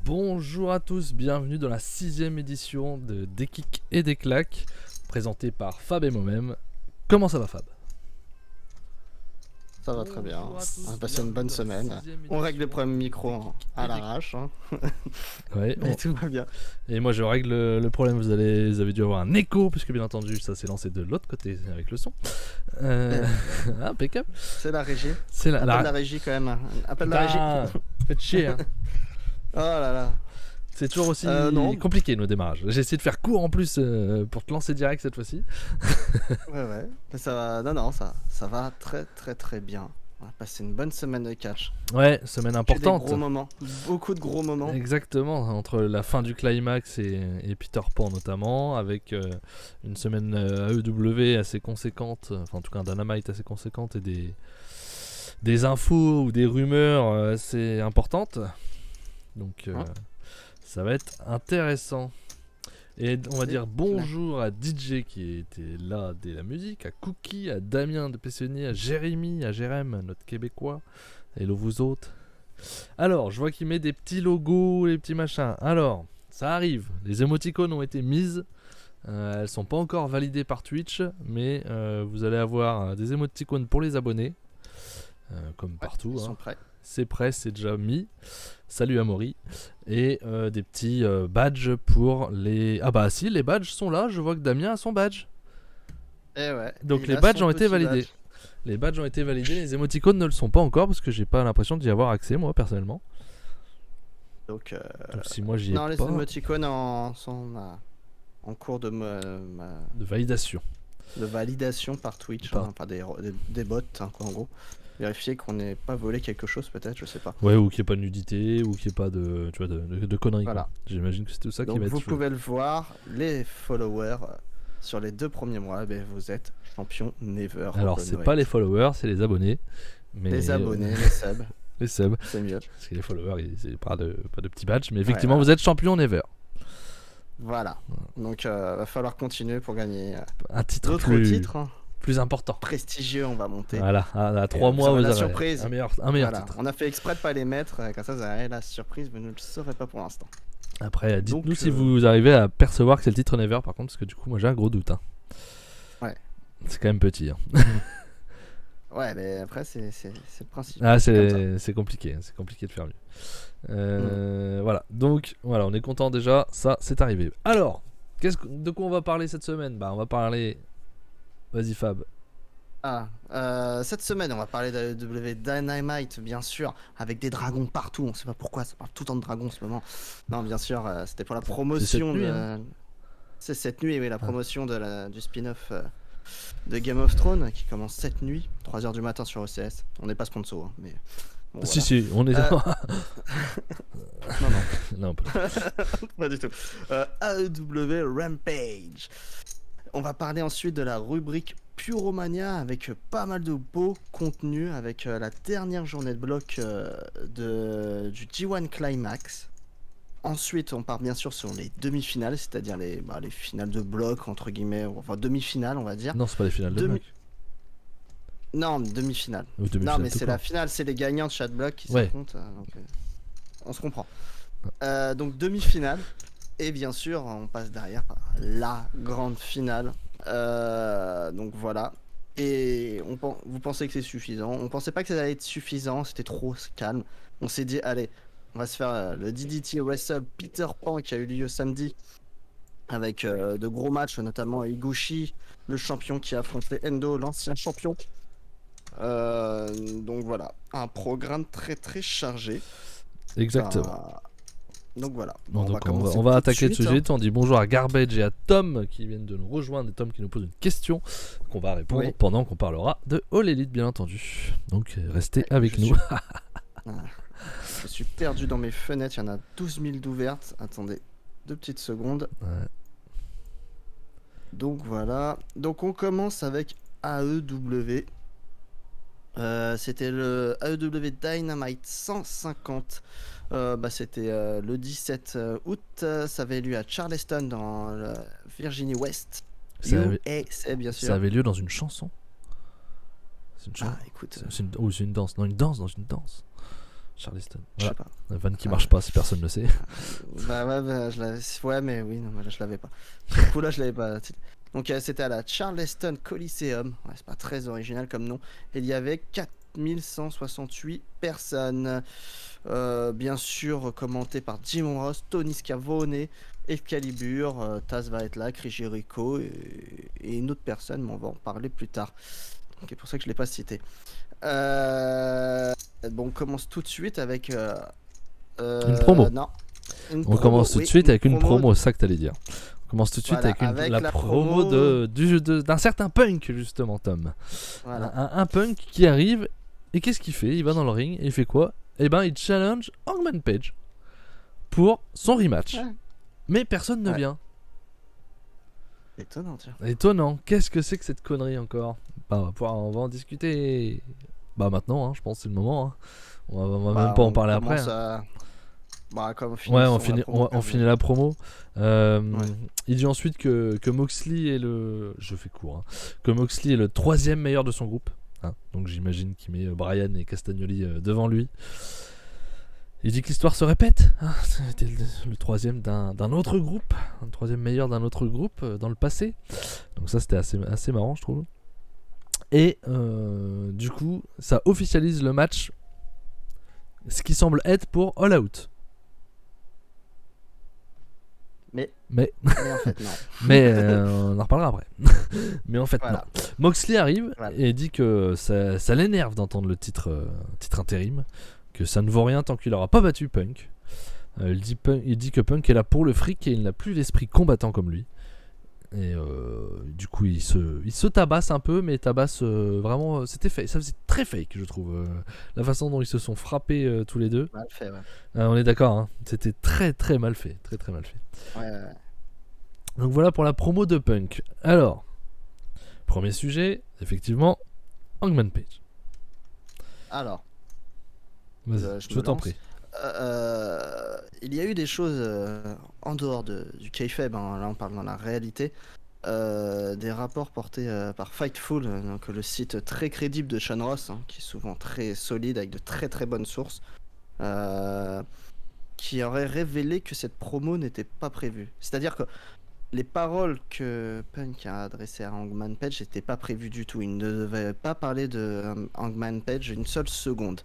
Bonjour à tous, bienvenue dans la 6ème édition de Des Kicks et des Claques, présentée par Fab et moi-même. Comment ça va, Fab? Ça va très bien, Bonjour à tous, on a passé une bonne bienvenue dans la semaine. 6ème On règle les édition problèmes de micro Des Kicks à et des l'arrache, hein. Ouais, Mais tout va bien. et moi je règle le problème, vous avez dû avoir un écho, puisque bien entendu ça s'est lancé de l'autre côté avec le son. Impeccable. C'est la régie. C'est Appelle la régie quand même. Appelle la régie. Putain, faites chier, hein. Oh là là. C'est toujours aussi Non. compliqué nos démarrages. J'ai essayé de faire court en plus pour te lancer direct cette fois-ci. Ouais. Mais ça va. Non, ça va très très très bien. On a passé une bonne semaine de catch. Ouais, semaine Que importante. des gros moments. Beaucoup de gros moments. Exactement, entre la fin du climax et Peter Pan notamment, avec une semaine AEW assez conséquente, enfin en tout cas un Dynamite assez conséquente et des infos ou des rumeurs assez importantes. Donc ça va être intéressant. Et on va dire bonjour à DJ qui était là dès la musique, à Cookie, à Damien de Pessonnier, à Jérémy, à Jérém, notre Québécois. Hello vous autres. Alors, je vois qu'il met des petits logos, les petits machins. Alors, ça arrive. Les émoticônes ont été mises. Elles sont pas encore validées par Twitch, mais vous allez avoir des émoticônes pour les abonnés, comme partout. Ils sont prêts. C'est prêt, c'est déjà mis. Salut Amaury. Et des petits badges pour les... Ah bah si, les badges sont là. Je vois que Damien a son badge. Et ouais. Donc les badges ont été validés. Les badges ont été validés, les émoticônes ne le sont pas encore parce que j'ai pas l'impression d'y avoir accès moi personnellement. Donc si moi j'y ai non, pas. les émoticônes sont en cours de validation. De validation par Twitch, hein, enfin des bots, hein, quoi, en gros. Vérifier qu'on n'ait pas volé quelque chose, peut-être, je sais pas. Ouais, ou qu'il n'y ait pas de nudité, ou qu'il n'y ait pas de, tu vois, de conneries. Voilà. Quoi. J'imagine que c'est tout ça donc qui va être. Vous pouvez le voir, les followers sur les 2 premiers mois, vous êtes champion never. Alors, c'est pas les followers, c'est les abonnés. Mais les abonnés, les subs. Les subs. C'est mieux. Parce que les followers, c'est pas de petits badges, mais effectivement, vous êtes champion never. Voilà. Donc, va falloir continuer pour gagner un titre d'autres titres. Hein. Plus important. Prestigieux, on va monter. Voilà, à 3 mois, vous la avez surprise. un meilleur voilà. titre. On a fait exprès de pas les mettre, comme ça, vous avez la surprise, vous ne le saurez pas pour l'instant. Après, dites-nous si vous arrivez à percevoir que c'est le titre Never, par contre, parce que du coup, moi j'ai un gros doute. Hein. Ouais. C'est quand même petit. Hein. Ouais, mais après, c'est le principe. Ah, c'est compliqué, c'est compliqué de faire mieux. Voilà, donc, voilà, on est content déjà, ça, c'est arrivé. Alors, de quoi on va parler cette semaine? Bah, on va parler... Vas-y, Fab. Cette semaine, on va parler de Dynamite, bien sûr, avec des dragons partout. On sait pas pourquoi, ça parle tout le temps de dragons en ce moment. Non, bien sûr, c'était pour la promotion C'est cette nuit, oui, la promotion du spin-off de Game of Thrones qui commence cette nuit, 3h du matin sur OCS. On n'est pas sponsor, hein, mais. Bon, si, on est. non, pas du tout. AEW Rampage. On va parler ensuite de la rubrique Puromania avec pas mal de beaux contenus, avec la dernière journée de bloc du G1 Climax. Ensuite, on part bien sûr sur les demi-finales, c'est-à-dire les finales de bloc, entre guillemets, enfin demi-finales, on va dire. Non, c'est pas les finales de bloc. Non, demi-finale. Non, mais c'est la finale, c'est les gagnants de chaque bloc qui s'affrontent. Donc, on se comprend. Donc, demi-finale. Et bien sûr, on passe derrière par la grande finale. Donc voilà. Et vous pensez que c'est suffisant? On pensait pas que ça allait être suffisant, c'était trop calme. On s'est dit, allez, on va se faire le DDT Wrestle Peter Pan qui a eu lieu samedi. Avec de gros matchs, notamment Higuchi, le champion qui a affronté Endo, l'ancien champion. Donc voilà, un programme très très chargé. Exactement. Donc voilà. On va attaquer le sujet. On dit bonjour à Garbage et à Tom qui viennent de nous rejoindre. Et Tom qui nous pose une question qu'on va répondre pendant qu'on parlera de All Elite, bien entendu. Donc restez avec nous. Je suis perdu dans mes fenêtres. Il y en a 12 000 d'ouvertes. Attendez 2 petites secondes. Ouais. Donc voilà. Donc on commence avec AEW. C'était le AEW Dynamite 150. C'était le 17 août. Ça avait lieu à Charleston dans le Virginie West. USA, bien sûr. Ça avait lieu dans une chanson. C'est une chanson. Ah, écoute. C'est une danse. Non, une danse dans une danse. Charleston. Je sais pas. La vanne qui marche pas si personne ne le sait. Ouais, mais oui, non, là je l'avais pas. Du coup, là je l'avais pas. Donc c'était à la Charleston Coliseum. Ouais, c'est pas très original comme nom. Et il y avait 4168 personnes. Bien sûr, commenté par Jim Ross, Tony Schiavone, Excalibur, Taz va être là, Chris Jericho et une autre personne, mais on va en parler plus tard. Donc c'est pour ça que je l'ai pas cité. Bon, on commence tout de suite avec une promo. Non. On commence tout de suite avec une promo, c'est ça que t'allais dire. On commence tout de suite avec la promo d'un certain Punk, justement, Tom. Voilà. Un Punk qui arrive, et qu'est-ce qu'il fait? Il va dans le ring, et il fait quoi? Eh ben, il challenge Hangman Page pour son rematch. Ouais. Mais personne ne vient. Étonnant, tiens. Étonnant. Qu'est-ce que c'est que cette connerie encore? Bah, on va en discuter. Bah, maintenant, je pense que c'est le moment. On va même pas en parler après. Comme on finit la promo. Il dit ensuite que Moxley est le... Je fais court. Que Moxley est le 3e meilleur de son groupe. Donc j'imagine qu'il met Bryan et Castagnoli devant lui. Il dit que l'histoire se répète. C'était le 3e d'un autre groupe. Un 3e meilleur d'un autre groupe dans le passé. Donc ça c'était assez marrant, je trouve. Et du coup, ça officialise le match. Ce qui semble être pour All Out. Mais en fait non. Mais on en reparlera après. Mais en fait non. Moxley arrive et dit que ça l'énerve d'entendre le titre intérim, que ça ne vaut rien tant qu'il n'aura pas battu Punk. Il dit que Punk est là pour le fric et il n'a plus l'esprit combattant comme lui. Et du coup il se tabasse un peu, mais tabasse vraiment, c'était fake, ça faisait très fake je trouve, la façon dont ils se sont frappés tous les deux. Mal fait, ouais. On est d'accord, c'était très très mal fait, très mal fait. Ouais. Donc voilà pour la promo de Punk. Alors, premier sujet, effectivement, Hangman Page. Alors, vas-y, je t'en prie. Il y a eu des choses en dehors du kayfabe, là on parle dans la réalité, des rapports portés par Fightful, donc le site très crédible de Sean Ross, qui est souvent très solide avec de très très bonnes sources, qui aurait révélé que cette promo n'était pas prévue. C'est-à-dire que les paroles que Punk a adressées à Hangman Page n'étaient pas prévues du tout. Il ne devait pas parler de Hangman Page une seule seconde.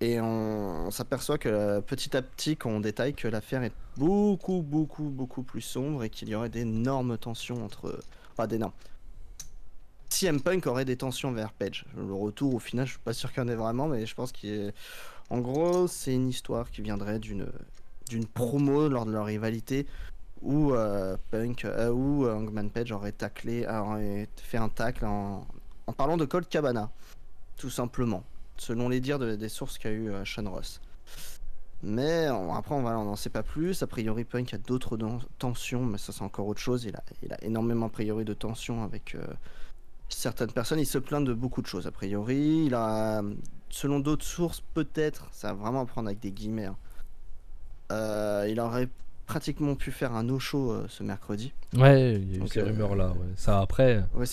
Et on s'aperçoit que petit à petit, quand on détaille que l'affaire est beaucoup plus sombre et qu'il y aurait d'énormes tensions entre... Enfin, d'énormes. CM Punk aurait des tensions vers Page. Le retour, au final, je suis pas sûr qu'il y en ait vraiment, mais je pense qu'en gros, c'est une histoire qui viendrait d'une promo lors de leur rivalité où où Hangman Page aurait fait un tacle en parlant de Colt Cabana, tout simplement. Selon les dires des sources qu'a eu Sean Ross. Mais après, on n'en sait pas plus. A priori, Punk a d'autres tensions, mais ça, c'est encore autre chose. Il a énormément, a priori, de tensions avec certaines personnes. Il se plaint de beaucoup de choses, a priori. Selon d'autres sources, peut-être, ça va vraiment prendre avec des guillemets, il aurait pratiquement pu faire un no-show ce mercredi. Ouais, il y a eu ces rumeurs-là. Ouais. Ça, après... Ouais,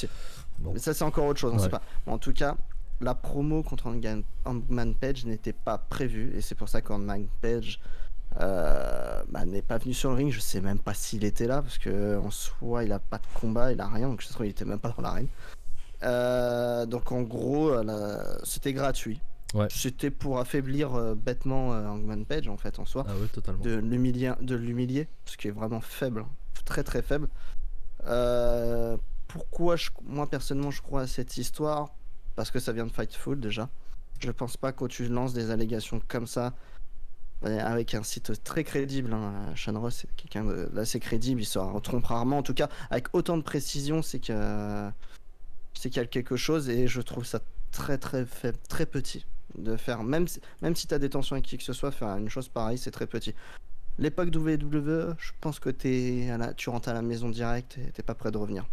bon. Mais ça, c'est encore autre chose, on sait pas. Bon, en tout cas... La promo contre Hangman Page n'était pas prévue et c'est pour ça qu'Hangman Page n'est pas venu sur le ring. Je sais même pas s'il était là parce que en soi il a pas de combat, il a rien, donc je trouve qu'il était même pas dans l'arène. Donc en gros c'était gratuit. Ouais. C'était pour affaiblir bêtement Hangman Page en fait en soi. Ah ouais, totalement. De l'humilier, ce qui est vraiment faible, très très faible. Pourquoi moi personnellement je crois à cette histoire? Parce que ça vient de Fightful déjà. Je pense pas que tu lances des allégations comme ça avec un site très crédible. Sean Ross c'est quelqu'un d'assez crédible, il se trompe rarement. En tout cas, avec autant de précision, c'est qu'il y a quelque chose et je trouve ça très très faible, très petit. De faire, même si tu as des tensions avec qui que ce soit, faire une chose pareille, c'est très petit. L'époque WWE, je pense que tu rentres à la maison direct et t'es pas prêt de revenir.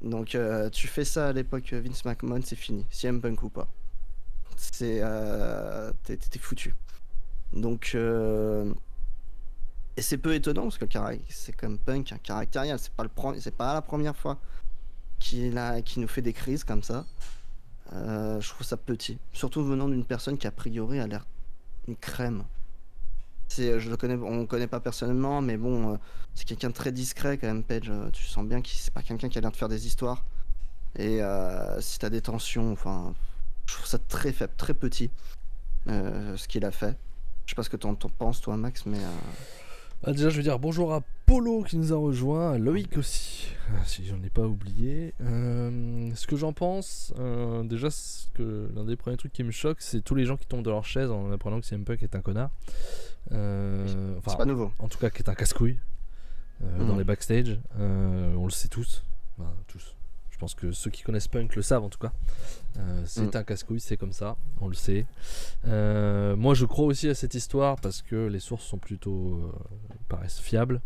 Donc tu fais ça à l'époque Vince McMahon, c'est fini. CM Punk ou pas, t'es foutu. Donc et c'est peu étonnant parce que c'est comme Punk un caractériel. C'est pas la première fois qu'il nous fait des crises comme ça. Je trouve ça petit, surtout venant d'une personne qui a priori a l'air une crème. Je le connais, on le connaît pas personnellement, mais bon, c'est quelqu'un de très discret quand même, Page. Tu sens bien qu'il c'est pas quelqu'un qui a l'air de faire des histoires. Et si t'as des tensions, enfin, je trouve ça très faible, très petit, ce qu'il a fait. Je sais pas ce que t'en penses, toi, Max, mais. Déjà, je veux dire bonjour à Polo qui nous a rejoint, à Loïc aussi, si j'en ai pas oublié. Ce que j'en pense, déjà, l'un des premiers trucs qui me choque, c'est tous les gens qui tombent de leur chaise en apprenant que CM Punk est un connard. C'est pas nouveau. En tout cas, qui est un casse-couille dans les backstage. On le sait tous. Enfin, tous. Je pense que ceux qui connaissent Punk le savent en tout cas. C'est un casse-couille, c'est comme ça, on le sait. Moi je crois aussi à cette histoire parce que les sources sont plutôt paraissent fiables.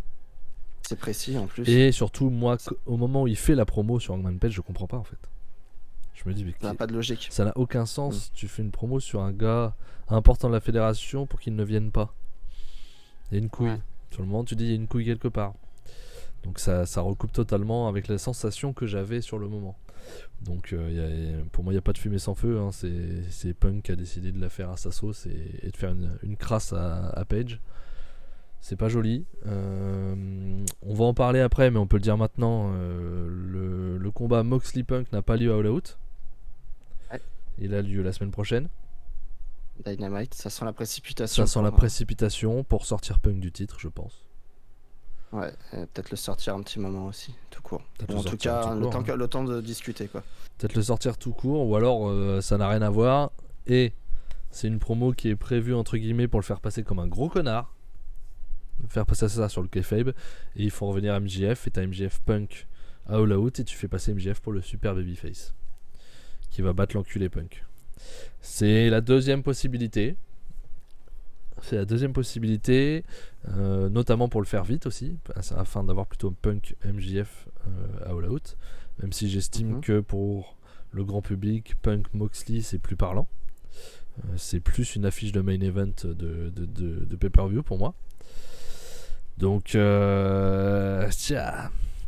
C'est précis en plus. Et surtout moi au moment où il fait la promo sur Hangman Page, je comprends pas en fait. Je me dis mais ça n'a pas de logique. Ça n'a aucun sens. Tu fais une promo sur un gars important de la fédération pour qu'il ne vienne pas. Il y a une couille. Ouais. Sur le moment tu dis il y a une couille quelque part. Donc ça recoupe totalement avec la sensation que j'avais sur le moment. Donc pour moi il n'y a pas de fumée sans feu, hein. C'est Punk qui a décidé de la faire à sa sauce et de faire une crasse à Page. C'est pas joli. On va en parler après, mais on peut le dire maintenant. Le combat Moxley-Punk n'a pas lieu à All Out. Ouais. Il a lieu la semaine prochaine. Dynamite, ça sent la précipitation. Ça sent la précipitation pour sortir Punk du titre, je pense. Ouais, peut-être le sortir un petit moment aussi, tout court. En tout cas, le temps de discuter, quoi. Peut-être le sortir tout court, ou alors ça n'a rien à voir, et c'est une promo qui est prévue, entre guillemets, pour le faire passer comme un gros connard, faire passer ça sur le kayfabe, et il faut revenir à MJF, et t'as MJF Punk à All Out, et tu fais passer MJF pour le super babyface, qui va battre l'enculé Punk. C'est la deuxième possibilité. Notamment pour le faire vite aussi, afin d'avoir plutôt Punk MJF à All Out, même si j'estime que pour le grand public, Punk Moxley c'est plus parlant. C'est plus une affiche de main event de pay-per-view pour moi. Donc,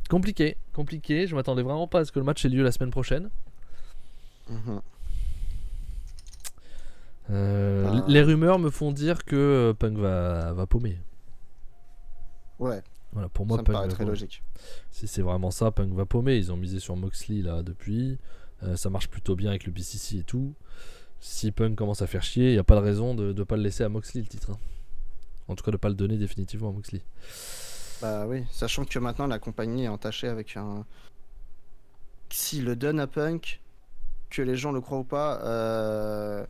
compliqué. Je m'attendais vraiment pas à ce que le match ait lieu la semaine prochaine. Les rumeurs me font dire que Punk va paumer. Ouais. Voilà, pour moi, ça me paraît très logique. Si c'est vraiment ça, Punk va paumer. Ils ont misé sur Moxley là depuis. Ça marche plutôt bien avec le BCC et tout. Si Punk commence à faire chier, il n'y a pas de raison de ne pas le laisser à Moxley le titre. Hein. En tout cas, de ne pas le donner définitivement à Moxley. Bah oui, sachant que maintenant la compagnie est entachée avec un. S'il le donne à Punk, que les gens le croient ou pas,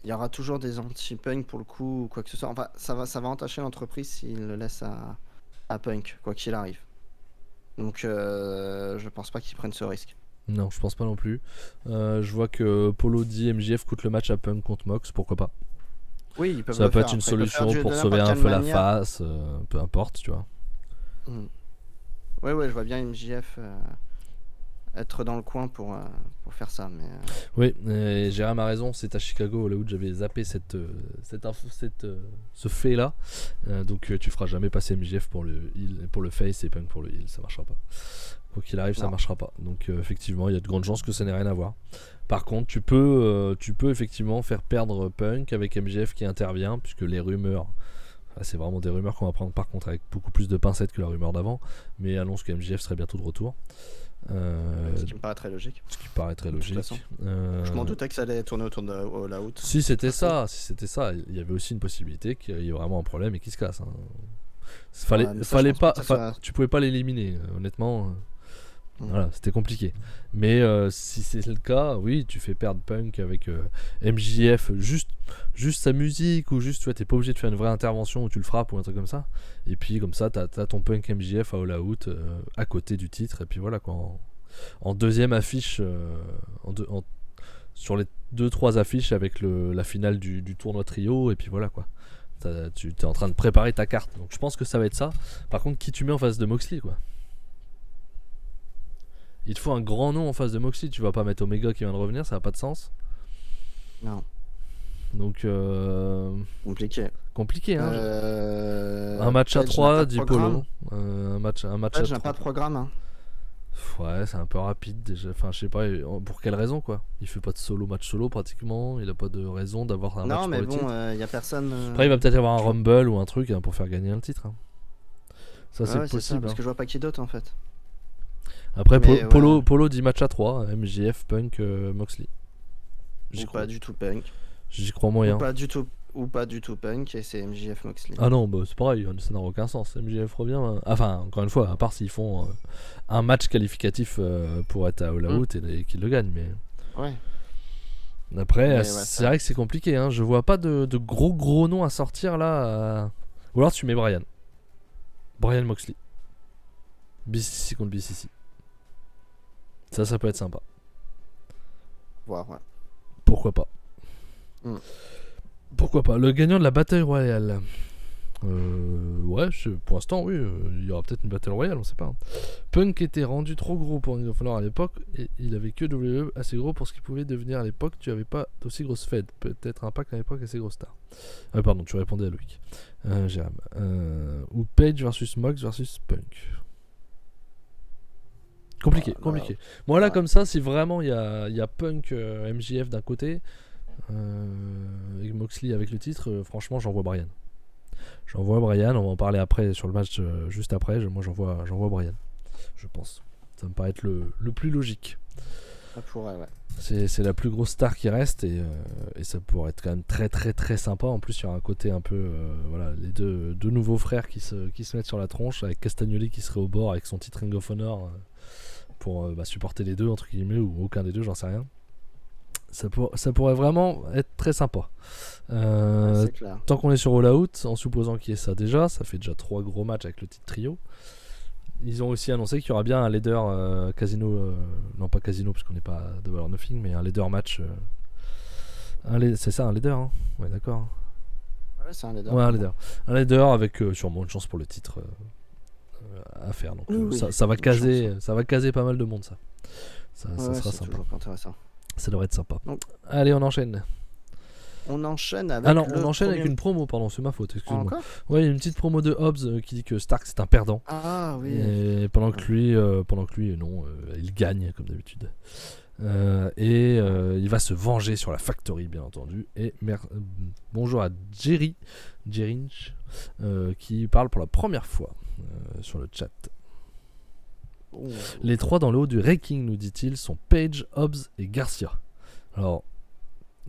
il y aura toujours des anti-Punk pour le coup ou quoi que ce soit. Enfin, ça va entacher l'entreprise s'il le laisse à Punk, quoi qu'il arrive. Donc, je pense pas qu'ils prennent ce risque. Non, je pense pas non plus. Je vois que Polo dit MJF coûte le match à Punk contre Mox, pourquoi pas. Oui, ils peuvent ça peut être une solution pour sauver un peu la face, peu importe, tu vois. Ouais, je vois bien MJF être dans le coin pour faire ça. Mais oui, Jérôme a raison, c'est à Chicago, là où j'avais zappé ce fait là. Donc tu feras jamais passer MJF pour le face et Punk pour le heel, ça marchera pas. Quoi qu'il arrive, ça marchera pas. Donc effectivement, il y a de grandes chances que ça n'ait rien à voir. Par contre, tu peux effectivement faire perdre Punk avec MJF qui intervient, puisque les rumeurs, c'est vraiment des rumeurs qu'on va prendre par contre avec beaucoup plus de pincettes que la rumeur d'avant, mais annonce que MJF serait bientôt de retour. Ce qui me paraît très logique. Je m'en doutais que ça allait tourner autour de All Out. Si c'était ça, il y avait aussi une possibilité qu'il y ait vraiment un problème et qu'il se casse. Hein. Fallait pas, tu pouvais pas l'éliminer, honnêtement. Voilà, c'était compliqué. Mais si c'est le cas, oui, tu fais perdre Punk avec MJF, juste sa musique, ou juste, tu vois, t'es pas obligé de faire une vraie intervention où tu le frappes ou un truc comme ça. Et puis comme ça, t'as ton Punk MJF à All Out à côté du titre. Et puis voilà quoi. En deuxième affiche, sur les 2-3 affiches avec la finale du tournoi trio. Et puis voilà quoi. Tu es en train de préparer ta carte. Donc je pense que ça va être ça. Par contre, qui tu mets en face de Moxley quoi? Il te faut un grand nom en face de Moxley. Tu vas pas mettre Omega qui vient de revenir, ça n'a pas de sens. Non. Donc compliqué hein. Un match à 3 dit Polo. Un match j'ai pas de programme hein. Ouais, c'est un peu rapide déjà. Enfin, je sais pas, pour quelle raison quoi. Il fait pas de match solo pratiquement. Il a pas de raison d'avoir un match pour le titre. Non, mais bon, y a personne. Après, il va peut-être avoir un Rumble ou un truc pour faire gagner le titre. Ça, c'est possible. Ça, parce que je vois pas qui d'autre en fait. Après, Polo dit match à 3, MJF, Punk, Moxley. J'y crois pas du tout Punk. J'y crois moyen. Ou pas du tout Punk et c'est MJF Moxley. Ah non, bah c'est pareil, ça n'a aucun sens. MJF revient. Enfin, encore une fois, à part s'ils font un match qualificatif pour être à All Out et qu'ils le gagnent. Mais... Ouais. Après, c'est vrai que c'est compliqué. Je vois pas de gros noms à sortir là. Ou alors tu mets Brian Moxley. BCC contre BCC. Ça peut être sympa. Ouais. Pourquoi pas. Pourquoi pas. Le gagnant de la Battle Royale. Ouais, pour l'instant, oui. Il y aura peut-être une Battle Royale, on sait pas. Punk était rendu trop gros pour Ring of Honor à l'époque. Et il avait que WWE assez gros pour ce qu'il pouvait devenir à l'époque. Tu avais pas d'aussi grosse Fed. Peut-être Impact à l'époque assez grosse star. Pardon, tu répondais à Loïc. Jérôme. Ou Page versus Mox versus Punk. Compliqué. Moi là comme ça, si vraiment il y a Punk MJF d'un côté et Moxley avec le titre, franchement j'envoie Brian. On va en parler après sur le match juste après. Moi j'envoie Brian, je pense. Ça me paraît être le plus logique. Ça pourrait, ouais. C'est la plus grosse star qui reste et ça pourrait être quand même très très très sympa. En plus il y aura un côté un peu voilà, les deux nouveaux frères qui se mettent sur la tronche, avec Castagnoli qui serait au bord avec son titre Ring of Honor pour supporter les deux entre guillemets, ou aucun des deux, j'en sais rien. Ça pourrait vraiment être très sympa. Tant qu'on est sur All Out, en supposant qu'il y ait ça déjà, ça fait déjà 3 gros matchs avec le titre trio. Ils ont aussi annoncé qu'il y aura bien un leader casino, non pas casino parce qu'on n'est pas Double or Nothing, mais un leader match. C'est ça, un leader, hein. Ouais, d'accord. Ouais, c'est un leader. Ouais, un leader avec sûrement une chance pour le titre à faire. Donc ça va caser pas mal de monde, ça. Ça sera sympa. Toujours intéressant. Ça devrait être sympa. Donc, allez, on enchaîne. On enchaîne avec une promo, pardon, c'est ma faute, excuse-moi. Encore ouais, il y a une petite promo de Hobbs qui dit que Stark c'est un perdant. Ah oui. Et pendant que lui, non, il gagne comme d'habitude. Il va se venger sur la Factory, bien entendu. Et bonjour à Jerry qui parle pour la première fois sur le chat. Les 3 dans le haut du ranking, nous dit-il, sont Page, Hobbs et Garcia. Alors,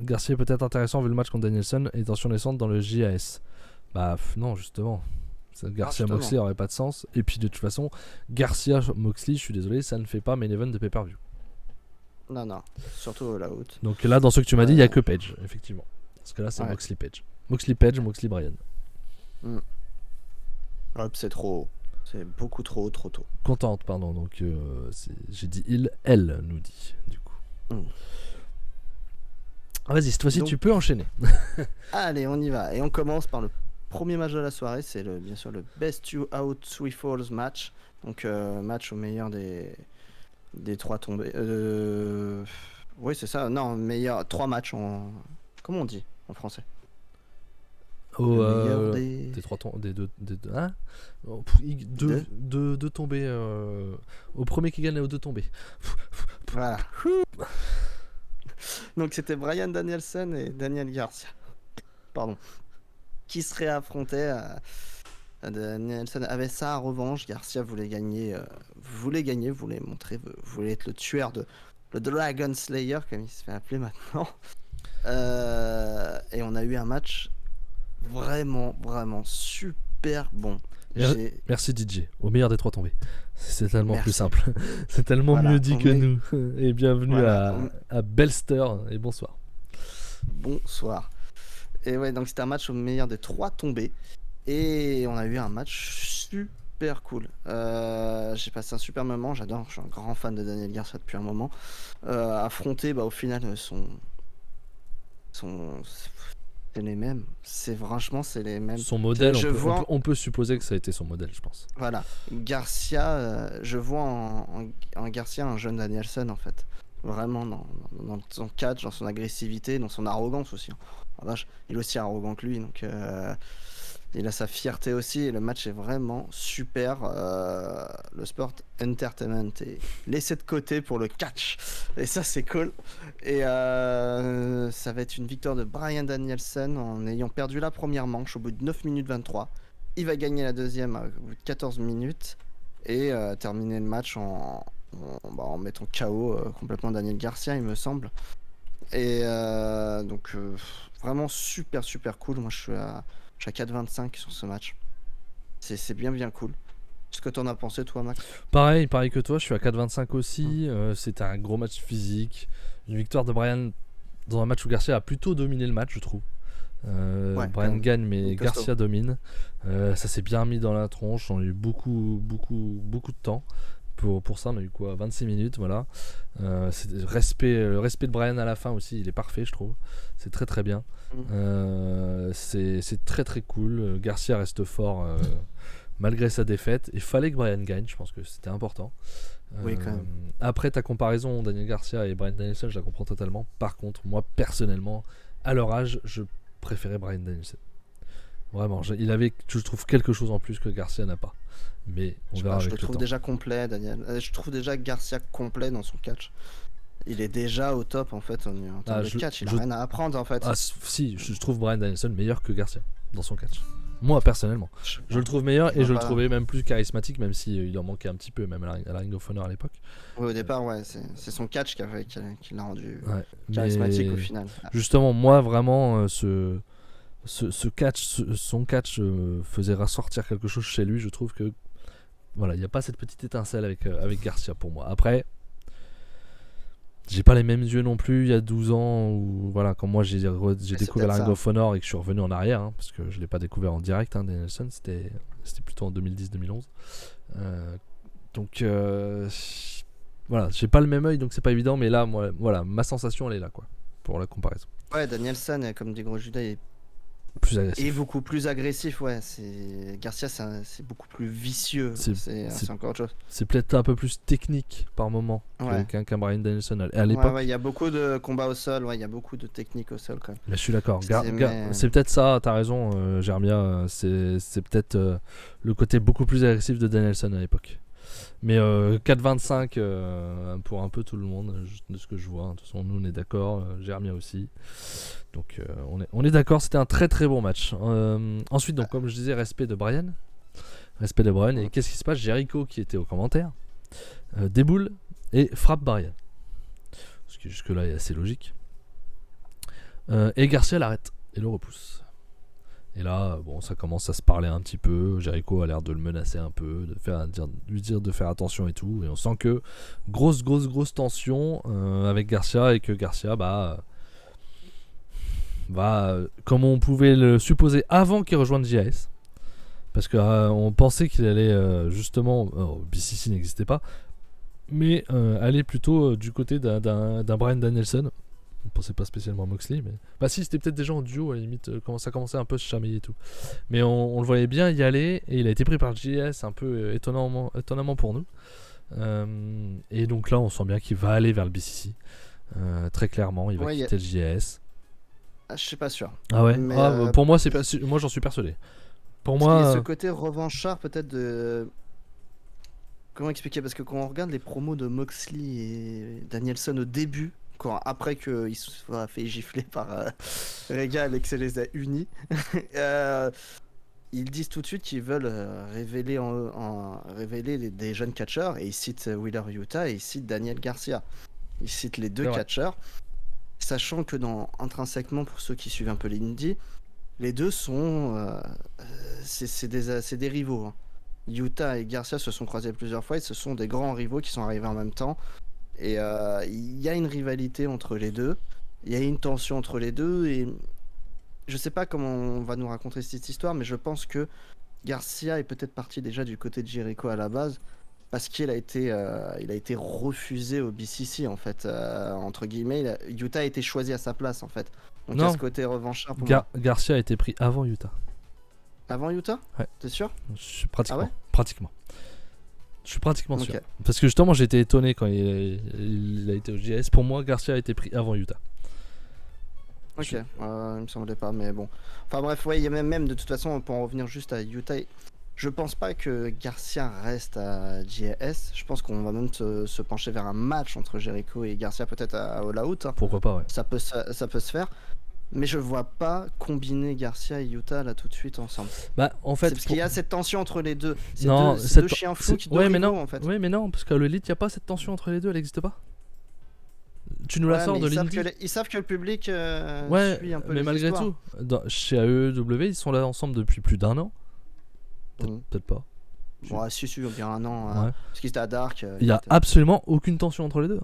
Garcia est peut-être intéressant vu le match contre Danielson et tension naissante dans le JAS. Bah non, justement. Garcia Moxley aurait pas de sens. Et puis de toute façon, Garcia Moxley, je suis désolé, ça ne fait pas main event de pay-per-view. Non, surtout All Out. Donc là, dans ce que tu m'as dit, il n'y a que Page, effectivement. Parce que là, c'est Moxley Page. Moxley Brian. Hop, c'est trop haut. C'est beaucoup trop tôt. Contente, pardon. Donc, j'ai dit elle, nous dit, du coup. Vas-y, cette fois-ci, tu peux enchaîner. Allez, on y va. Et on commence par le premier match de la soirée. C'est bien sûr le Best You Out 3 Falls match. Donc, match au meilleur des 3 tombés. Oui, c'est ça. Non, meilleur 3 matchs en. Comment on dit en français? Des 3 tombées. Hein, deux tombées. Au premier qui gagne, aux 2 tombées. Voilà. Donc c'était Bryan Danielson et Daniel Garcia. Pardon. Qui se réaffrontaient. Danielson avait sa revanche. Garcia voulait gagner. Voulait être le tueur de le Dragon Slayer, comme il se fait appeler maintenant. Et on a eu un match vraiment super bon. Merci DJ, au meilleur des 3 tombées. C'est tellement plus simple. C'est tellement mieux dit que nous. Et bienvenue à Belster et bonsoir. Bonsoir. Et ouais, donc c'était un match au meilleur des 3 tombées. Et on a eu un match super cool. J'ai passé un super moment, j'adore, je suis un grand fan de Daniel Garcia depuis un moment. Affronter au final c'est les mêmes. C'est les mêmes. Son modèle, on peut supposer que ça a été son modèle, je pense. Voilà. Garcia, je vois en Garcia un jeune Danielson, en fait. Vraiment, dans son catch, dans son agressivité, dans son arrogance aussi. Ah, vache, il est aussi arrogant que lui, donc il a sa fierté aussi. Et le match est vraiment super. Le sport entertainment est laissé de côté pour le catch. Et ça, c'est cool. Et ça va être une victoire de Bryan Danielson en ayant perdu la première manche au bout de 9 minutes 23. Il va gagner la deuxième au bout de 14 minutes et terminer le match en mettant KO complètement Daniel Garcia, il me semble. Et donc vraiment super cool. Moi je suis à 4,25 sur ce match. C'est bien cool. Qu'est-ce que t'en as pensé toi, Max? Pareil que toi, je suis à 4,25 aussi. C'était un gros match physique. Une victoire de Bryan dans un match où Garcia a plutôt dominé le match, je trouve. Bryan gagne, mais Garcia domine. Ça s'est bien mis dans la tronche. On a eu beaucoup de temps. Pour ça, on a eu 26 minutes, voilà. Le respect de Bryan à la fin aussi, il est parfait, je trouve. C'est très bien. C'est très cool. Garcia reste fort malgré sa défaite. Il fallait que Bryan gagne, je pense que c'était important. Oui, quand même. Après, ta comparaison Daniel Garcia et Bryan Danielson, je la comprends totalement. Par contre, moi personnellement, à leur âge, je préférais Bryan Danielson. Vraiment, il avait, je trouve, quelque chose en plus que Garcia n'a pas. Mais on verra avec le temps. Je le trouve déjà complet, Daniel. Je trouve déjà Garcia complet dans son catch. Il est déjà au top en fait en termes de catch. Il a rien à apprendre en fait. Si, je trouve Bryan Danielson meilleur que Garcia dans son catch. Moi personnellement, je le trouve meilleur et je le trouvais même plus charismatique, même s'il en manquait un petit peu, même à la Ring of Honor à l'époque. Oui, au départ, ouais, c'est son catch qui l'a rendu charismatique au final. Justement, moi vraiment, son catch faisait ressortir quelque chose chez lui. Je trouve que voilà, il n'y a pas cette petite étincelle avec Garcia pour moi. Après, j'ai pas les mêmes yeux non plus il y a 12 ans où voilà, quand moi j'ai découvert la Ring of Honor et que je suis revenu en arrière, parce que je l'ai pas découvert en direct, Danielson, c'était plutôt en 2010-2011. Donc voilà, j'ai pas le même œil, donc c'est pas évident, mais là, moi, voilà, ma sensation elle est là quoi, pour la comparaison. Ouais, Danielson, comme dit Gros Judas, est plus agressif. Et beaucoup plus agressif, ouais. Garcia, c'est beaucoup plus vicieux. C'est encore autre chose. C'est peut-être un peu plus technique par moment qu'un Bryan Danielson à l'époque. Ouais, il y a beaucoup de combats au sol, il y a beaucoup de technique au sol quand même. Mais je suis d'accord. C'est peut-être ça, t'as raison, Germia. C'est peut-être le côté beaucoup plus agressif de Danielson à l'époque. Mais 4,25 pour un peu tout le monde, de ce que je vois. De toute façon, nous on est d'accord, Germia aussi. Donc on est d'accord, c'était un très bon match. Ensuite, donc comme je disais, respect de Bryan. Et qu'est-ce qui se passe? Jericho qui était au commentaire déboule et frappe Bryan. Ce qui jusque là est assez logique. Et Garcia l'arrête et le repousse. Et là, bon, ça commence à se parler un petit peu. Jericho a l'air de le menacer un peu, lui dire de faire attention et tout. Et on sent que grosse tension avec Garcia, et que Garcia va, comme on pouvait le supposer avant qu'il rejoigne JAS, parce qu'on pensait qu'il allait justement, BCC n'existait pas, mais aller plutôt du côté d'un Bryan Danielson. On pensait pas spécialement à Moxley, mais si, c'était peut-être déjà en duo à la limite, ça commençait un peu à se chamailler et tout, mais on le voyait bien y aller, et il a été pris par JS un peu étonnamment pour nous, et donc là on sent bien qu'il va aller vers le BCC, très clairement il va quitter le JS. Je suis pas sûr. Ah ouais, pour moi moi j'en suis persuadé. Pour moi, il y a ce côté revanchard peut-être de... Comment expliquer? Parce que quand on regarde les promos de Moxley et Danielson au début, après qu'il soit fait gifler par Regal et que ça les a unis, ils disent tout de suite qu'ils veulent révéler des jeunes catcheurs, et ils citent Wheeler Yuta et ils citent Daniel Garcia. Ils citent les deux catcheurs, sachant que intrinsèquement, pour ceux qui suivent un peu l'indie, les deux sont c'est des rivaux. Yuta et Garcia se sont croisés plusieurs fois, et ce sont des grands rivaux qui sont arrivés en même temps. Et il y a une rivalité entre les deux, il y a une tension entre les deux, et je sais pas comment on va nous raconter cette histoire, mais je pense que Garcia est peut-être parti déjà du côté de Jericho à la base, parce qu'il a été refusé au BCC en fait, entre guillemets. Yuta a été choisi à sa place en fait. Donc il y a ce côté revanchard pour moi. Garcia a été pris avant Yuta. Avant Yuta? Ouais. T'es sûr? Pratiquement. Je suis pratiquement sûr. Parce que justement, j'étais étonné quand il a été au JS. Pour moi, Garcia a été pris avant Yuta. Ok, il me semblait pas, mais bon. Enfin bref, ouais, il y a même de toute façon, pour en revenir juste à Utah, je pense pas que Garcia reste à JAS. Je pense qu'on va même se pencher vers un match entre Jericho et Garcia, peut-être à All Out. Hein. Pourquoi pas, ouais. Ça peut se faire. Mais je vois pas combiner Garcia et Utah là tout de suite ensemble. Bah en fait, c'est parce qu'il y a cette tension entre les deux. C'est non, deux chiens fous qui ouais, mais non, en fait. Ouais, mais non, parce qu'à l'Elite, il y a pas cette tension entre les deux, elle existe pas. Tu nous la sors de l'Indie. Ils savent que le public suit un peu mais les malgré histoires. tout, chez AEW, ils sont là ensemble depuis plus d'un an. Peut-être pas. Ouais, si, on dirait un an. Parce qu'ils étaient à Dark. Il y a absolument aucune tension entre les deux.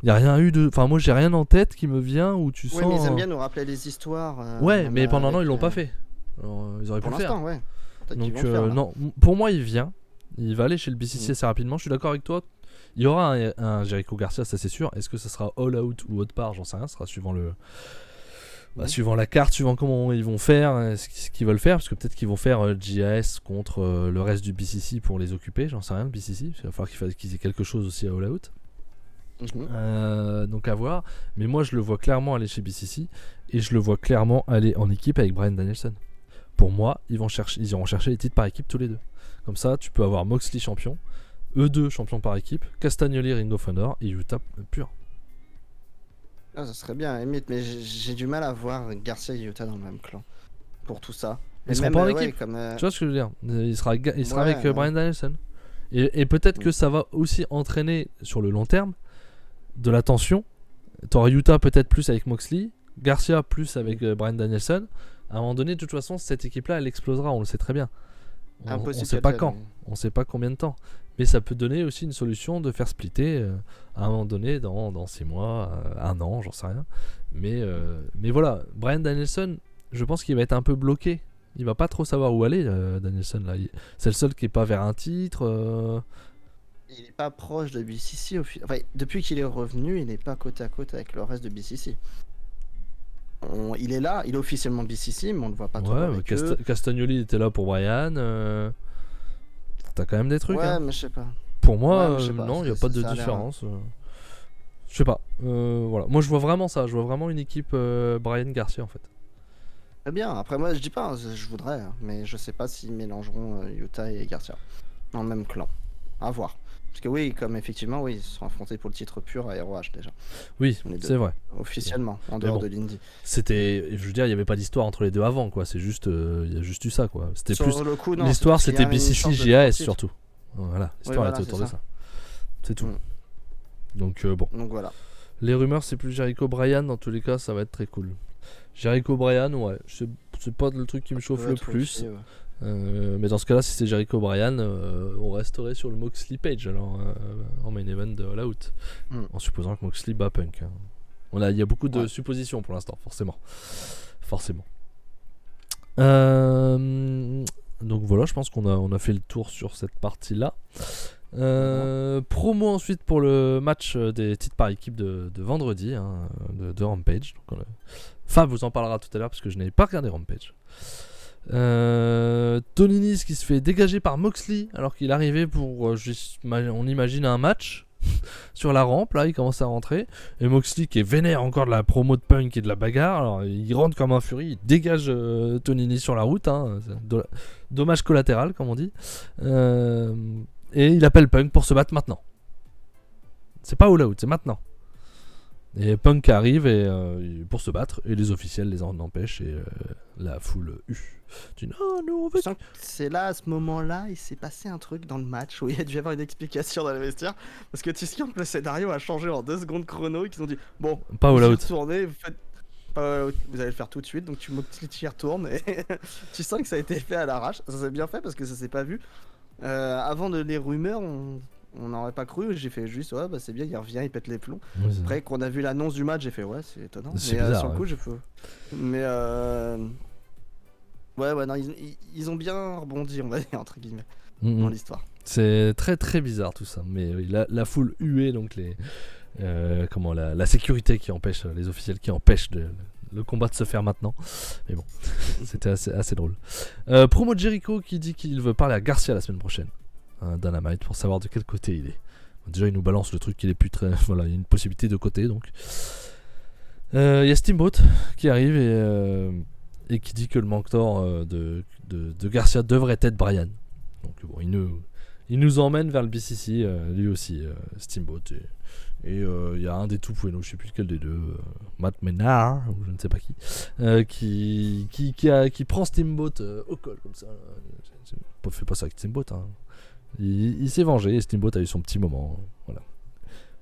Il y a rien eu de. Enfin, moi, j'ai rien en tête qui me vient où tu sens. Ouais, mais ils aiment bien nous rappeler les histoires. Ouais, mais pendant un an, ils l'ont pas fait. Alors, ils auraient pu le faire. Ouais. Donc, non, pour moi, il vient. Il va aller chez le BCC assez rapidement. Je suis d'accord avec toi. Il y aura un Jericho Garcia, ça c'est sûr. Est-ce que ça sera All Out ou autre part? J'en sais rien. Ce sera suivant le. Suivant la carte, suivant comment ils vont faire, ce qu'ils veulent faire, parce que peut-être qu'ils vont faire JAS contre le reste du BCC pour les occuper, j'en sais rien, le BCC, il va falloir qu'ils aient quelque chose aussi à All Out. Donc à voir, mais moi je le vois clairement aller chez BCC et je le vois clairement aller en équipe avec Bryan Danielson. Pour moi, ils iront chercher les titres par équipe tous les deux. Comme ça, tu peux avoir Moxley champion, eux deux champions par équipe, Castagnoli Ring of Honor et Utah pur. Ah, ça serait bien, limite, mais j'ai du mal à voir Garcia et Utah dans le même clan pour tout ça. Ils seront pas en équipe. Tu vois ce que je veux dire? Il sera avec Bryan Danielson. Et peut-être que ça va aussi entraîner sur le long terme de la tension. T'auras Utah peut-être plus avec Moxley, Garcia plus avec Bryan Danielson. À un moment donné, de toute façon, cette équipe-là, elle explosera, on le sait très bien. On sait pas quand, on sait pas combien de temps. Mais ça peut donner aussi une solution de faire splitter à un moment donné dans 6 mois, 1 an, j'en sais rien. Mais voilà, Bryan Danielson, je pense qu'il va être un peu bloqué. Il va pas trop savoir où aller, Danielson. Là. C'est le seul qui est pas vers un titre. Il est pas proche de BCC. Enfin, depuis qu'il est revenu, il n'est pas côte à côte avec le reste de BCC. Il est là, il est officiellement BCC, mais on le voit pas trop. Castagnoli était là pour Bryan. T'as quand même des trucs. Ouais, mais je sais pas. Pour moi, non, il n'y a pas de différence. Je sais pas. Voilà. Moi, je vois vraiment ça. Je vois vraiment une équipe Bryan Garcia en fait. Très bien. Après, moi, je dis pas, je voudrais, mais je sais pas s'ils mélangeront Utah et Garcia dans le même clan. À voir. Parce que oui, comme effectivement, ils se sont affrontés pour le titre pur à ROH déjà. Oui, c'est vrai. Officiellement, en dehors de l'Indie. C'était, je veux dire, il n'y avait pas d'histoire entre les deux avant, quoi. C'est juste, il y a juste eu ça, quoi. C'était sur plus. Le coup, non, l'histoire, c'était BCC JAS surtout. Voilà, l'histoire était autour de ça. C'est tout. Donc bon. Donc voilà. Les rumeurs, c'est plus Jericho Bryan. Dans tous les cas, ça va être très cool. Jericho Bryan, ouais, c'est pas le truc qui me chauffe le plus. Aussi, ouais. Mais dans ce cas-là, si c'est Jericho Bryan, on resterait sur le Moxley Page alors en main event de All Out, en supposant que Moxley bat Punk. Il y a beaucoup de suppositions pour l'instant, forcément. Donc voilà, je pense qu'on a fait le tour sur cette partie-là. Promo ensuite pour le match des titres par équipe de vendredi de Rampage. Donc, Fab vous en parlera tout à l'heure parce que je n'avais pas regardé Rampage. Tony Nese qui se fait dégager par Moxley alors qu'il arrivait pour on imagine un match sur la rampe. Là il commence à rentrer et Moxley qui est vénère encore de la promo de Punk et de la bagarre. Alors il rentre comme un furie, il dégage Tony Nese sur la route, dommage collatéral comme on dit, et il appelle Punk pour se battre maintenant. C'est pas All Out, c'est maintenant. Et Punk arrive pour se battre et les officiels les en empêchent et la foule dit non, on veut... C'est là, à ce moment-là, il s'est passé un truc dans le match où il y a dû y avoir une explication dans le vestiaire parce que tu sens que le scénario a changé en 2 secondes chrono et qu'ils ont dit bon, pas All Out. Vous allez le faire tout de suite, donc tu y retournes et tu sens que ça a été fait à l'arrache. Ça s'est bien fait parce que ça s'est pas vu. Avant de les rumeurs, on n'aurait pas cru, j'ai fait juste c'est bien, il revient, il pète les plombs. Après qu'on a vu l'annonce du match, j'ai fait c'est étonnant. C'est bizarre, sur le coup, j'ai fait. Mais non, ils ont bien rebondi, on va dire, entre guillemets, dans l'histoire. C'est très très bizarre tout ça, mais oui, la foule huée, donc la sécurité qui empêche, les officiels qui empêchent le combat de se faire maintenant. Mais bon, c'était assez drôle. Promo de Jericho qui dit qu'il veut parler à Garcia la semaine prochaine. Dynamite pour savoir de quel côté il est. Déjà il nous balance le truc qu'il est plus très... Voilà, il y a une possibilité de côté donc. Il y a Steamboat qui arrive et qui dit que le mentor de Garcia devrait être Brian. Donc bon, il nous emmène vers le BCC, lui aussi, Steamboat. Et il y a un des tout Bueno, je sais plus lequel des deux, Matt Menard, ou je ne sais pas qui prend Steamboat au col comme ça. Fais pas ça avec Steamboat. Hein. Il s'est vengé et Steamboat a eu son petit moment. Voilà.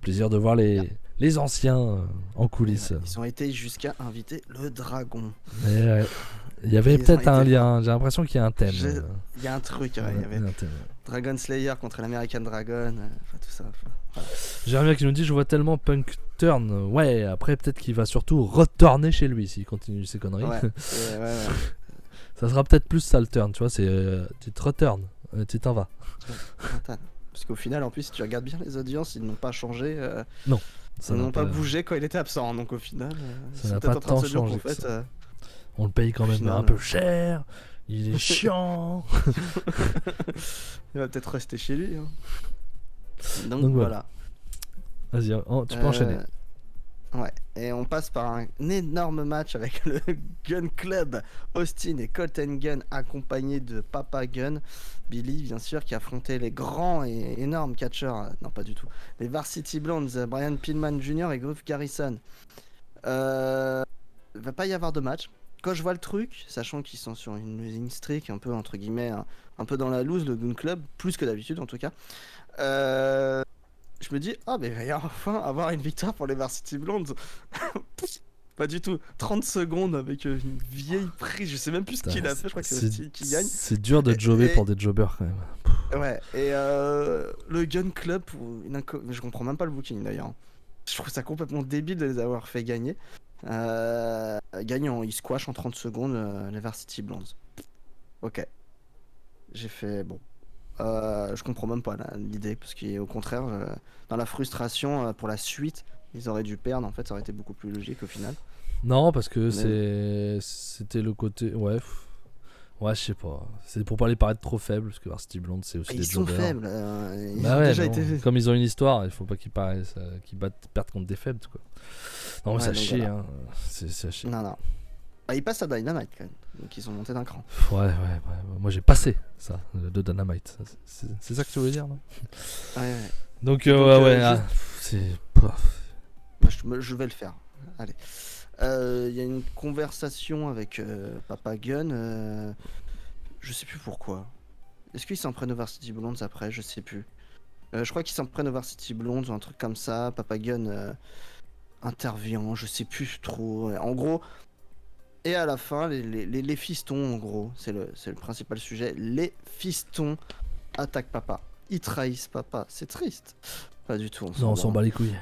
Plaisir de voir les anciens en coulisses. Ils ont été jusqu'à inviter le dragon. Il y avait peut-être un lien, j'ai l'impression qu'il y a un thème. Il y a un truc, il y avait un thème. Dragon Slayer contre l'American Dragon, tout ça. Voilà. Jérémy qui nous dit je vois tellement Punk turn. Ouais, après peut-être qu'il va surtout retourner chez lui s'il continue ses conneries. Ouais. Ça sera peut-être plus ça le turn, tu vois, c'est tu te returnes, tu t'en vas. Parce qu'au final, en plus, si tu regardes bien les audiences, ils n'ont pas changé. Non. Ils n'ont pas bougé quand il était absent, donc au final, ça n'a pas tant changé. On le paye quand même un peu cher. Il est chiant. Il va peut-être rester chez lui. Hein. Donc voilà. Vas-y, tu peux enchaîner. Ouais, et on passe par un énorme match avec le Gun Club, Austin et Colten Gunn, accompagnés de Papa Gunn, Billy bien sûr, qui affrontait les grands et énormes catcheurs, non pas du tout, les Varsity Blondes, Brian Pillman Jr. et Griff Garrison. Va pas y avoir de match. Quand je vois le truc, sachant qu'ils sont sur une losing streak, un peu entre guillemets, un peu dans la loose, le Gun Club, plus que d'habitude en tout cas, je me dis, mais il va y enfin avoir une victoire pour les Varsity Blondes. Pas du tout. 30 secondes avec une vieille prise, je sais même plus ce qu'il a fait, je crois que c'est Austin qui gagne. C'est dur de jobber pour des jobbers quand même. Ouais, et le Gun Club, je comprends même pas le booking d'ailleurs. Je trouve ça complètement débile de les avoir fait gagner. Gagnant, il squash en 30 secondes les Varsity Blondes. Ok. J'ai fait, bon. Je comprends même pas l'idée, parce qu'au contraire, dans la frustration pour la suite, ils auraient dû perdre. En fait, ça aurait été beaucoup plus logique au final. Non, parce que c'était le côté. Ouais, je sais pas. C'est pour pas les paraître trop faibles, parce que Varsity Blondes, c'est aussi des jobbers. Ils sont faibles. Ils ont déjà été... Comme ils ont une histoire, il faut pas qu'ils perdent contre des faibles, quoi. Non, mais ça chie, voilà. Hein. C'est chier. Non. Ils passent à Dynamite quand même, donc ils ont monté d'un cran. Ouais. Moi j'ai passé ça, de Dynamite. C'est ça que tu voulais dire, non ? Ouais. Donc, c'est. Je vais le faire. Allez. Il y a une conversation avec Papa Gunn. Je sais plus pourquoi. Est-ce qu'ils s'en prennent aux Varsity Blondes après ? Je sais plus. Je crois qu'ils s'en prennent aux Varsity Blondes ou un truc comme ça. Papa Gunn intervient, je sais plus trop. En gros. Et à la fin, les fistons, en gros, c'est le principal sujet. Les fistons attaquent Papa. Ils trahissent Papa. C'est triste. Pas du tout. On s'en bat les couilles.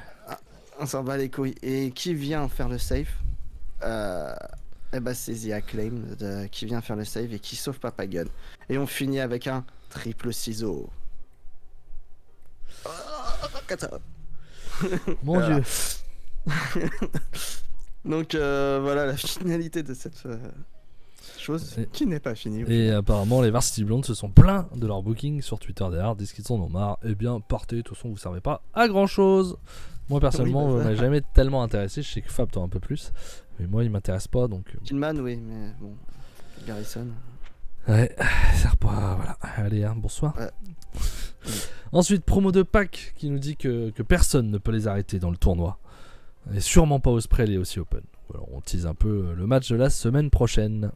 On s'en bat les couilles. Et qui vient faire le save ? C'est The Acclaim qui vient faire le save et qui sauve Papa Gunn. Et on finit avec un triple ciseau. Mon Dieu. Donc voilà la finalité de cette chose qui n'est pas finie. Et apparemment les Varsity Blondes se sont plaints de leur booking sur Twitter derrière, disent qu'ils en ont marre. Eh bien partez, de toute façon vous servez pas à grand chose. Moi personnellement on m'a jamais tellement intéressé, je sais que Fab toi un peu plus, mais moi il m'intéresse pas donc. Killman oui mais bon, Garrison. Ouais, ça sert pas, voilà. Allez bonsoir. Ouais. Ensuite promo de Pac qui nous dit que personne ne peut les arrêter dans le tournoi. Et sûrement pas Ospreay et aussi Open. Alors on tease un peu le match de la semaine prochaine.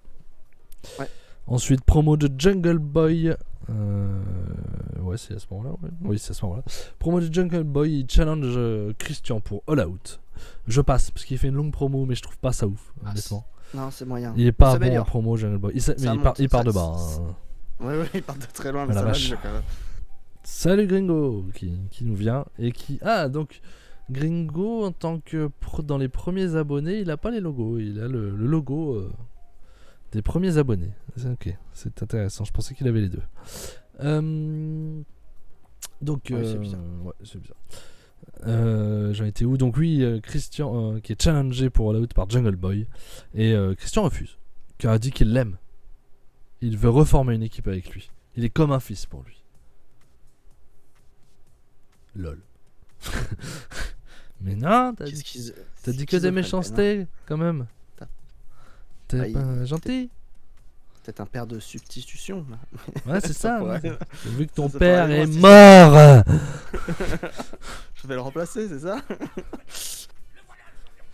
Ouais. Ensuite, promo de Jungle Boy. Ouais, c'est à ce moment-là. Ouais. Oui, c'est à ce moment-là. Promo de Jungle Boy, il challenge Christian pour All Out. Je passe parce qu'il fait une longue promo, mais je trouve pas ça ouf, honnêtement. Non, c'est moyen. Il est pas bon en promo, Jungle Boy. Il part de bas. Ouais, il part de très loin, mais ça va mieux quand même. Salut Gringo qui nous vient et qui. Ah, donc. Gringo, en tant que dans les premiers abonnés, il a pas les logos. Il a le logo des premiers abonnés. Ok, c'est intéressant. Je pensais qu'il avait les deux. Donc, c'est bizarre. Ouais, c'est bizarre. J'en étais où ? Donc oui, Christian qui est challengé pour All Out par Jungle Boy. Et Christian refuse. Car il a dit qu'il l'aime. Il veut reformer une équipe avec lui. Il est comme un fils pour lui. Lol. Mais non, t'as dit que des méchancetés, quand même. T'es pas gentil. Peut-être un père de substitution. Là. Ouais, c'est ça. Vu que ton père est mort. Je vais le remplacer, c'est ça.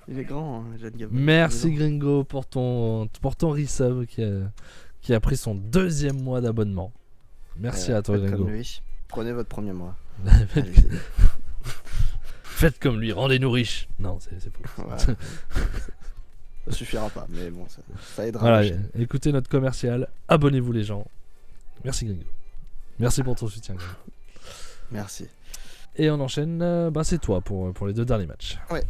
Il est grand, hein, jeune Gabon. Merci Gringo pour ton resub qui a pris son 2e mois d'abonnement. Merci à toi Gringo. Comme lui. Prenez votre premier mois. Faites comme lui, rendez-nous riches. Non, c'est faux. Voilà. Ça suffira pas, mais bon, ça aidera. Voilà, écoutez notre commercial, abonnez-vous les gens. Merci Gringo. Merci pour ton soutien Gringo. Merci. Et on enchaîne, c'est toi pour les 2 derniers matchs. Ouais.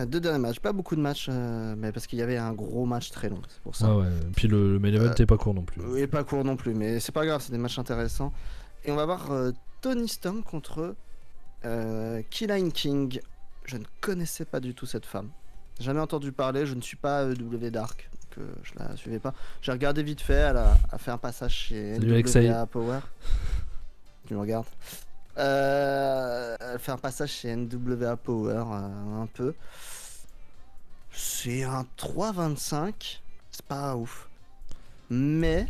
2 derniers matchs, pas beaucoup de matchs, mais parce qu'il y avait un gros match très long, c'est pour ça. Ouais. Puis le main event est pas court non plus. Oui, pas court non plus, mais c'est pas grave, c'est des matchs intéressants. Et on va voir Toni Storm contre Kilynn King. Je ne connaissais pas du tout cette femme. Jamais entendu parler, je ne suis pas W Dark, donc je la suivais pas. J'ai regardé vite fait, elle a fait un passage chez NWA Power. Tu me regardes. Elle fait un passage chez NWA Power un peu. C'est un 3,25. C'est pas ouf. Mais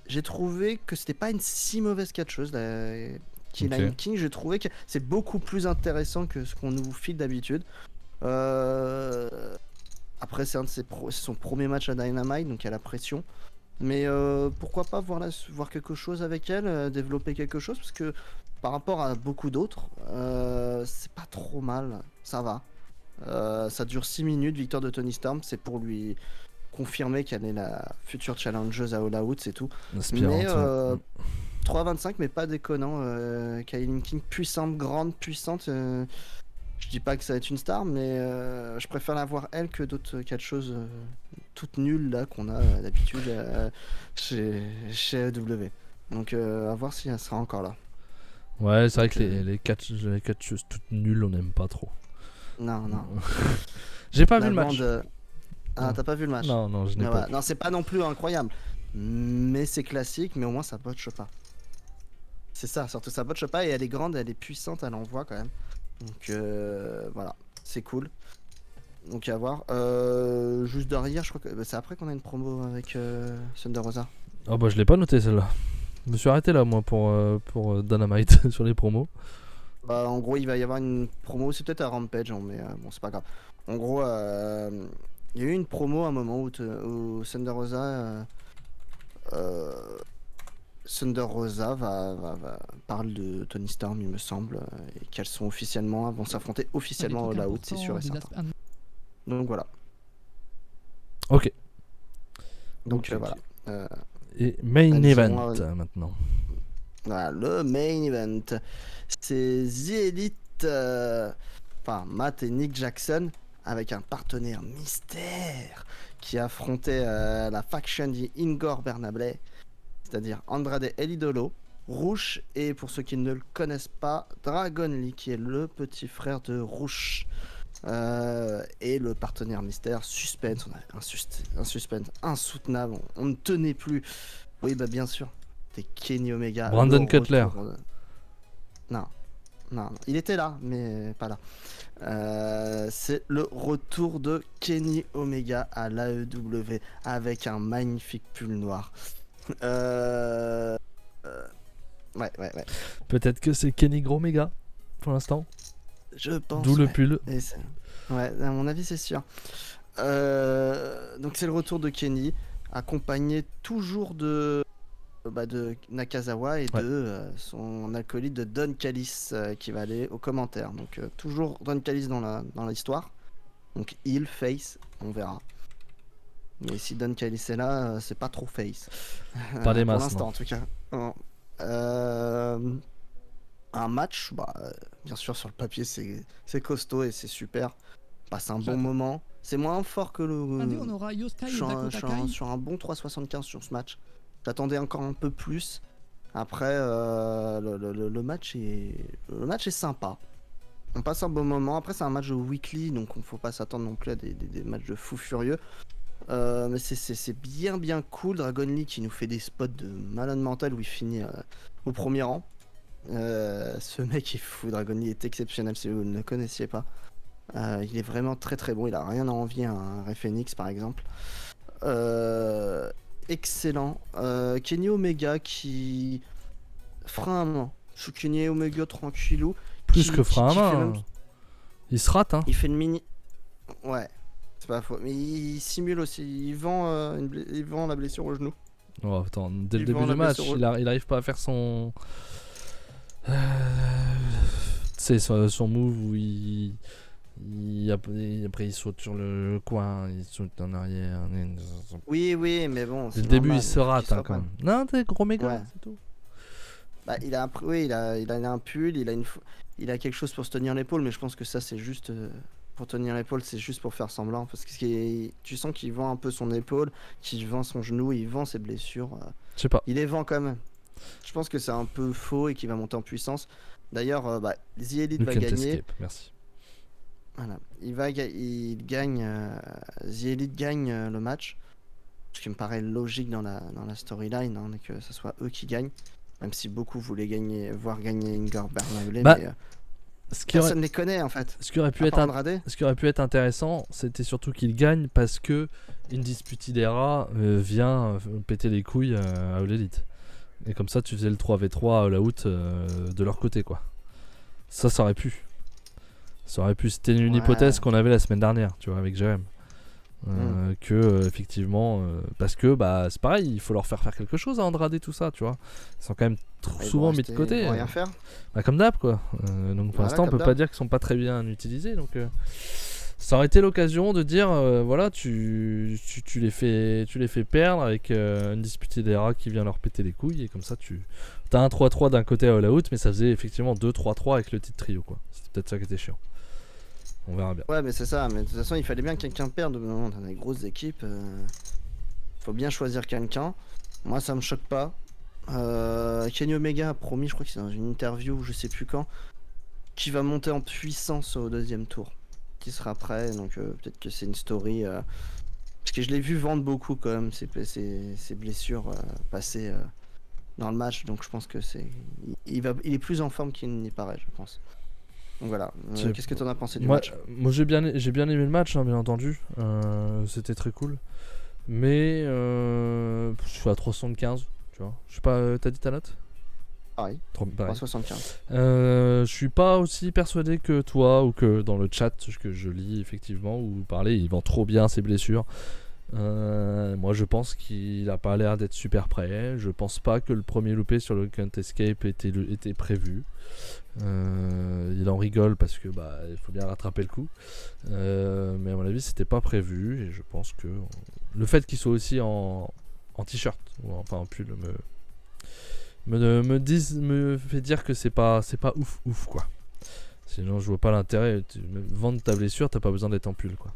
j'ai trouvé que c'était pas une si mauvaise catcheuse. Kilynn King, j'ai trouvé que c'est beaucoup plus intéressant que ce qu'on nous file d'habitude. Après, c'est son premier match à Dynamite, donc il y a la pression. Mais pourquoi pas voir quelque chose avec elle, développer quelque chose, parce que par rapport à beaucoup d'autres, c'est pas trop mal, ça va. Ça dure 6 minutes, victoire de Toni Storm, c'est pour lui confirmer qu'elle est la future challengeuse à All Out, c'est tout. Mais 3,25, mais pas déconnant. Kilynn King, puissante, grande, puissante. Je dis pas que ça va être une star, mais je préfère la voir elle que d'autres catcheuses toutes nulles là qu'on a d'habitude chez W. Donc à voir si elle sera encore là. Ouais, c'est vrai que les catcheuses toutes nulles, on n'aime pas trop. Non. J'ai pas vu le match. Ah, t'as pas vu le match? Non, je n'ai pas. Non, c'est pas non plus incroyable. Mais c'est classique, mais au moins ça botche pas. C'est ça, surtout ça botche pas et elle est grande, elle est puissante, elle envoie quand même. Donc voilà, c'est cool. Donc à voir. Juste derrière, je crois que c'est après qu'on a une promo avec Thunder Rosa. Oh bah je l'ai pas noté celle-là. Je me suis arrêté là moi pour Dynamite sur les promos. Bah en gros il va y avoir une promo, c'est peut-être à Rampage, hein, mais bon c'est pas grave. En gros il y a eu une promo à un moment où Thunder Rosa parle de Toni Storm, il me semble, et qu'elles vont s'affronter officiellement au All Out, c'est sûr et certain. Donc voilà. Ok. Donc voilà. Et main event maintenant. Voilà, le main event. C'est The Elite, Matt et Nick Jackson, avec un partenaire mystère qui affrontait la faction de Igor Bernabé, c'est-à-dire Andrade El Idolo, Rush, et pour ceux qui ne le connaissent pas, Dragon Lee, qui est le petit frère de Rush. Et le partenaire mystère, suspense, on a un suspense insoutenable, on ne tenait plus. Oui, bah bien sûr, c'était Kenny Omega. Brandon Cutler. Non, il était là, mais pas là. C'est le retour de Kenny Omega à l'AEW avec un magnifique pull noir. Ouais. Peut-être que c'est Kenny Gromega pour l'instant. Je pense. D'où le pull. Ouais, à mon avis, c'est sûr. Donc, c'est le retour de Kenny, accompagné toujours de Nakazawa et de son acolyte de Don Callis qui va aller aux commentaires. Donc, toujours Don Callis dans l'histoire. Donc, heel, face, on verra. Mais si Don Callis est là, c'est pas trop face. Pas des masses. Pour l'instant, en tout cas. Un match, bien sûr sur le papier c'est costaud et c'est super. Passe un bon moment. C'est moins fort que le. On aura sur un bon 3,75 sur ce match. J'attendais encore un peu plus. Après le match est sympa. On passe un bon moment. Après c'est un match de weekly, donc on faut pas s'attendre non plus à des matchs de fou furieux. Mais c'est bien cool. Dragon Lee qui nous fait des spots de malade mental où il finit au premier rang. Ce mec, il fout Dragon Lee est exceptionnel si vous ne le connaissiez pas. Il est vraiment très très bon. Il a rien à envier à un Ray Phoenix par exemple. Excellent. Kenny Omega qui fera un main. Kenny Omega tranquillou. Plus que fera un main. Il se rate, hein. Il fait une mini. Ouais, c'est pas faux. Mais il simule aussi. Il vend la blessure au genou. Oh, attends, dès le début du match, il arrive pas à faire son. C'est son move où après il saute sur le coin, il saute en arrière. Oui, mais bon. Dès le début, il se rate hein, quand même. Non, t'es gros méga, ouais. C'est tout. Bah, il a un pull, il a quelque chose pour se tenir l'épaule, mais je pense que ça, c'est juste. Pour tenir l'épaule, c'est juste pour faire semblant. Parce que tu sens qu'il vend un peu son épaule, qu'il vend son genou, il vend ses blessures. Je sais pas. Il les vend quand même. Je pense que c'est un peu faux et qu'il va monter en puissance. D'ailleurs, The Elite va gagner. Escape. Merci. Voilà. Il gagne. The Elite gagne le match. Ce qui me paraît logique dans la storyline, hein, que ce soit eux qui gagnent. Même si beaucoup voulaient voir gagner Inger Bernabé. Mais personne ne les connaît en fait. Ce qui aurait pu être intéressant, c'était surtout qu'il gagne parce que Undisputed Era vient péter les couilles à All Elite. Et comme ça, tu faisais le 3v3 All Out de leur côté, quoi. Ça aurait pu. Ça aurait pu. C'était une hypothèse qu'on avait la semaine dernière, tu vois, avec Jérém. Que effectivement, parce que c'est pareil, il faut leur faire quelque chose à Andrade et tout ça, tu vois. Ils sont quand même souvent mis de côté. Rien faire. Comme d'hab, quoi. Donc pour l'instant, on peut pas dire qu'ils sont pas très bien utilisés. Donc ça aurait été l'occasion de dire, voilà, tu les fais perdre avec Undisputed Era qui vient leur péter les couilles, et comme ça tu as un 3-3 d'un côté à All Out, mais ça faisait effectivement 2-3-3 avec le titre trio, quoi. C'était peut-être ça qui était chiant. On verra bien. Ouais, mais c'est ça. Mais de toute façon, il fallait bien que quelqu'un perde. Dans des grosses équipes, faut bien choisir quelqu'un. Moi, ça me choque pas. Kenny Omega a promis, je crois que c'est dans une interview, je sais plus quand, qui va monter en puissance au deuxième tour, qui sera prêt. Donc peut-être que c'est une story. Parce que je l'ai vu vendre beaucoup quand même ses blessures passées dans le match. Donc je pense que il est plus en forme qu'il n'y paraît, je pense. Donc voilà, qu'est-ce que tu en as pensé du match? Moi j'ai bien aimé le match, hein, bien entendu. C'était très cool. Mais je suis à 375, tu vois. Je sais pas, t'as dit ta note? Pareil. 375. Je suis pas aussi persuadé que toi ou que dans le chat que je lis effectivement, où vous parlez, il vend trop bien ses blessures. Moi je pense qu'il a pas l'air d'être super prêt. Je pense pas que le premier loupé sur le Count Escape était prévu. Il en rigole parce que il faut bien rattraper le coup, mais à mon avis c'était pas prévu, et je pense que le fait qu'il soit aussi en t-shirt ou enfin en pull me fait dire que c'est pas ouf quoi. Sinon je vois pas l'intérêt. Vendre ta blessure, t'as pas besoin d'être en pull, quoi.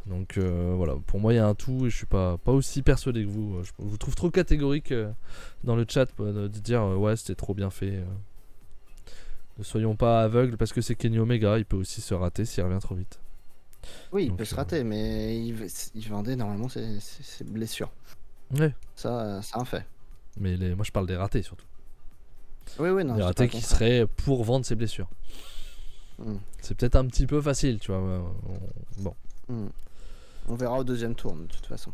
Donc voilà, pour moi il y a un tout, et je suis pas aussi persuadé que vous. Je vous trouve trop catégorique dans le chat de dire ouais c'était trop bien fait. Ne soyons pas aveugles, parce que c'est Kenny Omega, il peut aussi se rater s'il revient trop vite. Oui, il peut se rater, mais il vendait normalement ses blessures. Ouais. Ça, c'est un fait. Mais moi je parle des ratés surtout. Oui, non. Des ratés qui seraient pour vendre ses blessures. C'est peut-être un petit peu facile, tu vois. Bon. On verra au deuxième tour, de toute façon.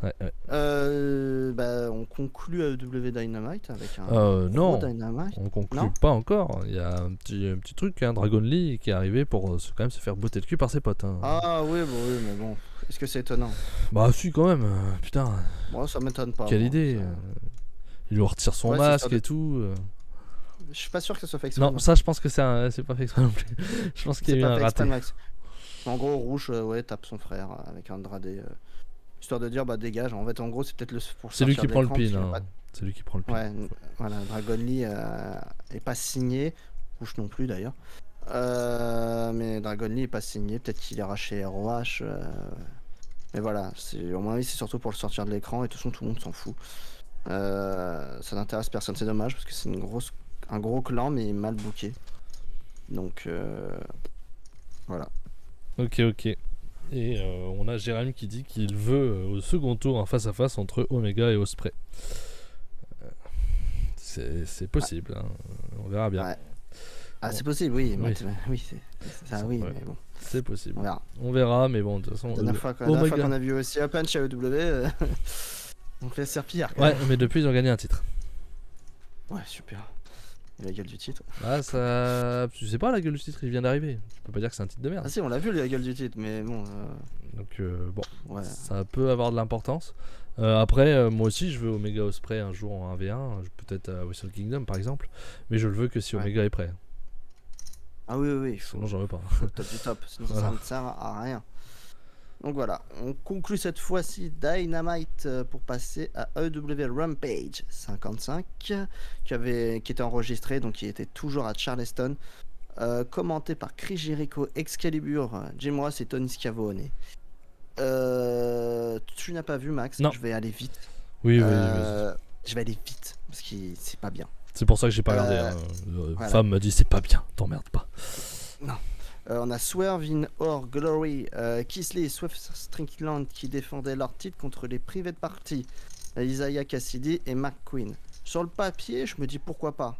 Ouais. On conclut AEW Dynamite avec un non, Dynamite. On conclut pas encore. Il y a un petit truc, hein, Dragon Lee qui est arrivé pour quand même se faire botter le cul par ses potes. Hein. Ah oui, mais bon, est-ce que c'est étonnant? Bah si, quand même, putain. Bon, ça m'étonne pas. Quelle idée. Il lui retire son masque et tout. Je suis pas sûr que ça soit fait exprès. Non, ça je pense que c'est pas fait exprès non plus. Je pense qu'il y a eu un raté. En gros, Rouge tape son frère avec Andrade. Histoire de dire dégage. En fait, en gros, c'est peut-être c'est lui qui prend le pin. Hein. C'est lui qui prend le pin. Ouais, voilà. Dragon Lee est pas signé. Rouge non plus d'ailleurs. Mais Dragon Lee est pas signé. Peut-être qu'il ira chez ROH. Mais voilà, au moins c'est surtout pour le sortir de l'écran. Et de toute façon, tout le monde s'en fout. Ça n'intéresse personne. C'est dommage parce que c'est un gros clan, mais mal booké. Donc voilà. Ok. Et on a Jérém qui dit qu'il veut au second tour un face-à-face entre Omega et Ospreay. C'est possible, hein. On verra bien. Ouais. Ah, c'est possible, oui. Oui. Oui, ça, oui, mais bon. C'est possible. On verra, mais bon, de toute façon. La dernière fois qu'on a vu aussi Open chez AEW, on fait serpillard. Ouais, mais depuis, ils ont gagné un titre. Ouais, super. Et la gueule du titre. Ah, ça. Je sais pas, la gueule du titre, il vient d'arriver. Tu peux pas dire que c'est un titre de merde. Ah, si, on l'a vu, la gueule du titre, mais bon. Donc, bon, ouais. Ça peut avoir de l'importance. Après, moi aussi, je veux Omega Ospreay un jour en 1v1, peut-être à Wrestle Kingdom par exemple, mais je le veux que si Omega est prêt. Ah oui, sinon j'en veux pas. Faut le top du top, sinon ça ne sert à rien. Donc voilà, on conclut cette fois-ci Dynamite pour passer à AEW Rampage 55 qui était enregistré, donc qui était toujours à Charleston, commenté par Chris Jericho, Excalibur, Jim Ross et Tony Schiavone. Tu n'as pas vu, Max? Non. Je vais aller vite. Oui. Je vais aller vite parce que c'est pas bien. C'est pour ça que j'ai pas regardé. Voilà. Femme m'a dit c'est pas bien, t'emmerdes pas. Non. On a Swerve in Our Glory, Keith Lee et Swerve Strickland qui défendaient leur titre contre les Private Party, Isaiah Cassidy et McQueen. Sur le papier, je me dis pourquoi pas.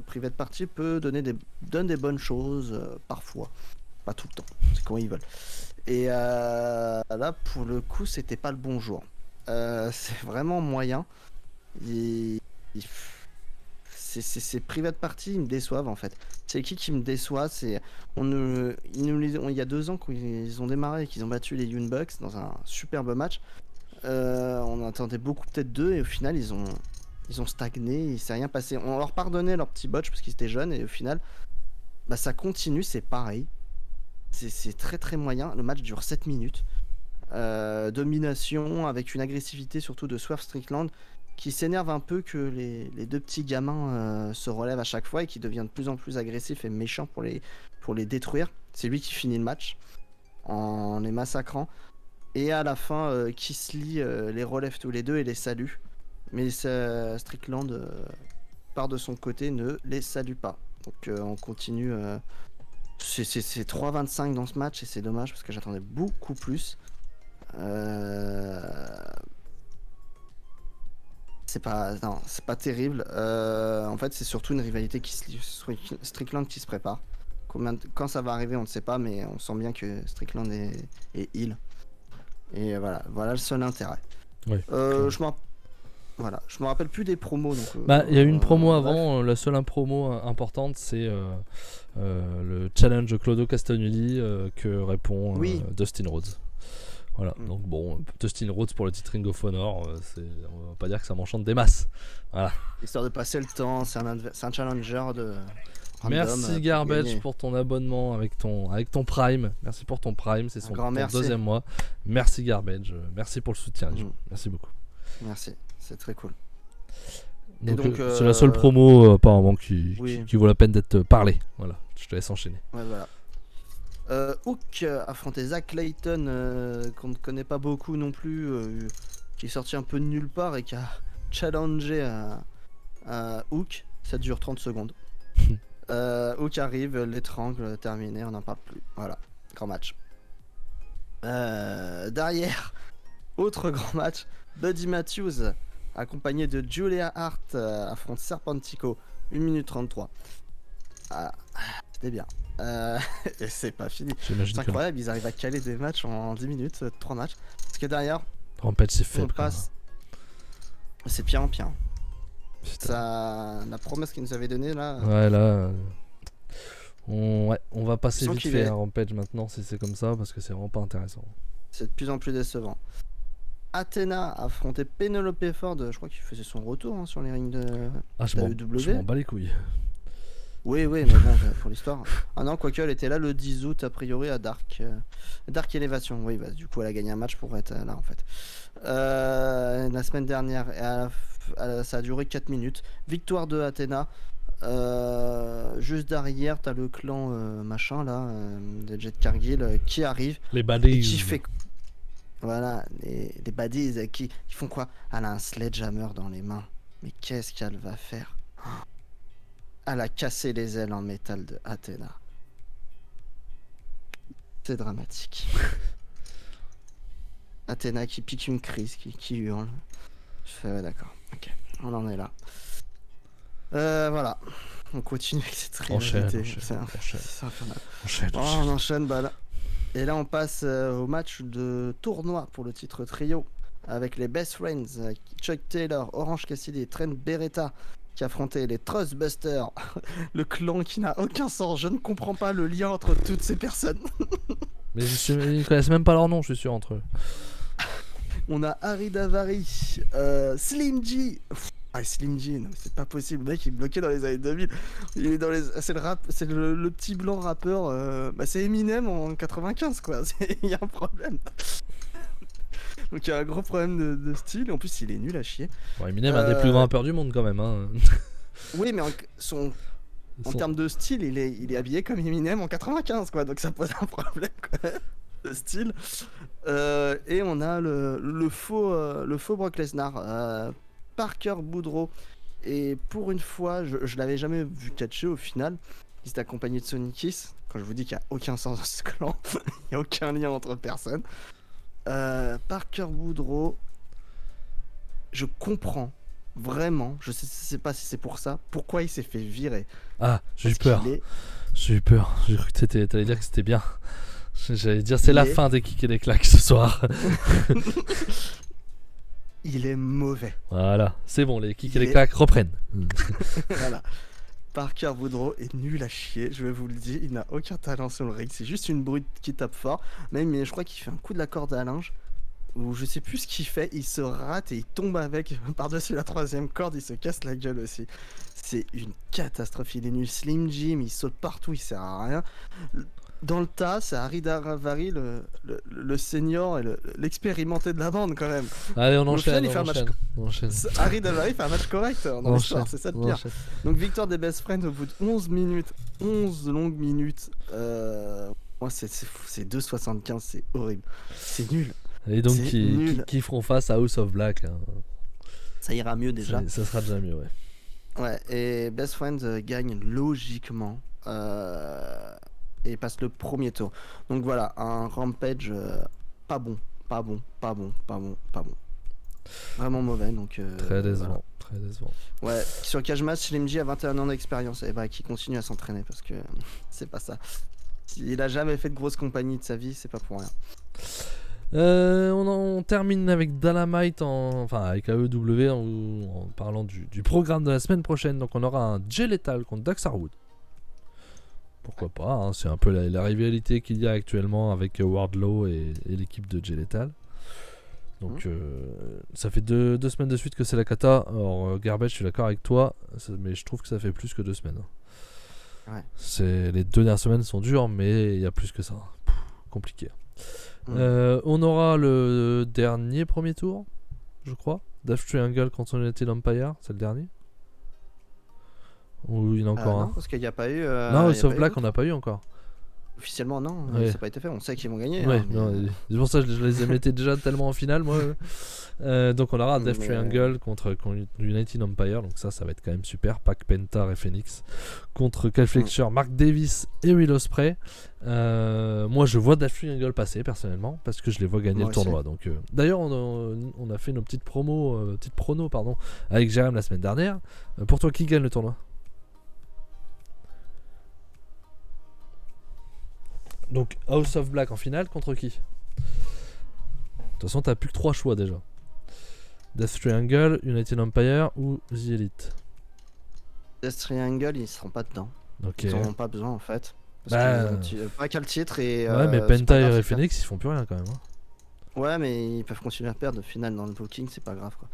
Private Party donne des bonnes choses parfois, pas tout le temps, c'est quand ils veulent. Et là, pour le coup, c'était pas le bon jour. C'est vraiment moyen. Ces private parties, ils me déçoivent en fait. C'est qui me déçoit? C'est il y a 2 ans quand ils ont démarré et qu'ils ont battu les Young Bucks dans un superbe match. On attendait beaucoup peut-être d'eux et au final ils ont stagné, il s'est rien passé. On leur pardonnait leur petit botch parce qu'ils étaient jeunes et au final ça continue, c'est pareil. C'est très très moyen. Le match dure 7 minutes. Domination avec une agressivité surtout de Swerve Strickland qui s'énerve un peu que les 2 petits gamins se relèvent à chaque fois et qui devient de plus en plus agressif et méchant pour les détruire. C'est lui qui finit le match en les massacrant. Et à la fin, Keith Lee les relève tous les 2 et les salue. Mais Strickland, part de son côté, ne les salue pas. Donc on continue. C'est 3-25 dans ce match et c'est dommage parce que j'attendais beaucoup plus. C'est pas terrible. En fait, c'est surtout une rivalité Strickland qui se prépare. Quand ça va arriver, on ne sait pas, mais on sent bien que Strickland est heel. Et voilà le seul intérêt. Ouais, je me rappelle plus des promos. Il y a eu une promo avant. La seule promo importante, c'est le challenge Claudio Castagnoli que répond Dustin Rhodes. Voilà, donc bon, Dustin Rhodes pour le titre Ring of Honor, on va pas dire que ça m'enchante des masses. Voilà. Histoire de passer le temps, c'est un challenger de. Merci Garbage pour ton abonnement avec ton Prime. Merci pour ton Prime, c'est ton 2e mois. Merci Garbage, merci pour le soutien. Merci beaucoup. Merci, c'est très cool. Donc, c'est la seule promo apparemment qui vaut la peine d'être parlée. Voilà, je te laisse enchaîner. Ouais, voilà. Hook affrontait Zach Layton qu'on ne connaît pas beaucoup non plus, qui est sorti un peu de nulle part et qui a challengé à Hook. Ça dure 30 secondes. Hook arrive, l'étrangle, terminé, on n'en parle plus. Voilà, grand match. Derrière, autre grand match, Buddy Matthews accompagné de Julia Hart affronte Serpentico, 1 minute 33. C'était bien. Et c'est pas fini. C'est incroyable, ils arrivent à caler des matchs en 10 minutes, 3 matchs. Parce que derrière, Rampage c'est faible. C'est pire en pire. La promesse qu'ils nous avaient donnée là. Ouais, là. On va passer vite fait à Rampage maintenant si c'est comme ça parce que c'est vraiment pas intéressant. C'est de plus en plus décevant. Athena affrontait Penelope Ford, je crois qu'il faisait son retour sur les rings de AEW. Je m'en bats les couilles. Oui, mais bon, pour l'histoire. Ah non, quoique elle était là le 10 août a priori à Dark Elevation. Oui, du coup elle a gagné un match pour être là en fait. La semaine dernière, ça a duré 4 minutes. Victoire de Athena. Juste derrière, t'as le clan machin là, de Jet Cargill qui arrive. Les baddies. Qui fait. Voilà, les baddies qui font quoi? Elle a un sledgehammer dans les mains. Mais qu'est-ce qu'elle va faire? Elle a cassé les ailes en métal de Athena. C'est dramatique. Athena qui pique une crise, qui hurle. Je fais d'accord. Ok. On en est là. Voilà. On continue avec cette rivalité. C'est infernal. On enchaîne, bah là. Et là, on passe au match de tournoi pour le titre trio avec les Best Friends, Chuck Taylor, Orange Cassidy et Trent Beretta qui affrontaient les Trustbusters, le clan qui n'a aucun sens. Je ne comprends pas le lien entre toutes ces personnes. Mais ils connaissent même pas leur nom, je suis sûr, entre eux. On a Harry Davari, Slim G. Slim G, non, c'est pas possible. Le mec, il est bloqué dans les années 2000. Il est dans les... C'est le rap, c'est le petit blanc rappeur. C'est Eminem en 95, quoi. Il y a un problème. Donc il y a un gros problème de style. En plus, il est nul à chier. Bon, Eminem est un des plus grands rappeurs du monde, quand même. Hein. Oui, mais en termes de style, il est habillé comme Eminem en 95, quoi. Donc ça pose un problème, quoi, de style. Et on a le faux Brock Lesnar. Parker Boudreau, et pour une fois je l'avais jamais vu catcher au final. Il s'est accompagné de Sonny Kiss. Quand je vous dis qu'il n'y a aucun sens dans ce clan, il n'y a aucun lien entre personnes. Parker Boudreau, je comprends vraiment, je sais pas si c'est pour ça, pourquoi il s'est fait virer. J'ai eu peur. J'ai cru que t'allais dire que c'était bien. J'allais dire c'est la fin des kicks et des claques ce soir. Il est mauvais. Voilà, c'est bon, les kicks et les claques reprennent. Voilà. Parker Boudreau est nul à chier, je vais vous le dire. Il n'a aucun talent sur le ring. C'est juste une brute qui tape fort. Mais je crois qu'il fait un coup de la corde à linge. Ou je sais plus ce qu'il fait. Il se rate et il tombe avec par-dessus la 3ème corde. Il se casse la gueule aussi. C'est une catastrophe. Il est nul. Slim Jim, il saute partout. Il sert à rien. Dans le tas, c'est Harry Davari, le senior et l'expérimenté de la bande quand même. Allez, on enchaîne. Harry Davari fait un match correct dans l'histoire, c'est ça le pire. Donc victoire des Best Friends au bout de 11 minutes, 11 longues minutes. Moi, c'est 2,75, c'est horrible. C'est nul. Et donc qui feront face à House of Black. Hein. Ça ira mieux déjà. Ça sera déjà mieux, ouais. Ouais, et Best Friends gagne logiquement. Et passe le premier tour. Donc voilà, un Rampage pas bon. Vraiment mauvais. Donc, très décevant. Très décevant. Ouais, sur Cage Match, Slim J a 21 ans d'expérience. Et bah, qui continue à s'entraîner parce que c'est pas ça. Il a jamais fait de grosse compagnie de sa vie, c'est pas pour rien. On termine avec Dynamite, avec AEW en parlant du programme de la semaine prochaine. Donc on aura un Jay Lethal contre Dax Harwood. Pourquoi pas, hein, c'est un peu la rivalité qu'il y a actuellement avec Wardlow et l'équipe de Jay Lethal. Donc ça fait deux semaines de suite que c'est la cata. Alors Garbage, je suis d'accord avec toi, mais je trouve que ça fait plus que 2 semaines. Ouais. Les 2 dernières semaines sont dures, mais il y a plus que ça. Compliqué. On aura le dernier premier tour, je crois. Death Triangle contre United Empire, c'est le dernier. Ou il y en a encore un? Non, parce qu'il n'y a pas eu. Non, House of Black, on n'a pas eu encore. Officiellement, non, ça n'a pas été fait. On sait qu'ils vont gagner. Ouais, c'est pour ça que je les mettais déjà tellement en finale, moi. Donc, on aura Death Triangle contre United Empire. Donc, ça va être quand même super. Pac, Penta et Phoenix contre Kyle Fletcher, Mark Davis et Will Ospreay. Moi, je vois Death Triangle passer personnellement parce que je les vois gagner le tournoi. Donc, d'ailleurs, on a fait nos petites pronos avec Jérém la semaine dernière. Pour toi, qui gagne le tournoi? Donc House of Black en finale contre qui? De toute façon t'as plus que 3 choix déjà. Death Triangle, United Empire ou The Elite. Death Triangle ils seront pas dedans. Okay. Ils en ont pas besoin en fait. Parce qu'ils ont pas qu'à le titre et. Ouais mais Penta et Phoenix ils font plus rien quand même. Hein. Ouais mais ils peuvent continuer à perdre. Au final dans le booking c'est pas grave quoi.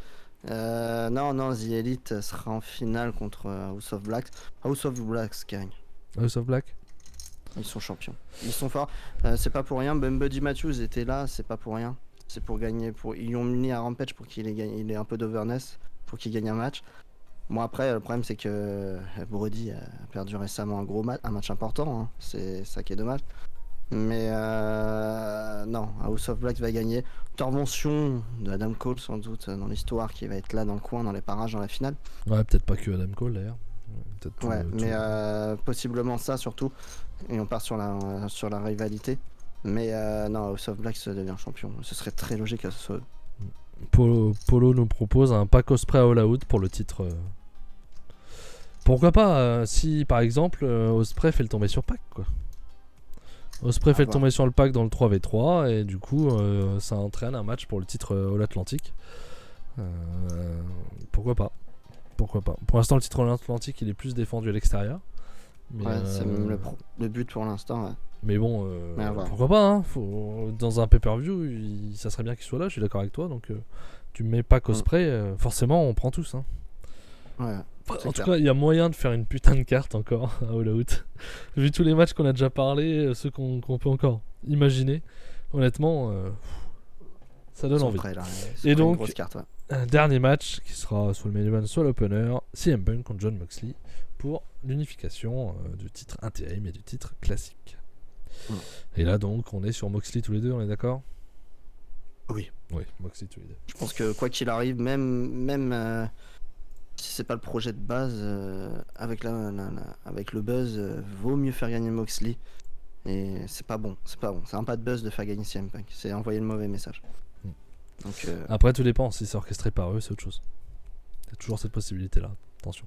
Non The Elite sera en finale contre House of Black. House of Black gagne. House of Black. Ils sont champions. Ils sont forts. C'est pas pour rien. Buddy Matthews était là. C'est pas pour rien. C'est pour gagner. Ils ont mis à Rampage pour qu'il ait un peu d'overness. Pour qu'il gagne un match. Bon après le problème c'est que Brody a perdu récemment un match important. Hein. C'est ça qui est dommage. Mais non, House of Black va gagner. Intervention de Adam Cole sans doute dans l'histoire qui va être là dans le coin, dans les parages, dans la finale. Ouais, peut-être pas que Adam Cole d'ailleurs. Mais possiblement ça surtout. Et on part sur la rivalité. Mais non, House of Black devient champion. Ce serait très logique que ce soit. Polo nous propose un pack Ospreay All Out pour le titre. Pourquoi pas si par exemple Ospreay fait le tomber sur pack quoi. Ospreay fait le tomber sur le pack dans le 3v3 et du coup ça entraîne un match pour le titre All Atlantic. Pourquoi pas. Pour l'instant le titre All Atlantic il est plus défendu à l'extérieur. Mais ouais, c'est même le but pour l'instant. Ouais. Mais bon, pourquoi pas hein, dans un pay-per-view, ça serait bien qu'il soit là, je suis d'accord avec toi. Donc tu me mets pas Ospreay, forcément on prend tous. Hein. Ouais, en tout cas, il y a moyen de faire une putain de carte encore à All Out. Vu tous les matchs qu'on a déjà parlé, ceux qu'on peut encore imaginer, honnêtement, ça donne envie. Et donc, carte, un dernier match qui sera soit le main event, soit l'opener, CM Punk contre Jon Moxley pour l'unification du titre intérim et du titre classique. Et là donc on est sur Moxley tous les deux, on est d'accord? Oui, Moxley tous les deux. Je pense que quoi qu'il arrive, même si c'est pas le projet de base, avec le buzz, vaut mieux faire gagner Moxley. Et c'est pas bon. C'est un pas de buzz de faire gagner CM Punk. C'est envoyer le mauvais message. Donc, après tout dépend, si c'est orchestré par eux c'est autre chose. Il y a toujours cette possibilité là, attention.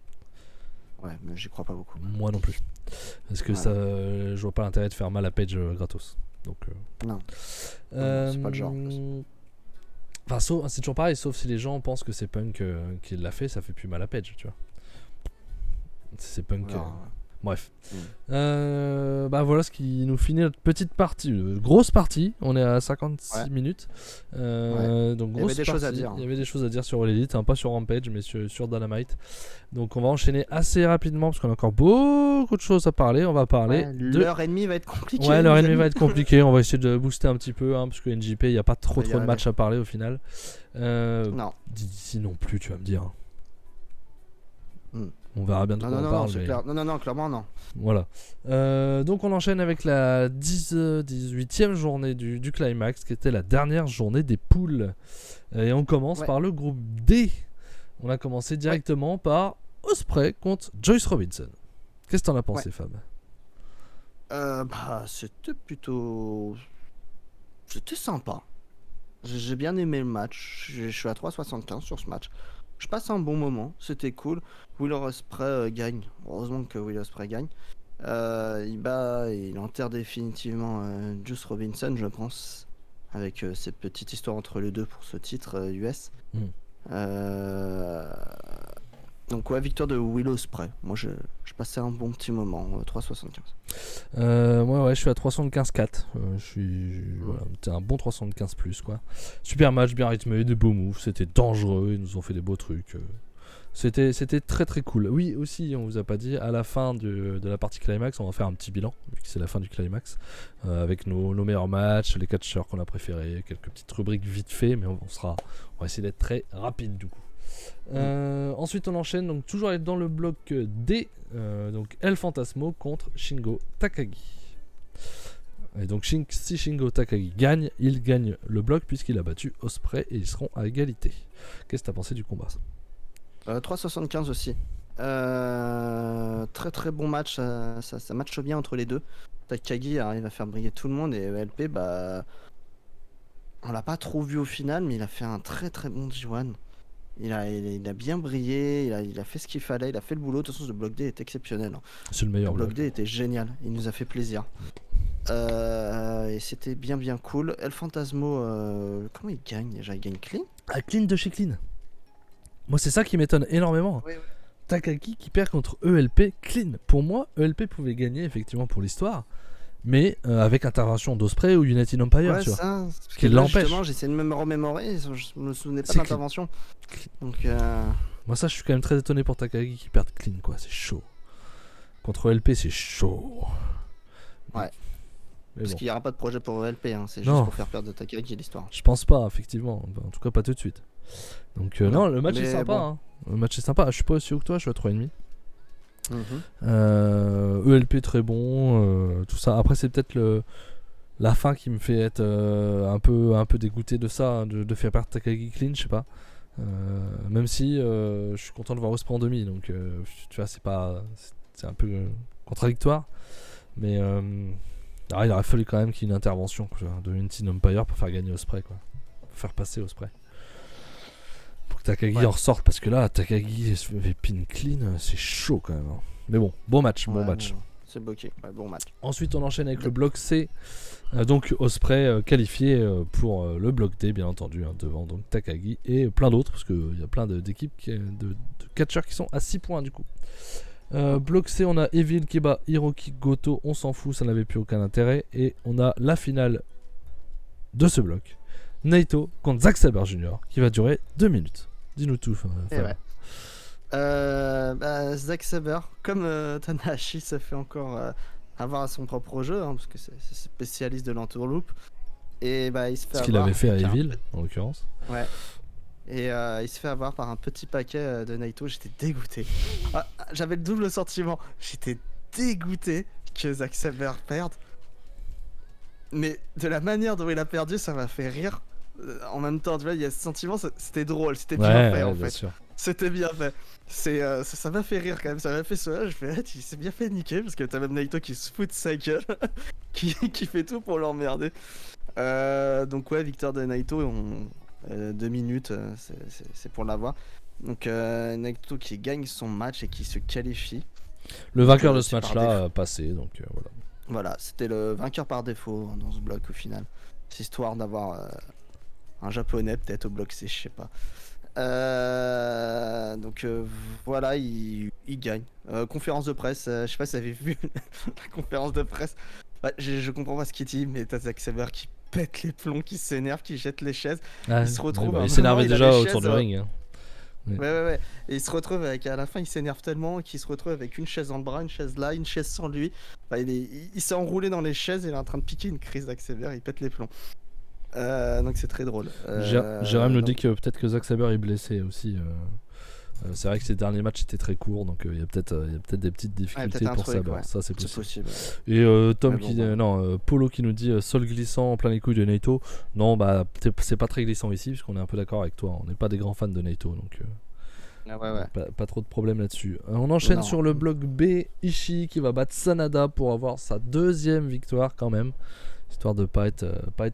Ouais, mais j'y crois pas beaucoup. Moi non plus. Parce que ça, je vois pas l'intérêt de faire mal à Page gratos. Donc, non, c'est pas le genre. Enfin, c'est toujours pareil, sauf si les gens pensent que c'est Punk qui l'a fait, ça fait plus mal à Page, tu vois. C'est Punk. Bref. Voilà ce qui nous finit notre petite partie, grosse partie. On est à 56 minutes. Donc grosse partie. Il y avait des choses à dire sur All Elite, pas sur Rampage, mais sur Dynamite. Donc on va enchaîner assez rapidement parce qu'on a encore beaucoup de choses à parler. On va parler. L'heure et demie va être compliquée. Ouais, l'heure et demie va être compliquée. On va essayer de booster un petit peu, parce que NJP, il n'y a pas trop de matchs à parler au final. Non. D'ici non plus, tu vas me dire. On verra bien de quoi on parle. Non, clairement non. Voilà. Donc on enchaîne avec la 18e journée du Climax, qui était la dernière journée des poules. Et on commence par le groupe D. On a commencé directement par Ospreay contre Joyce Robinson. Qu'est-ce que t'en as pensé, Fab? C'était plutôt... C'était sympa. J'ai bien aimé le match. Je suis à 3,75 sur ce match. Je passe un bon moment, c'était cool. Will Ospreay gagne. Heureusement que Will Ospreay gagne. Il enterre définitivement Juice Robinson, je pense, avec cette petite histoire entre les deux pour ce titre US. Donc victoire de Will Ospreay. Moi je passais un bon petit moment, 3,75. Moi je suis à 3,75,4. C'était un bon 3,75 plus quoi. Super match, bien rythmé, des beaux moves, c'était dangereux, ils nous ont fait des beaux trucs. C'était très très cool. Oui aussi, on vous a pas dit, à la fin de la partie Climax, on va faire un petit bilan, vu que c'est la fin du Climax, avec nos meilleurs matchs, les catcheurs qu'on a préférés, quelques petites rubriques vite fait, mais on va essayer d'être très rapide du coup. Ensuite on enchaîne, donc toujours dans le bloc D, donc El Fantasmo contre Shingo Takagi. Et donc si Shingo Takagi gagne, il gagne le bloc puisqu'il a battu Ospreay et ils seront à égalité. Qu'est-ce que t'as pensé du combat? 3,75 aussi. Très très bon match, ça matche bien entre les deux. Takagi arrive à faire briller tout le monde et ELP, on l'a pas trop vu au final, mais il a fait un très très bon G1. Il a bien brillé, il a fait ce qu'il fallait, il a fait le boulot. De toute façon, le bloc D est exceptionnel. C'est le meilleur. Le bloc D était génial, il nous a fait plaisir. Et c'était bien cool. El Fantasmo, comment il gagne déjà? Il gagne clean? Clean de chez Clean. Moi, c'est ça qui m'étonne énormément. Oui. Takagi qui perd contre ELP clean. Pour moi, ELP pouvait gagner effectivement pour l'histoire, mais avec intervention d'Ospreay ou United Empire, tu vois. Ça, qui l'empêche. J'essaie de me remémorer, je me souvenais pas d'intervention. Donc, moi, ça, je suis quand même très étonné pour Takagi qui perd clean, quoi. C'est chaud. Contre ELP, c'est chaud. Ouais. Mais parce qu'il n'y aura pas de projet pour ELP, c'est juste pour faire perdre Takagi l'histoire. Je pense pas, effectivement. En tout cas, pas tout de suite. Donc, non, le match est sympa. Le match est sympa. Je suis pas aussi haut que toi, je suis à 3,5. ELP très bon, tout ça. Après, c'est peut-être la fin qui me fait être un peu dégoûté de ça, de faire perdre Takagi clean, je sais pas. Même si je suis content de voir Ospreay en demi, donc tu vois, c'est un peu contradictoire. Mais il aurait fallu quand même qu'il y ait une intervention de United Empire pour faire gagner Ospreay, quoi. Pour faire passer Ospreay. que Takagi en ressorte, parce que là, Takagi se fait pin clean, c'est chaud quand même. Mais bon match. C'est bloqué, bon match. Ensuite, on enchaîne avec le bloc C. Donc Ospreay qualifié pour le bloc D, bien entendu, devant donc Takagi et plein d'autres, parce qu'il y a plein d'équipes, de catcheurs qui sont à 6 points du coup. Bloc C, on a Evil qui bat Hiroki Goto, on s'en fout, ça n'avait plus aucun intérêt. Et on a la finale de ce bloc, Naito contre Zack Sabre Jr., qui va durer 2 minutes. Dis-nous tout. Zack Sabre, comme Tanahashi se fait encore avoir son propre jeu, parce que c'est spécialiste de l'entourloupe. Et il se fait ce qu'il avait fait à Evil, en l'occurrence. Ouais. Et il se fait avoir par un petit paquet de Naito. J'étais dégoûté. J'avais le double sentiment. J'étais dégoûté que Zack Sabre perde. Mais de la manière dont il a perdu, ça m'a fait rire. En même temps, tu vois, il y a ce sentiment, c'était drôle, c'était bien fait en fait. Sûr. C'était bien fait. Ça m'a fait rire quand même, ça m'a fait sourire. Je fais, il s'est bien fait niquer parce que t'as même Naito qui se fout de sa gueule, qui fait tout pour l'emmerder. Donc ouais, victoire de Naito, 2 minutes, c'est pour l'avoir. Donc Naito qui gagne son match et qui se qualifie. Le vainqueur de ce match-là a passé, donc voilà. Voilà, c'était le vainqueur par défaut dans ce bloc au final. C'est histoire d'avoir un japonais peut-être au bloc C, je sais pas. Donc voilà, il gagne. Conférence de presse, je sais pas si vous avez vu la conférence de presse. Je comprends pas ce qu'il dit, mais t'as Zack Sabre qui pète les plombs, qui s'énerve, qui jette les chaises. Il se retrouve. Il s'énervait déjà autour du ring. Ouais. Et il se retrouve à la fin, il s'énerve tellement qu'il se retrouve avec une chaise dans le bras, une chaise là, une chaise sans lui. Il s'est enroulé dans les chaises, il est en train de piquer une crise Zack Sabre, il pète les plombs. Donc c'est très drôle. Jérôme nous dit que peut-être que Zack Sabre est blessé aussi. C'est vrai que ces derniers matchs étaient très courts, donc il y a peut-être des petites difficultés pour Sabre. Ouais. Ça c'est possible. Et Tom Polo qui nous dit sol glissant en plein les couilles de Naito. Non, c'est pas très glissant ici, puisqu'on est un peu d'accord avec toi. On n'est pas des grands fans de Naito, donc pas trop de problème là-dessus. On enchaîne sur le bloc B. Ishii qui va battre Sanada pour avoir sa 2e victoire quand même. Histoire de pas être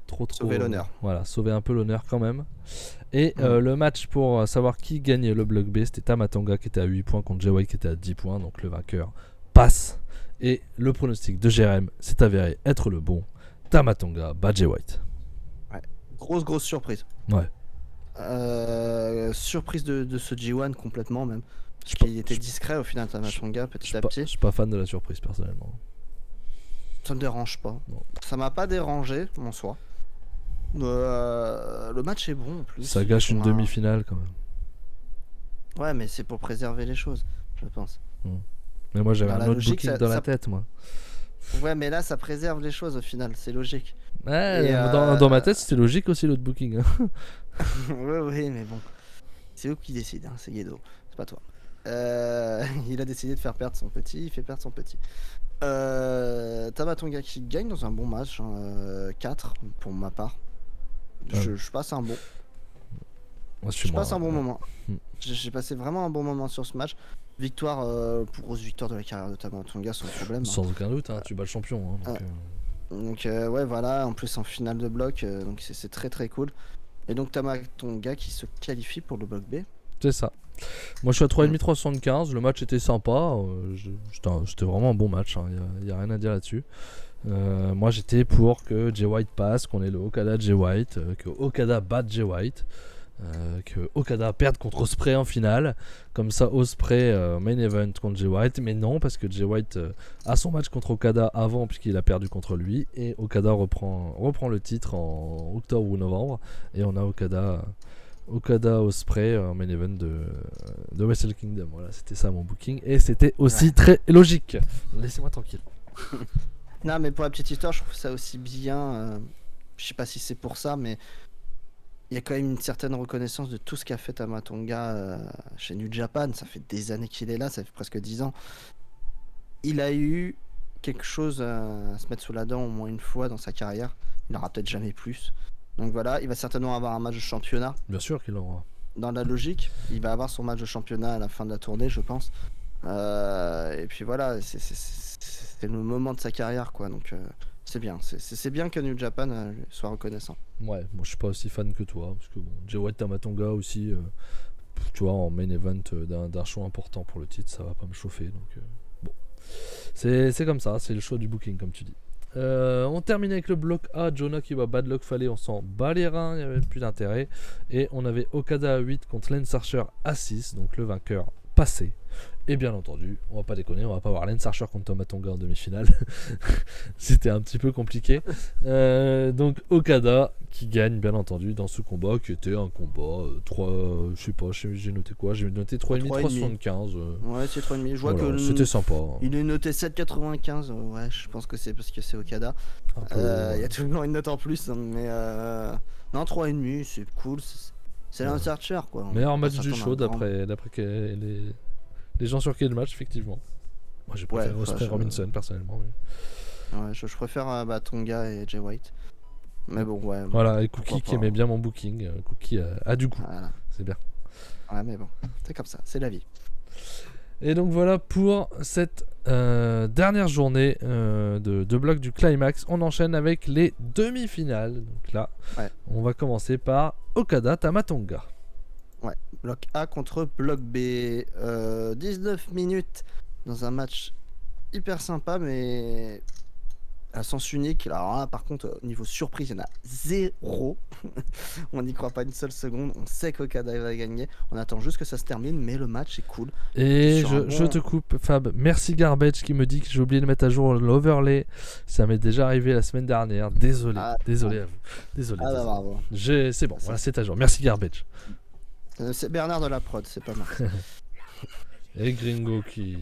trop sauver l'honneur. Voilà, sauver un peu l'honneur quand même. Et le match pour savoir qui gagne le bloc B, c'était Tama Tonga qui était à 8 points contre Jay White qui était à 10 points. Donc le vainqueur passe. Et le pronostic de Jérém s'est avéré être le bon. Tama Tonga bat Jay White. Ouais. Grosse surprise. Ouais. Surprise de ce G1 complètement même. Parce qu'il était discret au final, Tama Tonga petit à petit. Je suis pas fan de la surprise personnellement. Ça me dérange pas. Non. Ça m'a pas dérangé en soi. Le match est bon en plus. Ça gâche une demi-finale quand même. Ouais, mais c'est pour préserver les choses, je pense. Mais moi j'avais un autre booking dans la tête, moi. Ouais, mais là ça préserve les choses au final, c'est logique. Ouais, dans ma tête c'était logique aussi l'autre booking. Oui, mais bon. C'est eux qui décident, c'est Gedo, c'est pas toi. Il a décidé de faire perdre son petit, il fait perdre son petit. Tama Tonga qui gagne dans un bon match, 4 pour ma part. Je passe un bon. Je passe un bon moment. J'ai passé vraiment un bon moment sur ce match. Victoire, plus grosse victoire de la carrière de Tama Tonga sans problème. Sans aucun doute, tu bats le champion. Donc ouais, voilà, en plus en finale de bloc, donc c'est très très cool. Et donc Tama Tonga qui se qualifie pour le bloc B. C'est ça. Moi je suis à 3,5 3,75. Le match était sympa. C'était vraiment un bon match. Il n'y a rien à dire là-dessus. Moi j'étais pour que Jay White passe, qu'on ait le Okada Jay White, que Okada batte Jay White, que Okada perde contre Ospreay en finale. Comme ça, Ospreay main event contre Jay White. Mais non, parce que Jay White a son match contre Okada avant, puisqu'il a perdu contre lui. Et Okada reprend le titre en octobre ou novembre. Et on a Okada Ospreay en main event de Wrestle Kingdom. Voilà, c'était ça mon booking. Et c'était aussi très logique. Laissez-moi tranquille. Non, mais pour la petite histoire, je trouve ça aussi bien. Je sais pas si c'est pour ça, mais il y a quand même une certaine reconnaissance de tout ce qu'a fait Tama Tonga chez New Japan. Ça fait des années qu'il est là, ça fait presque 10 ans. Il a eu quelque chose à se mettre sous la dent au moins une fois dans sa carrière. Il n'aura peut-être jamais plus. Donc voilà, il va certainement avoir un match de championnat. Bien sûr qu'il l'aura. Dans la logique, il va avoir son match de championnat à la fin de la tournée, je pense. Et puis voilà, c'est le moment de sa carrière, quoi. Donc c'est bien. C'est bien que New Japan soit reconnaissant. Ouais, moi je suis pas aussi fan que toi, parce que bon, Jay White Tama Tonga aussi, tu vois, en main event d'un show important pour le titre, ça va pas me chauffer. Donc bon, c'est comme ça, c'est le choix du booking comme tu dis. On termine avec le bloc A, Jonah qui va Bad Luck Fale, on s'en bat les reins, il n'y avait plus d'intérêt. Et on avait Okada à 8 contre Lance Archer à 6, donc le vainqueur passé. Et bien entendu, on va pas déconner, on va pas voir Lance Archer contre Tama Tonga en demi-finale. C'était un petit peu compliqué. Donc Okada qui gagne bien entendu dans ce combat qui était un combat 3, je sais pas, j'ai noté quoi, j'ai noté 3,5, 3,75. Ouais, c'est 3,5. Je vois que c'était sympa. Il est noté 7,95. Ouais, je pense que c'est parce que c'est Okada. Il y a toujours une note en plus, mais non, 3,5, c'est cool. C'est Lance Archer quoi. Meilleur match du show d'après les gens sur qui est le match, effectivement. Moi j'ai préféré Ospreay Robinson personnellement. Ouais, je préfère Tonga et Jay White. Mais bon, ouais. Voilà, et Cookie qui aimait bien mon booking. Cookie a du goût. Voilà. C'est bien. Ouais, mais bon, c'est comme ça, c'est la vie. Et donc voilà pour cette dernière journée de bloc du Climax. On enchaîne avec les demi-finales. Donc là, on va commencer par Okada Tama Tonga. Ouais, bloc A contre bloc B. 19 minutes dans un match hyper sympa, mais à sens unique. Alors là, par contre, au niveau surprise, il y en a 0. On n'y croit pas une seule seconde. On sait qu'Okada va gagner. On attend juste que ça se termine, mais le match est cool. Et je te coupe, Fab. Merci Garbage qui me dit que j'ai oublié de mettre à jour l'overlay. Ça m'est déjà arrivé la semaine dernière. Désolé à vous. Désolé. Bravo. C'est bon, voilà, c'est à jour. Merci Garbage. C'est Bernard de la prod, c'est pas mal. Et Gringo qui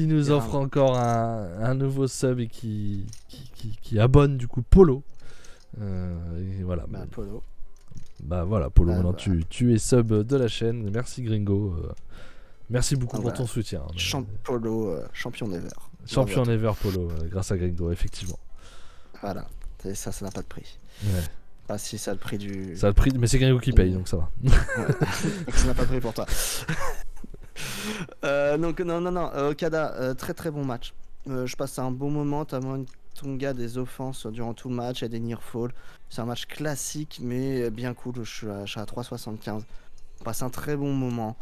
nous offre encore un nouveau sub et qui abonne du coup Polo. Et voilà. Polo. Voilà, Polo, maintenant tu es sub de la chaîne. Merci Gringo. Merci beaucoup pour ton soutien. Polo, champion never. Champion never Polo, grâce à Gringo, effectivement. Voilà, ça n'a pas de prix. Ouais. Ah si, ça a le prix du... Ça a le prix, mais c'est Gringo qui paye, donc ça va. Ça n'a pas de prix pour toi. Donc non, Okada, très très bon match. Je passe un bon moment, Tama Tonga des offenses durant tout le match, il y a des near fall. C'est un match classique mais bien cool, je suis à 3,75. On passe un très bon moment.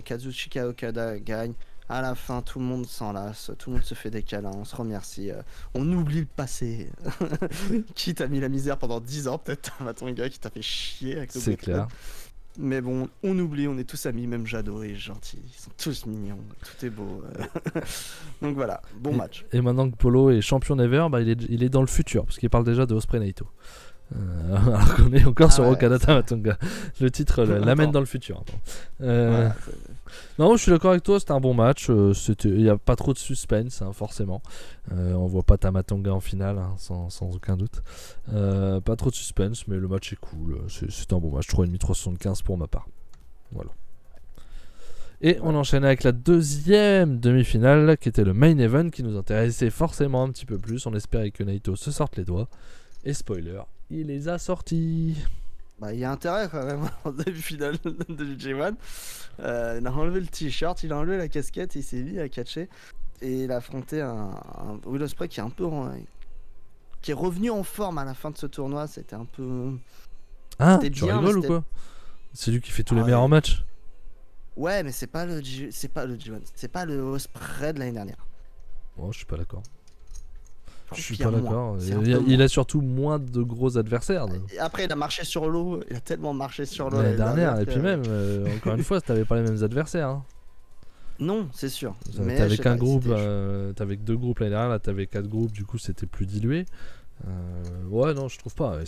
Kazuchika Okada gagne. À la fin, tout le monde s'enlace, tout le monde se fait des câlins, on se remercie. On oublie le passé. Qui t'a mis la misère pendant 10 ans, peut-être Tama Tonga qui t'a fait chier avec le C'est clair. Mais bon, on oublie, on est tous amis, même Jado est gentil, ils sont tous mignons, tout est beau. Donc voilà, bon match. Et maintenant que Polo est champion never, il est dans le futur, parce qu'il parle déjà de Ospreay Naito. Alors qu'on est encore sur Okada Tama Tonga. Le titre l'amène dans le futur. Voilà, non, je suis d'accord avec toi, c'était un bon match. Il n'y a pas trop de suspense, hein, forcément. On voit pas Tama Tonga en finale, hein, sans aucun doute. Pas trop de suspense, mais le match est cool. C'était un bon match. 3,5, 3,75 pour ma part. Voilà. Et on enchaîne avec la deuxième demi-finale, qui était le main event, qui nous intéressait forcément un petit peu plus. On espérait que Naito se sorte les doigts. Et spoiler, il les a sortis. Il y a intérêt quand même en demi-finale de G1. Il a enlevé le t-shirt, il a enlevé la casquette, il s'est mis à catcher. Et il a affronté un Will Ospreay qui est un peu qui est revenu en forme à la fin de ce tournoi. C'était un peu... C'était tu rigoles ou quoi? C'est lui qui fait tous les meilleurs matchs. Ouais, mais c'est pas le G1, c'est pas le Ospreay de l'année dernière. Oh, je suis pas d'accord. Je suis pas d'accord. Il a surtout moins de gros adversaires. Et après, il a marché sur l'eau. Il a tellement marché sur l'eau l'année dernière. Et puis même, encore une fois, t'avais pas les mêmes adversaires. Hein. Non, c'est sûr. T'avais qu'un groupe, t'avais que 2 groupes l'année dernière. Là, t'avais 4 groupes. Du coup, c'était plus dilué. Ouais, non, je trouve pas.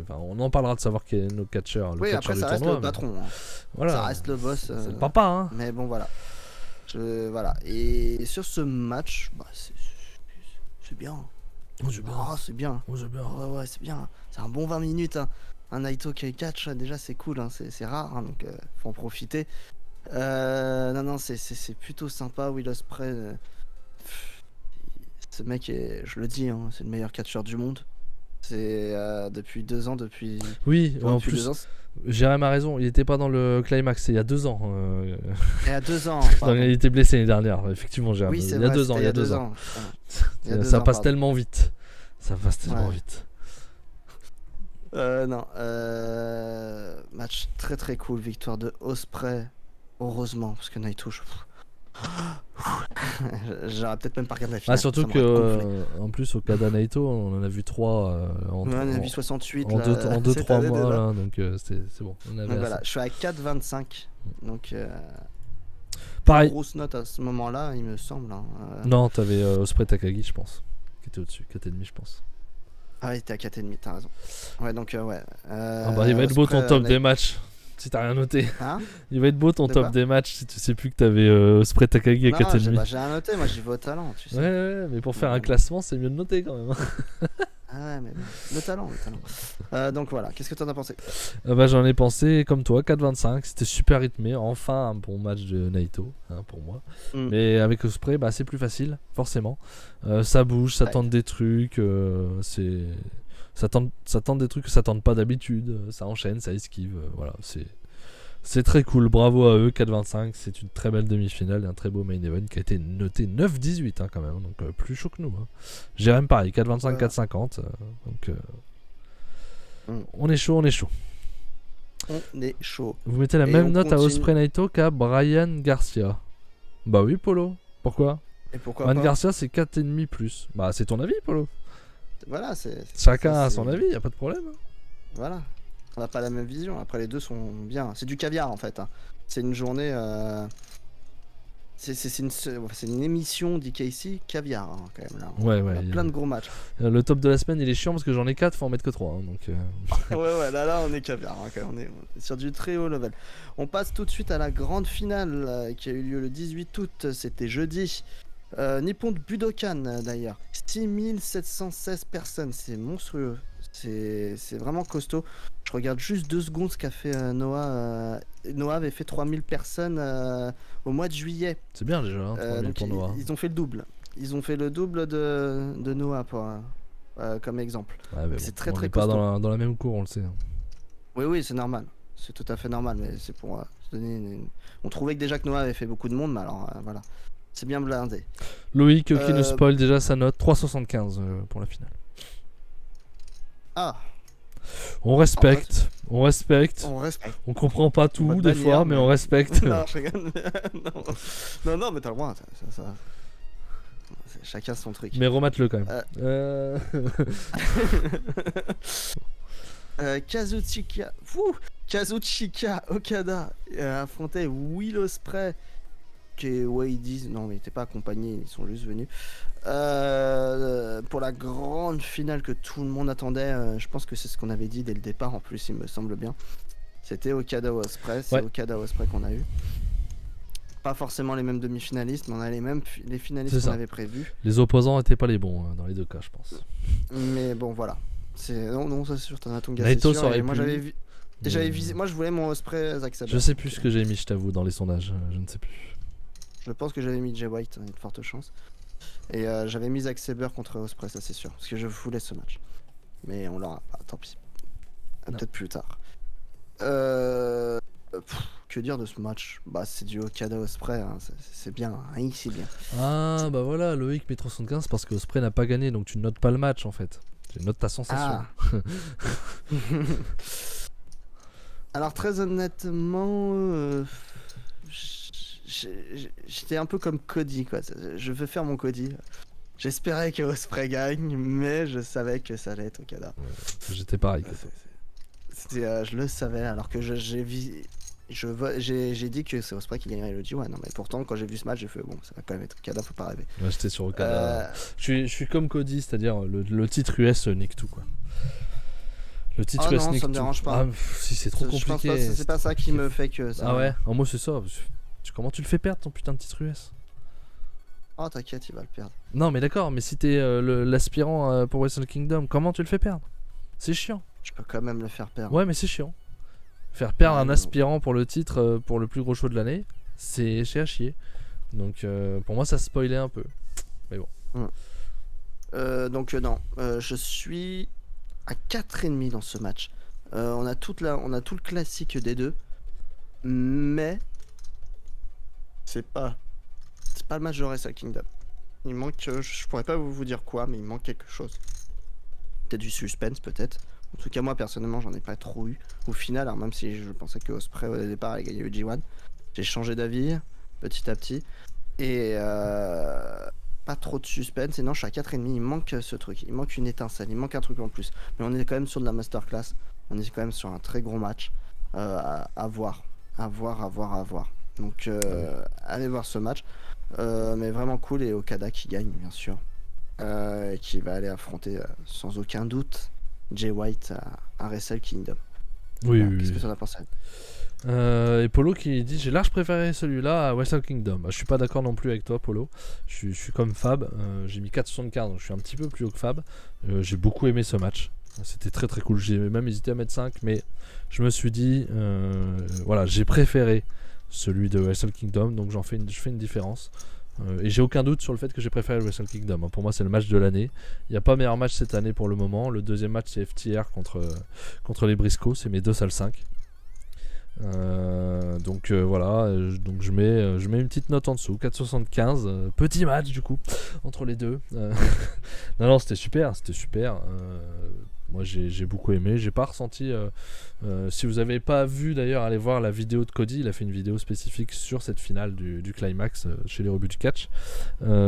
On en parlera de savoir qui est nos catcheurs. Oui, après, ça reste le patron. Hein. Voilà. Ça reste le boss. C'est le papa. Hein. Mais bon, voilà. Voilà. Et sur ce match, c'est bien. C'est bien. Ouais, c'est bien. C'est un bon 20 minutes. Hein. Un Naito qui catch, déjà c'est cool. Hein. C'est rare, hein, donc faut en profiter. Non, c'est plutôt sympa. Will Ospreay, ce mec est, je le dis, hein, c'est le meilleur catcheur du monde. C'est depuis 2 ans, Oui, en plus. 2 ans. Jérémy a raison, il était pas dans le climax, c'est il y a 2 ans. Il y a 2 ans. Il était blessé l'année dernière, effectivement, Jérémy. Oui, il y a 2 ans. Il y a 2 ans. Ça passe tellement vite. Ça passe tellement vite. Non. Match très très cool. Victoire de Ospreay. Heureusement, parce que Naito, j'aurais peut-être même pas regardé la finale. Surtout que, en plus, au Okada Naito, on en a vu 3 on en a vu 68 en 2-3 mois, là, donc c'est bon. Donc voilà, je suis à 4,25. Donc, pareil. Grosse note à ce moment-là, il me semble. Non, t'avais Ospreay Takagi, je pense, qui était au-dessus, 4,5, je pense. Ah, il était à 4,5, t'as raison. Ouais, donc, ouais. Il va être beau ton top des matchs. Si t'as rien noté. Hein, il va être beau ton top des matchs si tu sais plus que t'avais Ospreay Takagi à 4,5. J'ai rien noté, moi j'y vais au talent, tu sais. Ouais, mais pour faire un classement, c'est mieux de noter quand même. Ah ouais, mais le talent. Donc voilà, qu'est-ce que t'en as pensé? J'en ai pensé comme toi, 4,25. C'était super rythmé. Enfin, un bon match de Naito, pour moi. Mais avec Ospreay, c'est plus facile, forcément. Ça bouge, ça tente des trucs. Ça tente des trucs que ça tente pas d'habitude. Ça enchaîne, ça esquive. Voilà, c'est très cool. Bravo à eux, 4,25. C'est une très belle demi-finale et un très beau main event qui a été noté 9,18 quand même. Donc plus chaud que nous. Jérém pareil, 4,25, 4,50. Donc on est chaud. On est chaud. Vous mettez la même note à Ospreay Naito qu'à Brian Garcia. Bah oui, Polo. Pourquoi? Et pourquoi Brian Garcia, c'est 4,5 plus. C'est ton avis, Polo. Voilà, chacun a son avis, y a pas de problème. Voilà. On n'a pas la même vision. Après, les deux sont bien. C'est du caviar en fait. C'est une journée. C'est une émission d'IKC caviar quand même là. Ouais, il y a plein de gros matchs. Le top de la semaine, il est chiant parce que j'en ai 4, faut en mettre que 3. Donc ouais, là on est caviar. On est sur du très haut level. On passe tout de suite à la grande finale qui a eu lieu le 18 août. C'était jeudi. Nippon de Budokan d'ailleurs. 6716 personnes. C'est monstrueux. C'est vraiment costaud. Je regarde juste 2 secondes ce qu'a fait Noah. Noah avait fait 3000 personnes au mois de juillet. C'est bien déjà, 3000 pour Noah. Ils ont fait le double. Ils ont fait le double de Noah comme exemple. C'est très très costaud. On n'est pas dans la même cour, on le sait. Oui, c'est normal. C'est tout à fait normal. Mais c'est pour donner On trouvait que déjà que Noah avait fait beaucoup de monde, mais alors voilà. C'est bien blindé. Loïc qui nous spoil déjà sa note, 3,75 pour la finale. Ah. On respecte. On comprend pas tout des fois, mais on respecte. Non, non, mais t'as le droit. Ça. Chacun son truc. Mais remate-le quand même. Kazuchika Okada affrontait Will Ospreay. Ils disent non, mais ils n'étaient pas accompagnés, ils sont juste venus pour la grande finale que tout le monde attendait. Je pense que c'est ce qu'on avait dit dès le départ en plus, il me semble bien. C'était Okada Ospreay, c'est Okada Ospreay qu'on a eu. Pas forcément les mêmes demi-finalistes, mais on a les finalistes qu'on avait prévus. Les opposants n'étaient pas les bons dans les deux cas, je pense. Mais bon, voilà. Non, ça c'est sûr, t'en as ton gars. Naito serait moi j'avais visé. Moi je voulais mon Ospreay Zack Sabre. Je sais plus ce que j'ai mis, je t'avoue, dans les sondages, je ne sais plus. Je pense que j'avais mis Jay White, il y a de fortes chances. Et j'avais mis Zack Sabre contre Ospreay, ça c'est sûr. Parce que je voulais ce match. Mais on l'aura pas, tant pis. Peut-être plus tard. Que dire de ce match? C'est du Okada Ospreay, c'est bien, c'est bien. Ah bah voilà, Loïc met 375 parce que Ospreay n'a pas gagné, donc tu notes pas le match en fait. Tu notes ta sensation. Alors très honnêtement... J'étais un peu comme Cody quoi. Je veux faire mon Cody. J'espérais que Ospreay gagne, mais je savais que ça allait être Okada. J'étais pareil. Je le savais alors que j'ai dit que c'est Ospreay qui gagnerait le duo. Non mais pourtant quand j'ai vu ce match j'ai fait bon ça va quand même être Okada, faut pas rêver. Ouais, j'étais sur Okada. Je suis comme Cody, c'est-à-dire le titre US nique tout quoi. Le titre US nique ça me dérange pas. Si c'est trop compliqué. C'est pas ça qui me fait que ça. Ah ouais, moi c'est ça. Comment tu le fais perdre ton putain de titre US? Oh t'inquiète, il va le perdre. Non mais d'accord, mais si t'es l'aspirant pour Wrestle Kingdom, comment tu le fais perdre? C'est chiant. Je peux quand même le faire perdre. Ouais mais c'est chiant. Faire perdre un aspirant pour le titre pour le plus gros show de l'année, c'est à chier. Donc pour moi ça spoilait un peu. Mais bon. Donc non, je suis à 4,5 dans ce match. On a tout le classique des deux. Mais c'est pas le match de Wrestle Kingdom. Il manque, je pourrais pas vous dire quoi, mais il manque quelque chose. Peut-être du suspense, peut-être. En tout cas, moi personnellement, j'en ai pas trop eu. Au final, alors même si je pensais que Ospreay au départ allait gagner le G1, j'ai changé d'avis petit à petit. Et pas trop de suspense. Et non, je suis à 4,5. Il manque ce truc. Il manque une étincelle. Il manque un truc en plus. Mais on est quand même sur de la masterclass. On est quand même sur un très gros match. À voir. À voir. Donc, allez voir ce match. Mais vraiment cool. Et Okada qui gagne, bien sûr. Qui va aller affronter sans aucun doute Jay White à Wrestle Kingdom. Oui, voilà. oui. Qu'est-ce que tu en as pensé? Et Polo qui dit j'ai large préféré celui-là à Wrestle Kingdom. Je suis pas d'accord non plus avec toi, Polo. Je suis comme Fab. J'ai mis 4,75, donc je suis un petit peu plus haut que Fab. J'ai beaucoup aimé ce match. C'était très très cool. J'ai même hésité à mettre 5, mais je me suis dit voilà, j'ai préféré celui de Wrestle Kingdom, donc je fais une différence. Et j'ai aucun doute sur le fait que j'ai préféré le Wrestle Kingdom. Pour moi, c'est le match de l'année. Il n'y a pas meilleur match cette année pour le moment. Le deuxième match, c'est FTR contre les Briscoe. C'est mes 2 salles 5. Donc voilà, donc je mets une petite note en dessous, 4,75. Petit match du coup entre les deux. Non, c'était super. Moi j'ai beaucoup aimé. J'ai pas ressenti. Si vous avez pas vu d'ailleurs, allez voir la vidéo de Cody. Il a fait une vidéo spécifique sur cette finale du climax chez les rebuts du catch.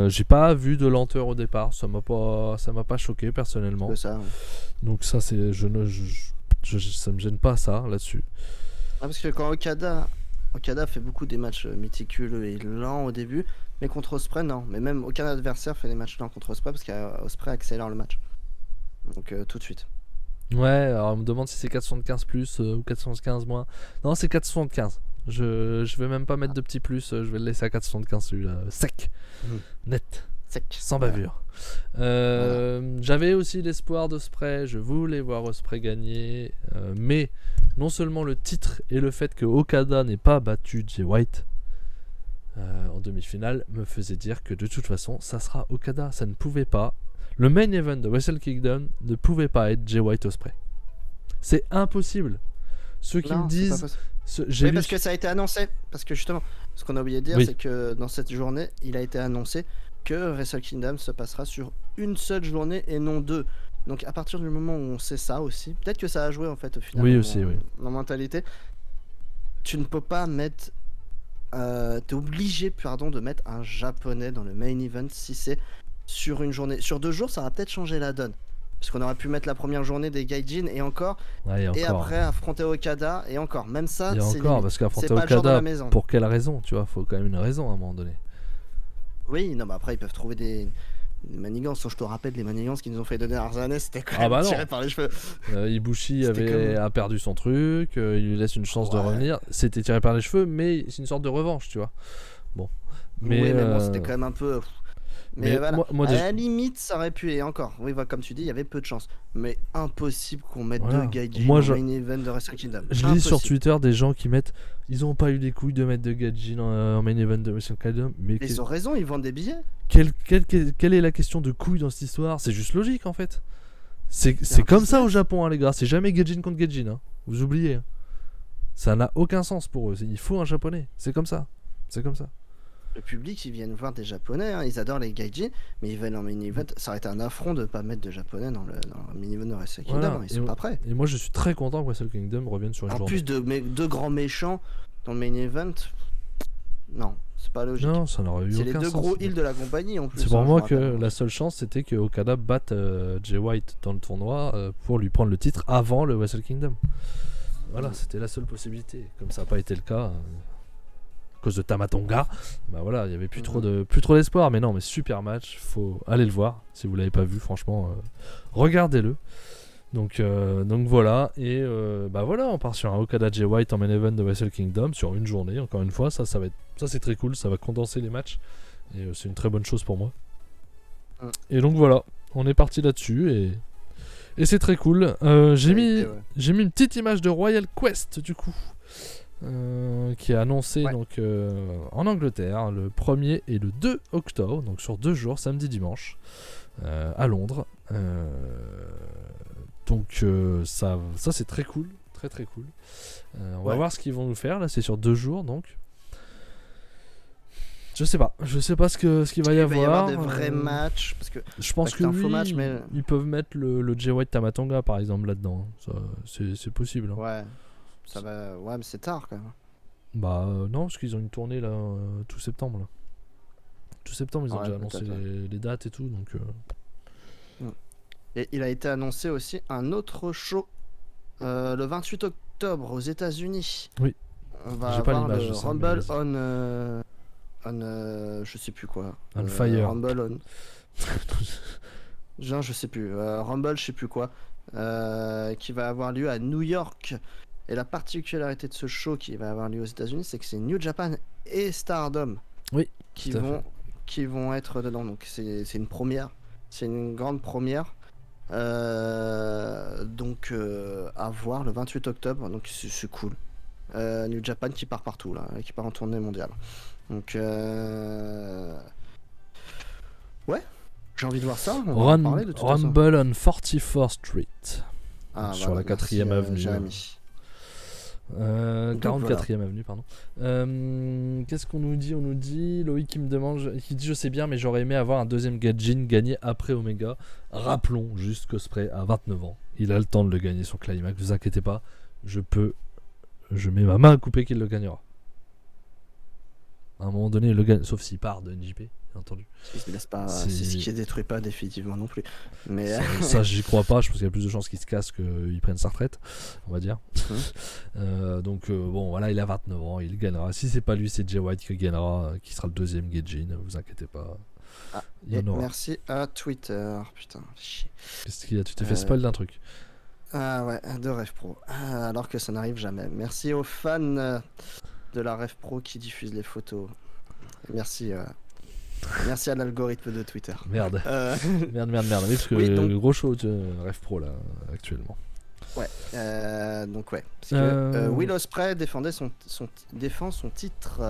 J'ai pas vu de lenteur au départ. Ça m'a pas choqué personnellement. C'est ça, ouais. Donc ça c'est ça me gêne pas ça là-dessus. Parce que quand Okada fait beaucoup des matchs méticuleux et lents au début, mais contre Ospreay, non. Mais même aucun adversaire fait des matchs lents contre Ospreay parce qu'Ospreay accélère le match. Donc tout de suite. Ouais, alors on me demande si c'est 4,75 plus ou 4,75 moins. Non, c'est 4,75. Je vais même pas mettre de petits plus, je vais le laisser à 4,75 celui-là. Sec, net, sec, sans bavure. Voilà. J'avais aussi l'espoir d'Ospreay, je voulais voir Ospreay gagner, mais non seulement le titre et le fait que Okada n'ait pas battu Jay White en demi-finale me faisaient dire que de toute façon ça sera Okada, ça ne pouvait pas. Le main event de Wrestle Kingdom ne pouvait pas être Jay White Ospreay. C'est impossible. Ceux qui me disent... parce que ça a été annoncé. Parce que justement, ce qu'on a oublié de dire, c'est que dans cette journée, il a été annoncé que Wrestle Kingdom se passera sur une seule journée et non 2. Donc à partir du moment où on sait ça aussi, peut-être que ça a joué en fait au final. Oui, aussi, oui. Dans mentalité, tu ne peux pas mettre... t'es obligé, de mettre un japonais dans le main event si c'est sur une journée. Sur 2 jours, ça va peut-être changer la donne. Parce qu'on aurait pu mettre la première journée des Gaijin et encore. Et après affronter Okada et encore. Même ça, c'est encore parce qu'affronter Okada, pour quelle raison, tu vois, faut quand même une raison à un moment donné. Oui, non, mais après ils peuvent trouver des manigances. Je te rappelle les manigances qu'ils nous ont fait donner à Arzane, c'était quand même tiré par les cheveux. Ibushi a perdu son truc, il lui laisse une chance de revenir. C'était tiré par les cheveux, mais c'est une sorte de revanche, tu vois. Bon. Mais bon, c'était quand même un peu. Mais voilà, moi, à la limite, ça aurait pu, et encore, oui, comme tu dis, il y avait peu de chance. Mais impossible qu'on mette 2 Gaijin dans le main event de Wrestle Kingdom. Je lis sur Twitter des gens qui mettent, ils ont pas eu les couilles de mettre 2 Gaijin en main event de Wrestle Kingdom. Mais ils ont raison, ils vendent des billets. Quelle est la question de couilles dans cette histoire? C'est juste logique en fait. C'est comme ça au Japon, hein, les gars. C'est jamais Gaijin contre Gaijin. Hein. Vous oubliez. Hein. Ça n'a aucun sens pour eux. Il faut un japonais. C'est comme ça. Le public, ils viennent voir des japonais, hein, ils adorent les gaijin, mais ils veulent en main event. Ça aurait été un affront de pas mettre de japonais dans le main event de Wrestle Kingdom, ils sont pas prêts. Et moi je suis très content que Wrestle Kingdom revienne sur une journée. En plus de 2 grands méchants dans le main event, non, c'est pas logique. Non, ça n'aurait eu aucun sens. C'est les 2 gros heels de la compagnie en plus. C'est pour moi que la seule chance c'était que Okada batte Jay White dans le tournoi pour lui prendre le titre avant le Wrestle Kingdom. Voilà, c'était la seule possibilité. Comme ça n'a pas été le cas. À cause de Tamatonga, bah voilà, il y avait plus trop d'espoir, mais non, mais super match, faut aller le voir si vous l'avez pas vu, franchement, regardez-le. Donc voilà, et bah voilà, on part sur un Okada Jay White en main event de Wrestle Kingdom sur une journée. Encore une fois, ça c'est très cool, ça va condenser les matchs et c'est une très bonne chose pour moi. Et donc voilà, on est parti là-dessus et c'est très cool. J'ai mis une petite image de Royal Quest du coup. Qui est annoncé donc, en Angleterre le 1er et le 2 octobre, donc sur 2 jours, samedi dimanche, à Londres. Donc ça c'est très cool, très très cool. On va voir ce qu'ils vont nous faire, là c'est sur 2 jours donc. Je sais pas ce qu'il va y avoir. Il va y avoir des vrais matchs parce que je pense que ils peuvent mettre le Jay White Tamatonga par exemple là-dedans. Ça, c'est possible. Hein. Ouais, ça va. Ouais, mais c'est tard quand même. Bah non, parce qu'ils ont une tournée là tout septembre. Là. Tout septembre, ils ont déjà annoncé les dates et tout, donc. Et il a été annoncé aussi un autre show le 28 octobre aux États-Unis. Oui. On va avoir le Rumble on je sais plus quoi. On fire. Rumble on. Genre, je sais plus. Rumble, je sais plus quoi. Qui va avoir lieu à New York. Et la particularité de ce show qui va avoir lieu aux États-Unis, c'est que c'est New Japan et Stardom qui vont être dedans. Donc c'est une première. C'est une grande première. Donc à voir le 28 octobre. Donc c'est cool. New Japan qui part partout là, qui part en tournée mondiale. Donc ouais, j'ai envie de voir ça. On va en parler de toute façon. Rumble on 44th Street sur la 4ème avenue. 44ème avenue, pardon. Qu'est-ce qu'on nous dit? On nous dit Loïc qui me demande, qui dit je sais bien, mais j'aurais aimé avoir un deuxième Gaijin gagné après Omega. Rappelons juste qu'Ospreay a 29 ans. Il a le temps de le gagner son climax. Vous inquiétez pas, je mets ma main à couper qu'il le gagnera. À un moment donné, il le gagne, sauf s'il part de NJP, bien entendu. C'est ce qui ne détruit pas définitivement non plus. Mais ça j'y crois pas. Je pense qu'il y a plus de chances qu'il se casse qu'il prenne sa retraite, on va dire. Donc bon, voilà, il a 29 ans, il gagnera. Si c'est pas lui, c'est Jay White qui gagnera, qui sera le deuxième Gaijin. Vous inquiétez pas. Merci à Twitter. Putain, chier. Qu'est-ce qu'il y a? Tu t'es fait spoil d'un truc. Ah ouais, de Rêve Pro. Alors que ça n'arrive jamais. Merci aux fans de la Rêve Pro qui diffusent les photos. Merci à l'algorithme de Twitter. Merde. Merde. Oui, parce que le gros show de Rêve Pro là, actuellement. Ouais. Donc ouais. Parce que Will Ospreay défend son titre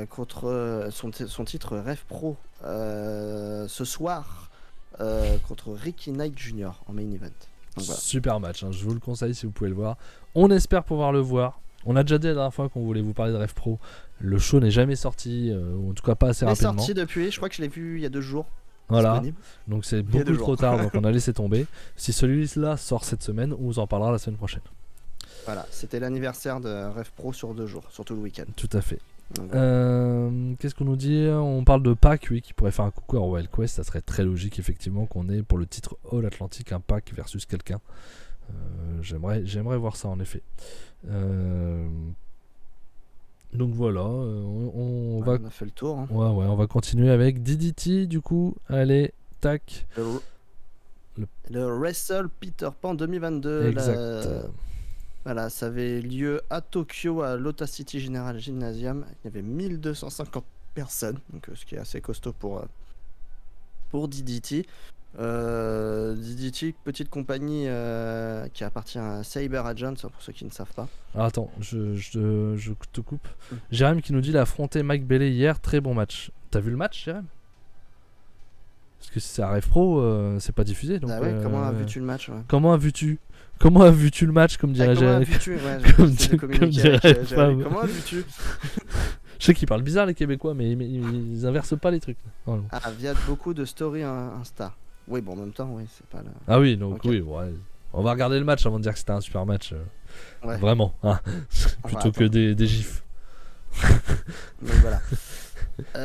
contre son titre Rêve Pro ce soir. Contre Ricky Knight Jr. en main event. Donc, voilà. Super match, hein, je vous le conseille si vous pouvez le voir. On espère pouvoir le voir. On a déjà dit la dernière fois qu'on voulait vous parler de Rêve Pro. Le show n'est jamais sorti, ou en tout cas pas assez rapidement. Il est sorti depuis, je crois que je l'ai vu il y a 2 jours. Voilà, donc c'est beaucoup trop tard, donc on a laissé tomber. Si celui-là sort cette semaine, on vous en parlera la semaine prochaine. Voilà, c'était l'anniversaire de Rêve Pro sur 2 jours, sur tout le week-end. Tout à fait. Qu'est-ce qu'on nous dit? On parle de Pac, qui pourrait faire un coucou à Wild Quest. Ça serait très logique effectivement qu'on ait pour le titre All Atlantic un Pac versus quelqu'un. J'aimerais voir ça en effet. Donc voilà, on a fait le tour. Hein. Ouais, on va continuer avec DDT du coup. Allez, tac. Le Wrestle Peter Pan 2022. Exact. Voilà, ça avait lieu à Tokyo, à Lotus City General Gymnasium. Il y avait 1250 personnes, donc ce qui est assez costaud pour DDT. DDT, petite compagnie qui appartient à Saber Agents, pour ceux qui ne savent pas. Alors attends, je te coupe. Jérém qui nous dit il a affronté Mike Bailey hier, très bon match. T'as vu le match, Jérém? Parce que si c'est à Rêve Pro, c'est pas diffusé. Donc, comment as-tu le match? Comment as-tu le match, comme dirait Jérém? Comment as-tu? Je sais qu'ils parlent bizarre les Québécois, mais ils inversent pas les trucs. Oh, via beaucoup de stories Insta. Oui, bon, en même temps, oui, c'est pas là. Ah oui, donc okay. Oui, ouais. On va regarder le match avant de dire que c'était un super match. Ouais. Vraiment, hein. Plutôt que des gifs. Donc voilà.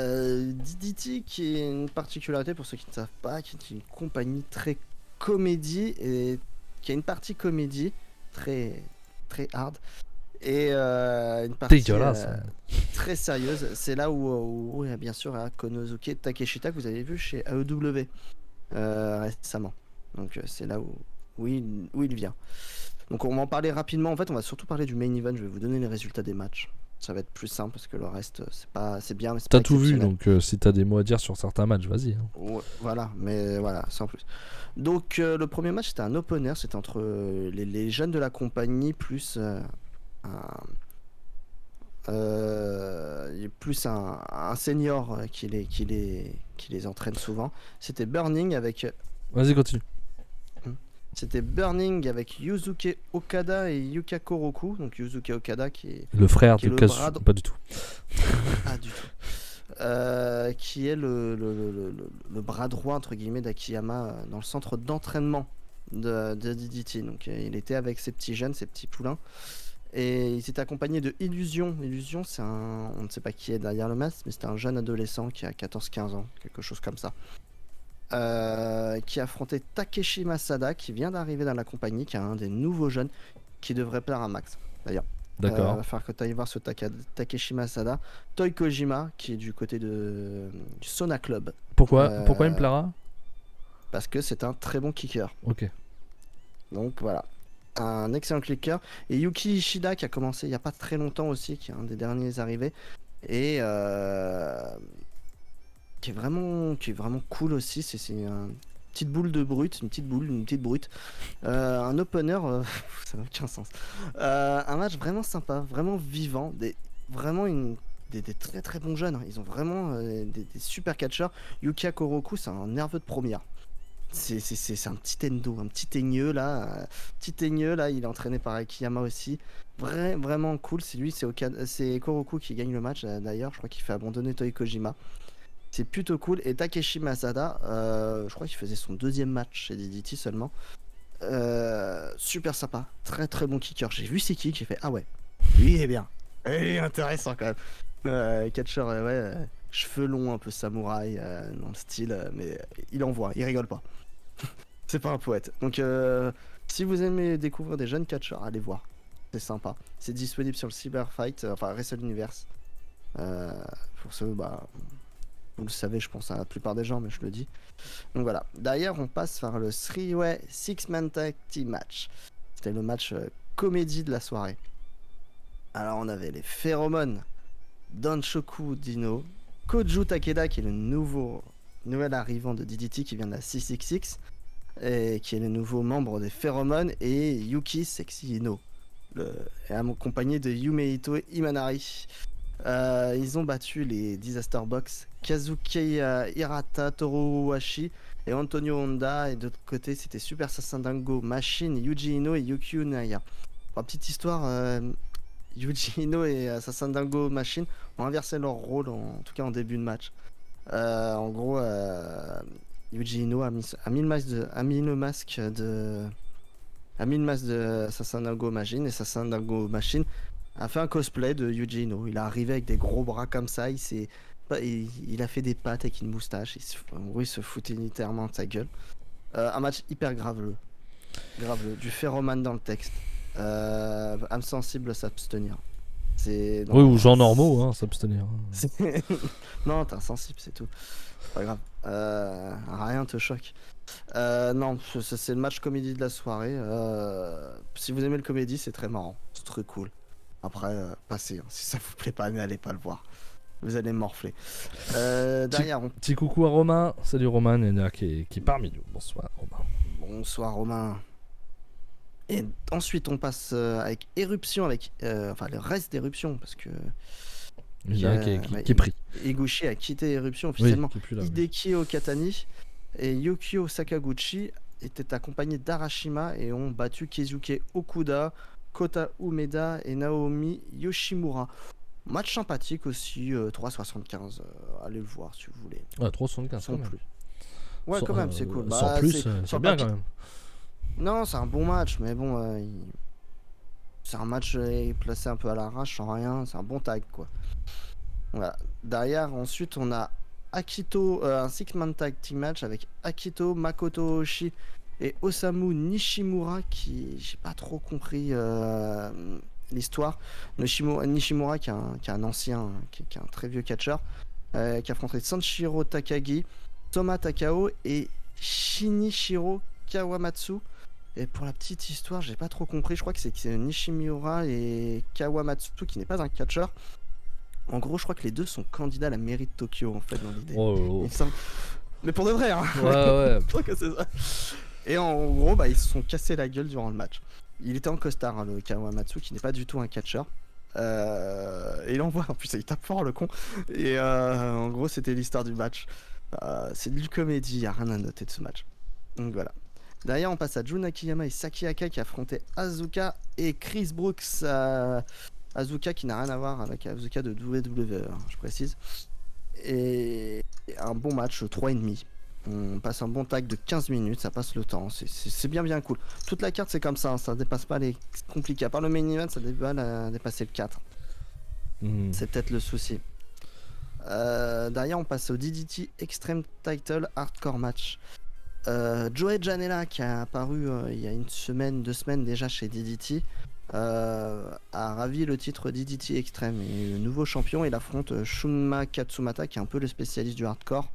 DDT, qui est une particularité pour ceux qui ne savent pas, qui est une compagnie très comédie et qui a une partie comédie très très hard et une partie très sérieuse. C'est là où bien sûr à Konosuke Takeshita que vous avez vu chez AEW récemment. Donc c'est là où il vient. Donc on va en parler rapidement. En fait, on va surtout parler du main event. Je vais vous donner les résultats des matchs. Ça va être plus simple parce que le reste c'est bien, mais c'est t'as tout vu, donc si t'as des mots à dire sur certains matchs, vas-y. Hein. Ouais, voilà, mais voilà, sans plus. Donc le premier match, c'était un opener, c'était entre les jeunes de la compagnie plus un senior qui les entraîne souvent. C'était Burning avec. Vas-y, continue. C'était Burning avec Yusuke Okada et Yuka Koroku. Donc Yusuke Okada qui est le frère de Kazuchika, pas du tout. Pas du tout. Qui est le bras droit entre guillemets d'Akiyama dans le centre d'entraînement de DDT. Donc il était avec ses petits jeunes, ses petits poulains. Et il s'était accompagné de Illusion. Illusion, c'est un... On ne sait pas qui est derrière le masque, mais c'est un jeune adolescent qui a 14-15 ans, quelque chose comme ça. Qui a affronté Takeshi Masada, qui vient d'arriver dans la compagnie, qui est un des nouveaux jeunes, qui devrait plaire à Max, d'ailleurs. D'accord. Il va falloir que tu ailles voir ce Takeshi Masada. Toi Kojima, qui est du côté du Sona Club. Pourquoi il me plaira? Parce que c'est un très bon kicker. Ok. Donc voilà. Un excellent clicker. Et Yuki Ishida qui a commencé il n'y a pas très longtemps aussi, qui est un des derniers arrivés. Et qui est vraiment cool aussi. C'est une petite boule de brute, une petite brute. Un opener, ça n'a aucun sens. Un match vraiment sympa, vraiment vivant. Des très très bons jeunes. Ils ont vraiment des super catcheurs. Yukiya Koroku, c'est un nerveux de première. C'est un petit endo, un petit teigneux là. Il est entraîné par Akiyama aussi. Vraiment cool. C'est Koroku qui gagne le match d'ailleurs. Je crois qu'il fait abandonner Toi Kojima. C'est plutôt cool. Et Takeshi Masada, je crois qu'il faisait son deuxième match chez DDT seulement. Super sympa. Très très bon kicker. J'ai vu ses kicks, j'ai fait ah ouais, lui il est bien. Il est intéressant quand même. Catcher, cheveux longs, un peu samouraï dans le style, mais il envoie, il rigole pas. C'est pas un poète. Donc si vous aimez découvrir des jeunes catcheurs, allez voir. C'est sympa. C'est disponible sur le Cyberfight, enfin Wrestle Universe. Pour ceux, vous le savez, je pense à la plupart des gens, mais je le dis. Donc voilà. D'ailleurs, on passe par le 3-way 6-man tag team match. C'était le match comédie de la soirée. Alors, on avait les phéromones Danshoku Dino, Koju Takeda, qui est le nouvel arrivant de DDT qui vient de la 666, et qui est le nouveau membre des phéromones, et Yuki Sexy Ino, accompagné de Yumehito Imanari. Ils ont battu les Disaster Box, Kazuki Hirata, Toru Uehashi et Antonio Honda. Et de l'autre côté, c'était Super Sasandango Machine, Yuji Ino et Yukio Naya. Pour la petite histoire, Yuji Ino et Sasandango Machine ont inversé leur rôle, en tout cas en début de match. En gros, Yuji Ino a mis le masque de Sasandango Machine, et Sasandango Machine a fait un cosplay de Yuji Ino. Il est arrivé avec des gros bras comme ça, il a fait des pattes avec une moustache, il se foutait littéralement de sa gueule. Un match hyper graveleux, du phéromane dans le texte. Âme sensible, s'abstenir. Oui, ou gens normaux, hein, s'abstenir. Non, t'es insensible, c'est tout. Pas grave. Rien te choque. Non, c'est le match comédie de la soirée. Si vous aimez le comédie, c'est très marrant. C'est très cool. Après, passez. Hein. Si ça vous plaît pas, n'allez pas le voir. Vous allez morfler. Derrière, petit coucou à Romain. Salut Romain, qui est parmi nous. Bonsoir Romain. Bonsoir Romain. Et ensuite, on passe avec Éruption, enfin le reste d'Éruption, parce que il y a un qui est pris. Higuchi a quitté Éruption officiellement. Oui, Hideki Okatani et Yukio Sakaguchi étaient accompagnés d'Arashima et ont battu Keisuke Okuda, Kota Umeda et Naomi Yoshimura. Match sympathique aussi, 3,75. Allez le voir si vous voulez. Ouais, 3,75 sans plus. Ouais, quand même, c'est cool. Sans plus, c'est bien quand même. Non, c'est un bon match, mais bon, c'est un match placé un peu à l'arrache, sans rien. C'est un bon tag, quoi. Voilà. Derrière, ensuite, on a Akito, un 6-man tag team match avec Akito, Makoto Oshii et Osamu Nishimura, qui j'ai pas trop compris l'histoire. Nishimura qui est un ancien, qui est un très vieux catcheur, qui a affronté Sanshiro Takagi, Toma Takao et Shinichiro Kawamatsu. Et pour la petite histoire, j'ai pas trop compris. Je crois que c'est Nishimura et Kawamatsu qui n'est pas un catcheur. En gros, je crois que les deux sont candidats à la mairie de Tokyo en fait dans l'idée. Oh. Mais pour de vrai, hein. Ouais. Je crois que c'est ça. Et en gros, ils se sont cassés la gueule durant le match. Il était en costard, hein, le Kawamatsu, qui n'est pas du tout un catcheur. Et il envoie, en plus, il tape fort le con. Et en gros, c'était l'histoire du match. C'est du comédie, il n'y a rien à noter de ce match. Donc voilà. Derrière, on passe à Jun Akiyama et Saki Akai qui affrontaient Azuka et Chris Brooks. Asuka qui n'a rien à voir avec Asuka de WWE, hein, je précise. Et un bon match 3,5. On passe un bon tag de 15 minutes, ça passe le temps, c'est bien cool. Toute la carte c'est comme ça, hein, ça dépasse pas les compliqués. À part le main event, ça dépasser le 4. C'est peut-être le souci. Derrière on passe au DDT Extreme Title Hardcore Match. Joey Janela qui a apparu il y a 2 semaines déjà chez DDT a ravi le titre DDT Extreme et le nouveau champion. Il affronte Shunma Katsumata qui est un peu le spécialiste du hardcore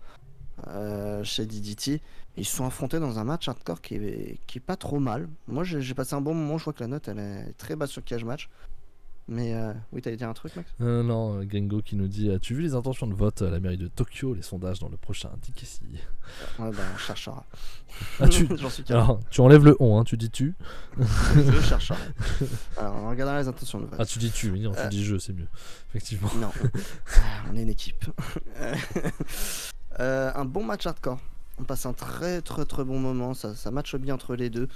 chez DDT. Ils se sont affrontés dans un match hardcore qui est pas trop mal. Moi j'ai passé un bon moment, je vois que la note elle est très basse sur Cage Match. Mais oui, t'allais dire un truc, Max? Non, Gengo qui nous dit: as-tu vu les intentions de vote à la mairie de Tokyo, les sondages dans le prochain Dikessi? Ouais, bah on cherchera. J'en suis alors, tu enlèves le on, hein, tu dis tu. Je chercherai. Alors, on regardera les intentions de vote. Ah, tu dis tu, oui, non, tu dis je, c'est mieux. Effectivement. Non, on est une équipe. Un bon match hardcore. On passe un très bon moment, ça matche bien entre les deux.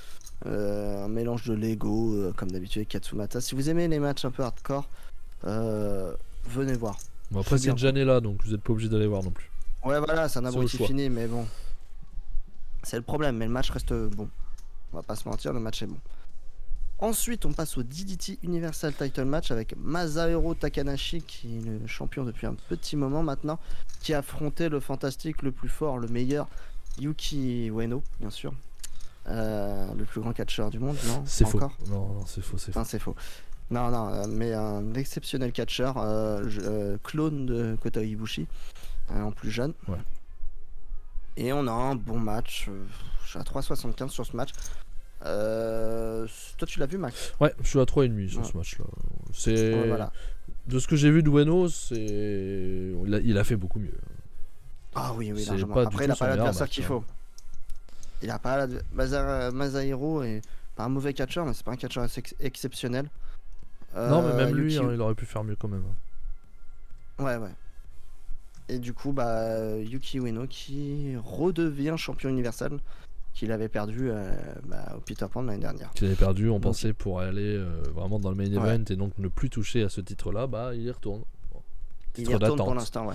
Un mélange de Lego, comme d'habitude avec Katsumata. Si vous aimez les matchs un peu hardcore, venez voir. Bon, après c'est Janela, donc vous n'êtes pas obligé d'aller voir non plus. Ouais voilà, c'est un abruti fini, mais bon. C'est le problème, mais le match reste bon. On va pas se mentir, le match est bon. Ensuite, on passe au DDT Universal Title Match avec Masahiro Takanashi, qui est le champion depuis un petit moment maintenant, qui a affronté le fantastique, le plus fort, le meilleur, Yuki Ueno, bien sûr. Le plus grand catcheur du monde, non? C'est faux. Non, c'est faux, c'est faux. Non, c'est faux. Non, mais un exceptionnel catcheur, clone de Kota Ibushi, en plus jeune. Ouais. Et on a un bon match. Je suis à 3,75 sur ce match. Toi tu l'as vu, Max? Ouais, je suis à 3,5 sur ce match là. C'est voilà. De ce que j'ai vu de Ueno, il a fait beaucoup mieux. Ah oui, largement. Après il a pas l'adversaire qu'il faut. Il a pas Masahiro est pas un mauvais catcheur, mais c'est pas un catcheur exceptionnel. Non, mais même lui, il aurait pu faire mieux quand même. Ouais. Et du coup, Yuki Ueno qui redevient champion universel, qu'il avait perdu au Peter Pan l'année dernière. Qu'il avait perdu, on pensait, pour aller vraiment dans le main event et donc ne plus toucher à ce titre-là, il y retourne. Il y retourne pour l'instant, ouais.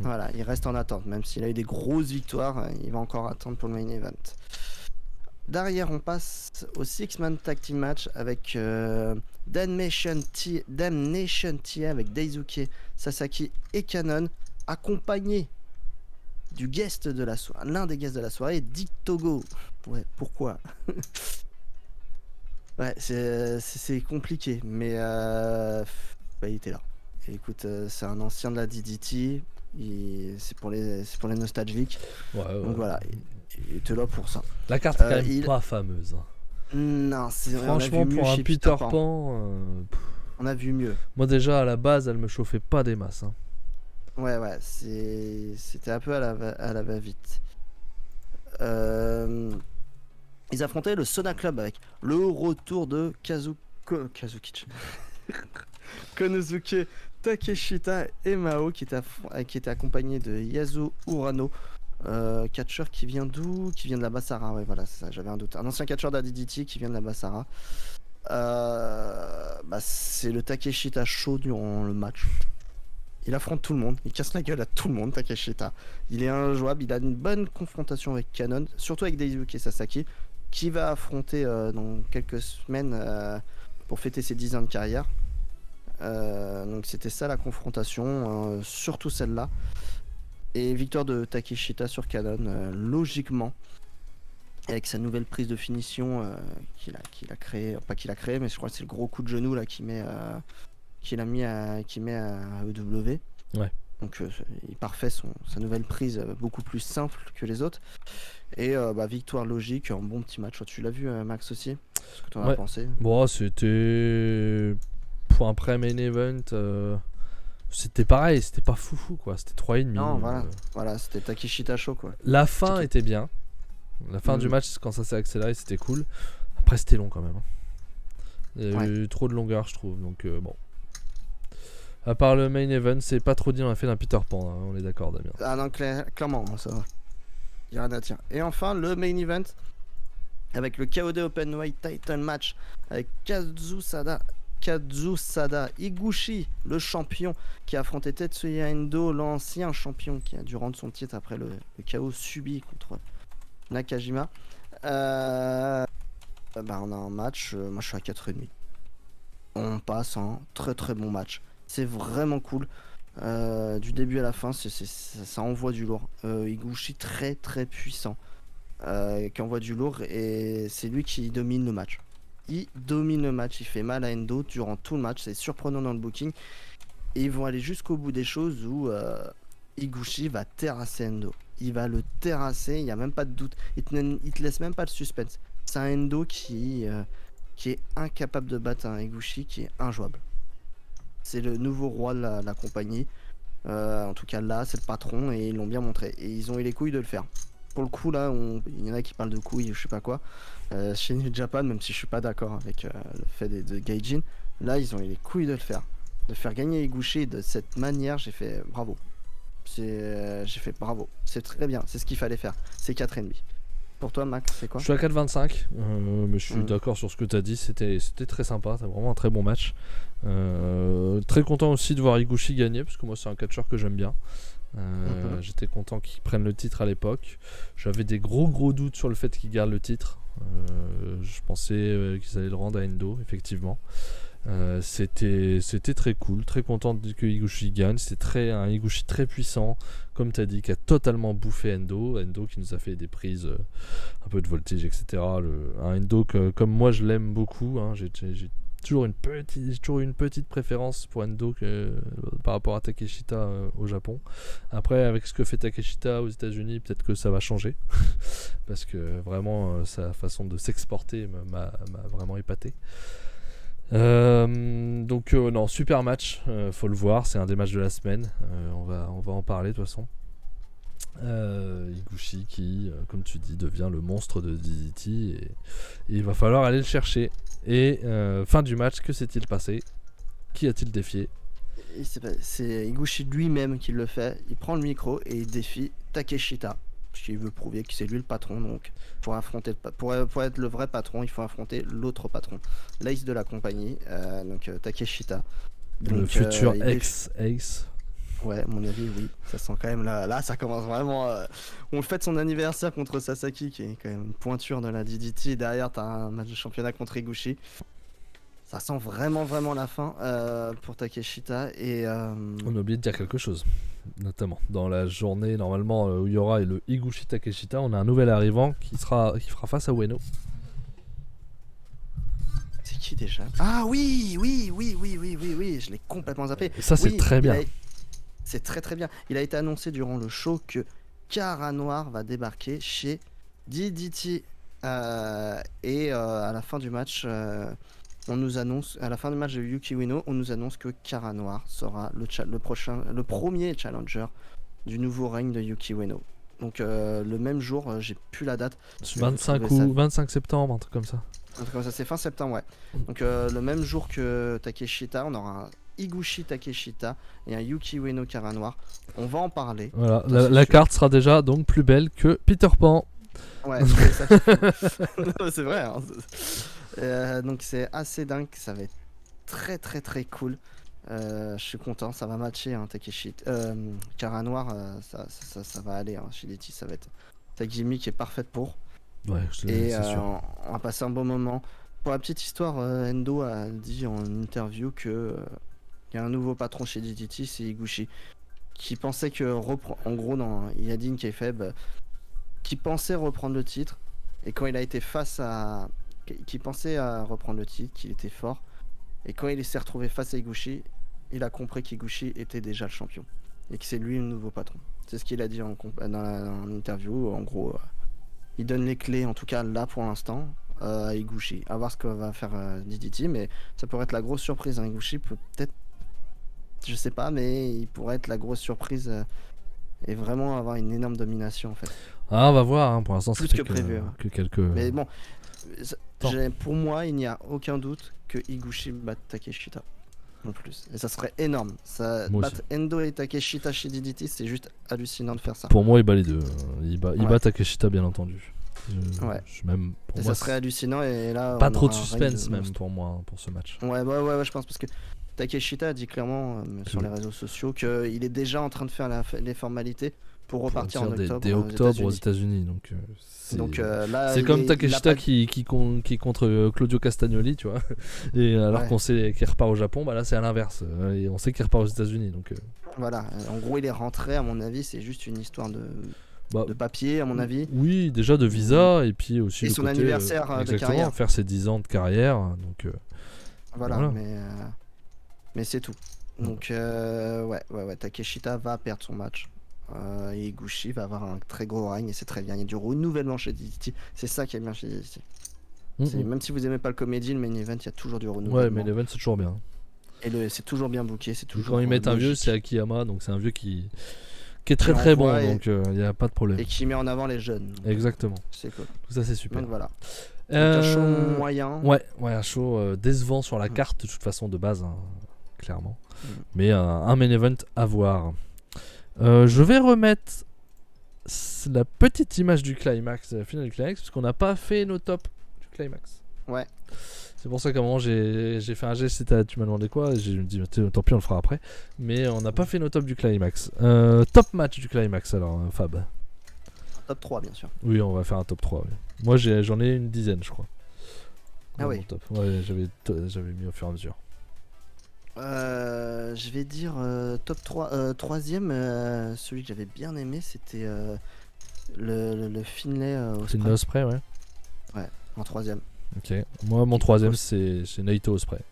Voilà, il reste en attente. Même s'il a eu des grosses victoires, il va encore attendre pour le main event. Derrière, on passe au 6-man tag team match avec Damnation TA avec Daisuke, Sasaki et Kanon, accompagné du guest de la soirée, l'un des guests de la soirée, Dick Togo. Ouais, pourquoi? Ouais, c'est compliqué, mais il était là. Et écoute, c'est un ancien de la DDT, c'est pour les nostalgiques. Ouais. Donc voilà, il était là pour ça. La carte est quand même pas fameuse. Non, franchement, pour un Peter Pan, on a vu mieux. Moi déjà à la base, elle me chauffait pas des masses. Hein. Ouais, c'était un peu à la va-vite. Ils affrontaient le Soda Club avec le retour de Kazukichi. Konosuke Takeshita et Mao qui était accompagné de Yasuo Urano, catcheur qui vient d'où? Qui vient de la Basara, ouais voilà, c'est ça, j'avais un doute. Un ancien catcheur de la DDT qui vient de la Basara. C'est le Takeshita show durant le match. Il affronte tout le monde, il casse la gueule à tout le monde, Takeshita. Il est injouable, il a une bonne confrontation avec Kanon, surtout avec Daisuke Sasaki, qui va affronter dans quelques semaines pour fêter ses 10 ans de carrière. Donc c'était ça la confrontation, surtout celle-là. Et victoire de Takeshita sur Kanon, logiquement, avec sa nouvelle prise de finition qu'il a créé, pas qu'il a créé, mais je crois que c'est le gros coup de genou là qui met à EW. Ouais. Donc il parfait sa nouvelle prise beaucoup plus simple que les autres. Et victoire logique, un bon petit match. Tu l'as vu, Max, aussi? Qu'est-ce que tu en as pensé? Bon, c'était pour un pré-main event. C'était pareil, c'était pas foufou quoi. C'était 3,5. Non, voilà, c'était Takeshita show quoi. La fin était bien. La fin du match, quand ça s'est accéléré, c'était cool. Après, c'était long quand même. Il y a eu trop de longueur, je trouve. Donc bon. À part le main event, c'est pas trop dit on a fait d'un Peter Pan, hein, on est d'accord, Damien. Ah non, clairement, ça va. Il y a rien à dire. Et enfin, le main event avec le KOD Open Weight Title Match avec Kazusada Kazusada Higuchi, le champion, qui a affronté Tetsuya Endo, l'ancien champion, qui a dû rendre son titre après le KO subi contre Nakajima. On a un match, moi je suis à 4,5. On passe un très très bon match. C'est vraiment cool. Du début à la fin, ça envoie du lourd. Higuchi très très puissant, qui envoie du lourd, et c'est lui qui domine le match. Il domine le match, il fait mal à Endo durant tout le match, c'est surprenant dans le booking. Et ils vont aller jusqu'au bout des choses où Higuchi va terrasser Endo. Il va le terrasser, il n'y a même pas de doute. Il te laisse même pas le suspense. C'est un Endo qui est incapable de battre un Higuchi, qui est injouable. C'est le nouveau roi de la compagnie. En tout cas là, c'est le patron, et ils l'ont bien montré. Et ils ont eu les couilles de le faire. Pour le coup là, il y en a qui parlent de couilles, je sais pas quoi. Chez New Japan, même si je suis pas d'accord avec le fait de Gaijin, là ils ont eu les couilles de le faire. De faire gagner Higuchi de cette manière, j'ai fait bravo. J'ai fait bravo. C'est très bien, c'est ce qu'il fallait faire. C'est 4,5. Pour toi, Max, c'est quoi? Je suis à 4,25, mais je suis d'accord sur ce que tu as dit. C'était très sympa, c'était vraiment un très bon match. Très content aussi de voir Higuchi gagner, parce que moi c'est un catcheur que j'aime bien. J'étais content qu'il prenne le titre à l'époque. J'avais des gros doutes sur le fait qu'il garde le titre. Je pensais qu'ils allaient le rendre à Endo, effectivement. C'était très cool, très content que Higuchi gagne. C'était un Higuchi très puissant, comme tu as dit, qui a totalement bouffé Endo qui nous a fait des prises, un peu de voltage, etc. Un Endo comme moi je l'aime beaucoup, hein. J'ai toujours eu une petite préférence pour Endo par rapport à Takeshita au Japon. Après, avec ce que fait Takeshita aux États-Unis, peut-être que ça va changer parce que vraiment sa façon de s'exporter m'a vraiment épaté. Donc non, super match, faut le voir, c'est un des matchs de la semaine. On va en parler de toute façon. Higuchi qui, comme tu dis, devient le monstre de DDT, et il va falloir aller le chercher. Et fin du match, que s'est-il passé? Qui a-t-il défié? C'est Higuchi lui-même qui le fait. Il prend le micro et il défie Takeshita, parce qu'il veut prouver que c'est lui le patron. Donc pour être le vrai patron, il faut affronter l'autre patron, l'ace de la compagnie, donc Takeshita, le donc, futur ex-ace. Ouais, à mon avis, oui. Ça sent quand même là ça commence vraiment. On fête son anniversaire contre Sasaki, qui est quand même une pointure de la DDT. Derrière, t'as un match de championnat contre Higuchi. Ça sent vraiment la fin pour Takeshita. Et on a oublié de dire quelque chose, notamment dans la journée normalement où il y aura le Higuchi Takeshita, on a un nouvel arrivant qui fera face à Ueno. C'est qui déjà? Ah oui, je l'ai complètement zappé. Ça c'est très bien. C'est très bien. Il a été annoncé durant le show que Cara Noir va débarquer chez DDT. Et à la fin du match, on nous annonce, à la fin du match de Yuki Ueno, on nous annonce que Cara Noir sera le premier challenger du nouveau règne de Yuki Ueno. Donc le même jour, j'ai plus la date. 25 septembre, un truc comme ça. Un truc comme ça, c'est fin septembre, ouais. Donc le même jour que Takeshita, on aura un Higuchi Takeshita et un Yuki Ueno Cara Noir. On va en parler. Voilà, la carte sera déjà donc plus belle que Peter Pan. Ouais, c'est vrai. Hein. Donc c'est assez dingue, ça va être très cool. Je suis content, ça va matcher, hein, Takeshita. Cara Noir, ça va aller, hein, chez DT, ça va être ta gimmick est parfaite pour. Ouais, c'est sûr. On va passer un bon moment. Pour la petite histoire, Endo a dit en interview que il y a un nouveau patron chez DDT, c'est Higuchi, qui pensait que en gros, il a dit une kayfabe, qui pensait reprendre le titre, et quand il a été qui pensait à reprendre le titre, qu'il était fort, et quand il s'est retrouvé face à Higuchi, il a compris qu'Higuchi était déjà le champion et que c'est lui le nouveau patron. C'est ce qu'il a dit en interview. En gros, il donne les clés, en tout cas là pour l'instant, à Higuchi. À voir ce que va faire DDT, mais ça pourrait être la grosse surprise. Higuchi peut-être, je sais pas, mais il pourrait être la grosse surprise et vraiment avoir une énorme domination en fait. Ah, on va voir, hein. Pour l'instant plus c'est que prévu. Que quelques. Mais bon, pour moi, il n'y a aucun doute que Higuchi batte Takeshita. En plus. Et ça serait énorme. Battre Endo et Takeshita chez DDT, c'est juste hallucinant de faire ça. Pour moi, il bat les deux. Il bat Takeshita, bien entendu. Même, pour moi, ça serait hallucinant et là pas trop de suspense même pour moi pour ce match. Ouais, je pense parce que Takeshita a dit clairement sur les réseaux sociaux qu'il est déjà en train de faire les formalités pour repartir en octobre. Dès octobre aux États-Unis. Donc là, c'est comme Takeshita qui contre Claudio Castagnoli, tu vois. Et alors qu'on sait qu'il repart au Japon, bah là c'est à l'inverse. Et on sait qu'il repart aux États-Unis. Donc voilà. En gros, il est rentré. À mon avis, c'est juste une histoire de papier, à mon avis. Oui, déjà de visa et puis aussi et son côté, anniversaire de carrière. Faire ses 10 ans de carrière. Donc voilà. Mais c'est tout. Donc Takeshita va perdre son match. Et Ibushi va avoir un très gros règne et c'est très bien. Il y a du renouvellement chez DDT. C'est ça qui est bien chez DDT. Même si vous aimez pas le comédie, le main event, il y a toujours du renouvellement. Ouais, mais l'event c'est toujours bien. Et c'est toujours bien booké. Quand ils mettent un vieux, c'est Akiyama, donc c'est un vieux qui est très très bon, donc il n'y a pas de problème. Et qui met en avant les jeunes. Exactement. C'est cool. Tout ça c'est super. Donc voilà. Un show moyen. Ouais, un show décevant sur la carte de toute façon de base, hein, clairement. Mais un main event à voir. Je vais remettre la petite image du climax, la finale du climax, parce qu'on n'a pas fait nos tops du climax. Ouais. C'est pour ça qu'à un moment j'ai fait un geste, tu m'as demandé quoi, je me dis tant pis on le fera après. Mais on n'a pas fait nos tops du climax. Top match du climax alors, Fab. Un top 3 bien sûr. Oui, on va faire un top 3. Oui. Moi j'en ai une dizaine je crois. Oui. Top. Ouais, j'avais mis au fur et à mesure. Je vais dire top 3. Troisième, celui que j'avais bien aimé, c'était le Finlay Ospreay. Finlay Ospreay, ouais. Ouais, en troisième. Ok. Moi, mon troisième, c'est Naito Ospreay.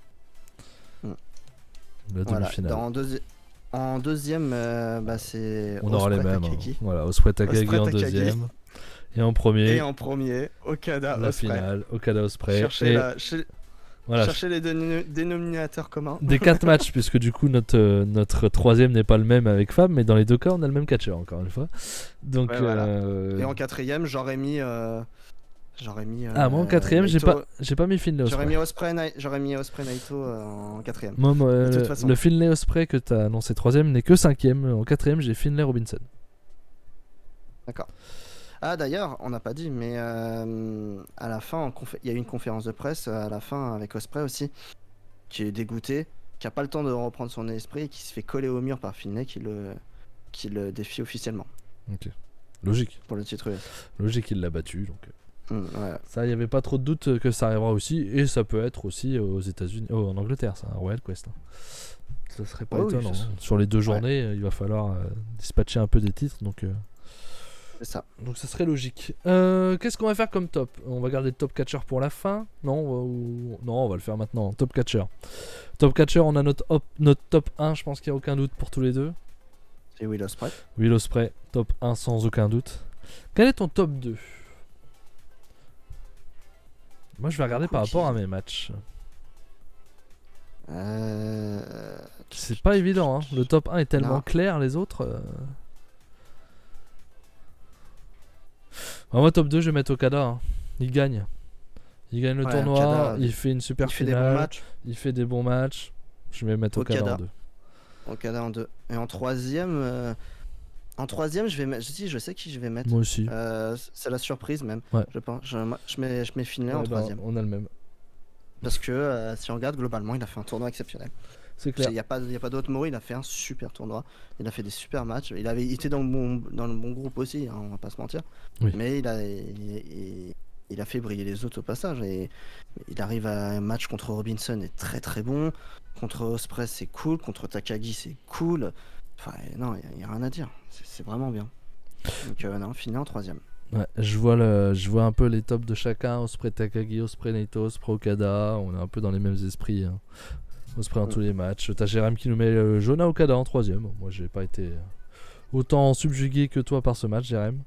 La demi-finale. En deuxième, c'est. On aura les mêmes. Voilà, Ospreay Takagi en deuxième. Et en premier, Okada la Ospreay. Finale, Okada Ospreay. Chercher les dénominateurs communs. Des 4 matchs, puisque du coup notre troisième n'est pas le même avec Fab, mais dans les deux cas on a le même catcheur encore une fois. Donc, voilà. Et en quatrième j'aurais mis. Moi en quatrième j'ai pas mis Finlay Ospreay. J'aurais mis Ospreay Naito en quatrième. Moi, le Finlay Ospreay que t'as annoncé troisième n'est que cinquième. En quatrième j'ai Finlay Robinson. D'accord. Ah d'ailleurs, on n'a pas dit, mais à la fin, il y a eu une conférence de presse à la fin avec Ospreay aussi, qui est dégoûté, qui a pas le temps de reprendre son esprit et qui se fait coller au mur par Finlay qui le défie officiellement. Ok. Logique. Pour le titre. Logique, il l'a battu, donc. Ouais. Ça, il n'y avait pas trop de doute que ça arrivera aussi, et ça peut être aussi aux États-Unis, en Angleterre, ça, un Royal Quest. Ça serait pas étonnant. Oui, sur les 2 journées, il va falloir dispatcher un peu des titres, donc. C'est ça. Donc ça serait logique. Qu'est-ce qu'on va faire comme top ? On va garder le top catcher pour la fin ? Non, on va le faire maintenant. Top catcher. Top catcher, on a notre top 1, je pense qu'il n'y a aucun doute pour tous les deux. C'est Will Ospreay. Will Ospreay, top 1 sans aucun doute. Quel est ton top 2 ? Moi je vais regarder par rapport à mes matchs. C'est pas évident, hein. Le top 1 est tellement clair, les autres... Moi top 2 je vais mettre Okada, hein. Il gagne le tournoi, Okada, il fait une super finale, il fait des bons matchs. Je vais mettre Okada en 2. Okada en 2. Et en troisième, je vais mettre. Je sais qui je vais mettre. Moi aussi. C'est la surprise même. Ouais. Je pense. Je mets Finlay en troisième. On a le même. Parce que si on regarde globalement, il a fait un tournoi exceptionnel. C'est clair. Il n'y a pas d'autre mot, il a fait un super tournoi. Il a fait des super matchs. Il était dans le bon groupe aussi, hein, on va pas se mentir. Oui. Mais il a fait briller les autres au passage. Et il arrive à un match contre Robinson, est très très bon. Contre Ospreay, c'est cool. Contre Takagi, c'est cool. Enfin, non, il n'y a rien à dire. C'est vraiment bien. Donc, fini en troisième. Ouais, je vois un peu les tops de chacun. Ospreay Takagi, Ospreay Naito, Ospreay Okada. On est un peu dans les mêmes esprits. Hein. Ospreay dans tous les matchs. T'as Jérém qui nous met Jonah Okada en troisième. Moi, j'ai pas été autant subjugué que toi par ce match, Jérém.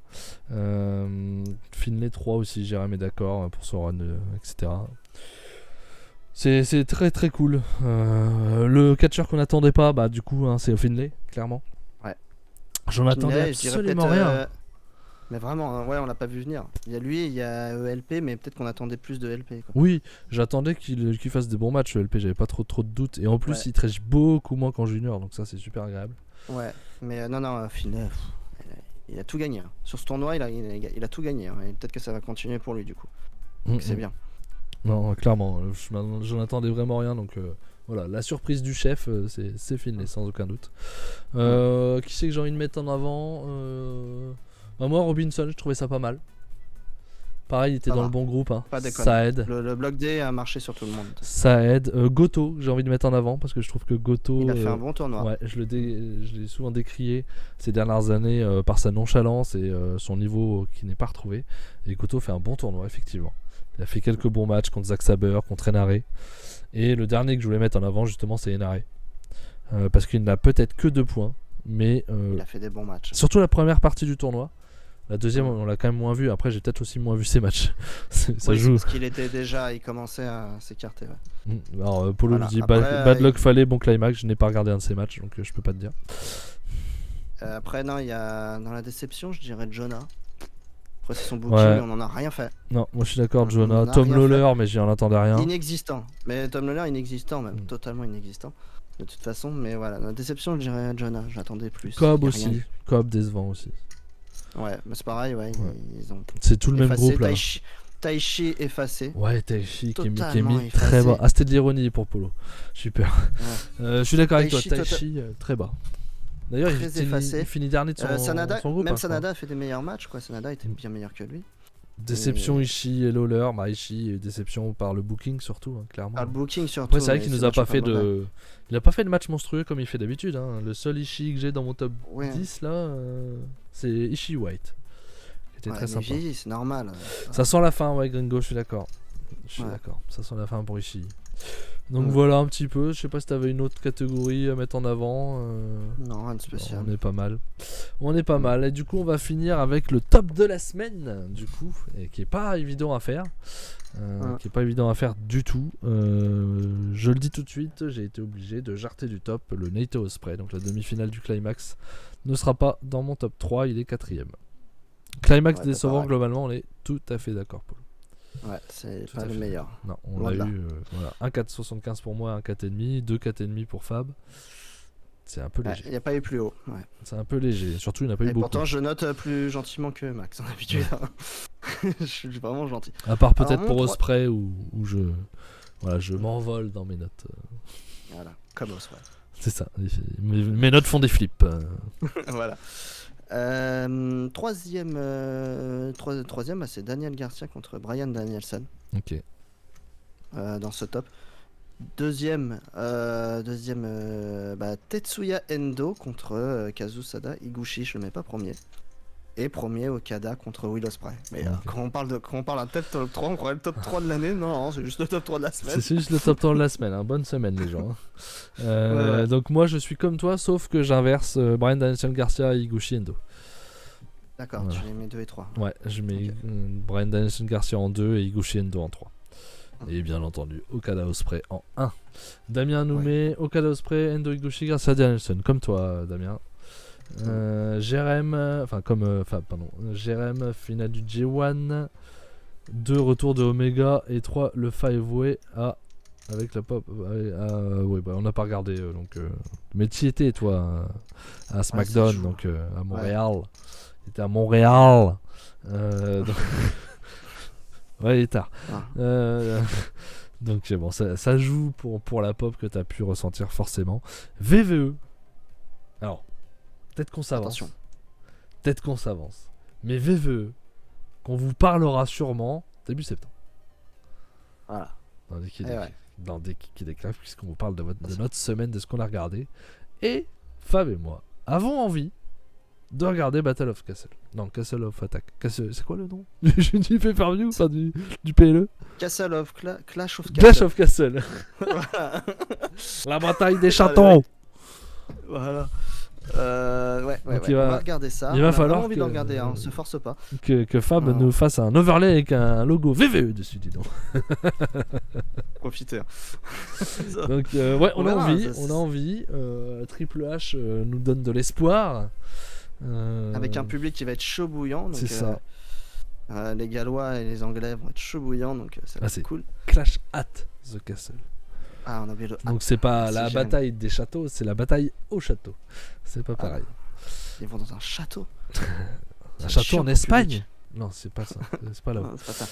Finlay 3 aussi, Jérém est d'accord pour son run, etc. C'est très très cool. Le catcheur qu'on n'attendait pas, du coup, hein, c'est Finlay, clairement. Ouais. J'en attendais absolument rien. Mais vraiment, on l'a pas vu venir. Il y a lui, il y a ELP, mais peut-être qu'on attendait plus de LP. Quoi. Oui, j'attendais qu'il fasse des bons matchs. ELP, j'avais pas trop de doutes. Et en plus, il trèche beaucoup moins qu'en junior, donc ça, c'est super agréable. Ouais, mais non, Finlay, il a tout gagné. Hein. Sur ce tournoi, il a tout gagné. Hein. Et peut-être que ça va continuer pour lui du coup. Donc c'est bien. Non, clairement, je n'attendais vraiment rien. Donc voilà, la surprise du chef, c'est Finlay, sans aucun doute. Qui c'est que j'ai envie de mettre en avant moi, Robinson, je trouvais ça pas mal. Pareil, il était dans le bon groupe, hein. Ça aide. Le bloc D a marché sur tout le monde. Ça aide. Goto, j'ai envie de mettre en avant parce que je trouve que Goto. Il a fait un bon tournoi. Ouais, je l'ai souvent décrié ces dernières années par sa nonchalance et son niveau qui n'est pas retrouvé. Et Goto fait un bon tournoi, effectivement. Il a fait quelques bons matchs contre Zack Saber, contre Enare. Et le dernier que je voulais mettre en avant, justement, c'est Enare. Parce qu'il n'a peut-être que 2 points. Mais il a fait des bons matchs. Surtout la première partie du tournoi. La deuxième, on l'a quand même moins vu. Après, j'ai peut-être aussi moins vu ses matchs. Ça joue. Parce qu'il était déjà, il commençait à s'écarter. Ouais. Alors, Polo nous dit bad luck fallait, bon climax. Je n'ai pas regardé un de ses matchs, donc je peux pas te dire. Après, non, il y a dans la déception, je dirais Jonah. Après, c'est son booking, on en a rien fait. Non, moi je suis d'accord, Jonah. Tom Lawler, mais j'en attendais rien. Inexistant. Mais Tom Lawler, inexistant même, totalement inexistant. De toute façon, mais voilà, la déception, je dirais Jonah. J'attendais plus. Cobb aussi. Cobb décevant aussi. Ouais, mais c'est pareil, ils ont. C'est tout le même groupe là. Taichi effacé. Ouais, Taichi qui est mis très bas. Ah, c'était de l'ironie pour Polo. Super. Ouais. Je suis d'accord avec toi, Taichi très bas. D'ailleurs, il finit dernier de son groupe. Même Sanada a fait des meilleurs matchs, quoi. Sanada était bien meilleur que lui. Déception Ishii et Lawler. Ishii, déception par le booking surtout, hein, clairement. Par le booking surtout. Après, c'est vrai qu'il nous a pas fait de. Il a pas fait de match monstrueux comme il fait d'habitude. Hein. Le seul Ishii que j'ai dans mon top 10 là, c'est Ishii White. Qui était très sympa. C'est normal. Ça sent la fin, Gringo, je suis d'accord. D'accord. Ça sent la fin pour Ishii. Donc voilà un petit peu, je sais pas si t'avais une autre catégorie à mettre en avant. Non, rien de spécial. On est pas mal. Et du coup, on va finir avec le top de la semaine, du coup, et qui est pas évident à faire. Qui est pas évident à faire du tout. Je le dis tout de suite, j'ai été obligé de jarter du top le Naito Ospreay. Donc la demi-finale du Climax ne sera pas dans mon top 3, il est 4ème. Climax décevant, globalement, on est tout à fait d'accord, Paul. Ouais, c'est pas le meilleur. Non, on l'a eu. Voilà. Un 4,75 pour moi, un 4,5, 2 4,5 pour Fab. C'est un peu léger. Il n'y a pas eu plus haut. Ouais. C'est un peu léger. Surtout, il n'y a pas eu beaucoup. Pourtant, je note plus gentiment que Max, en habitude. Je suis vraiment gentil. À part peut-être pour Ospreay où je m'envole dans mes notes. Voilà, comme Ospreay. C'est ça. Mes notes font des flips. Voilà. Troisième, c'est Daniel Garcia contre Brian Danielson. Ok. Dans ce top. Deuxième, Tetsuya Endo contre Kazusada Higuchi, je le mets pas premier. Et premier Okada contre Will Ospreay. Mais quand on parle d'un top 3, on croirait le top 3 de l'année. Non, c'est juste le top 3 de la semaine. C'est juste le top 3 de la semaine. Hein. Bonne semaine, les gens. Donc moi, je suis comme toi, sauf que j'inverse Brian Danielson Garcia et Higuchi Endo. D'accord, tu les mets 2 et 3. Ouais, je mets Brian Danielson Garcia en 2 et Higuchi Endo en 3. Et bien entendu, Okada Ospreay en 1. Damien nous met Okada Ospreay, Endo Higuchi, Garcia Danielson. Comme toi, Damien. Jérém, Jérém, finale du J1. 2, retour de Omega. Et 3, le 5-way avec la pop. On n'a pas regardé. Mais tu y étais, toi, à SmackDown, donc à Montréal. Ouais. T'étais à Montréal. Ouais, il est tard. Donc bon, ça joue pour la pop que t'as pu ressentir forcément. VVE. Alors, peut-être qu'on s'avance. Attention. Peut-être qu'on s'avance. Mais VVE, qu'on vous parlera sûrement début septembre. Voilà. Dans des Kiki des Crafts, puisqu'on vous parle de notre semaine, de ce qu'on a regardé. Et Fab et moi avons envie de regarder Battle of Castle. Non, Castle of Attack. C'est quoi le nom du pay-per-view, enfin du PLE? Castle of Clash of Castle. Clash of Castle. La bataille des châteaux. Voilà. On va regarder ça. Il va falloir envie de regarder, on se force pas. Que Fab nous fasse un overlay avec un logo VVE dessus, dis donc. Profitez. Donc on a envie. Triple H nous donne de l'espoir. Avec un public qui va être chaud bouillant. Donc, c'est ça. Les Gallois et les Anglais vont être chaud bouillants, donc ça va être cool. Clash at the Castle. Ah, on a oublié le. Donc c'est pas la bataille des châteaux, c'est la bataille au château. C'est pas pareil. Ils vont dans un château. Un château en Espagne? Non, c'est pas ça. C'est pas là. Non, c'est pas ça.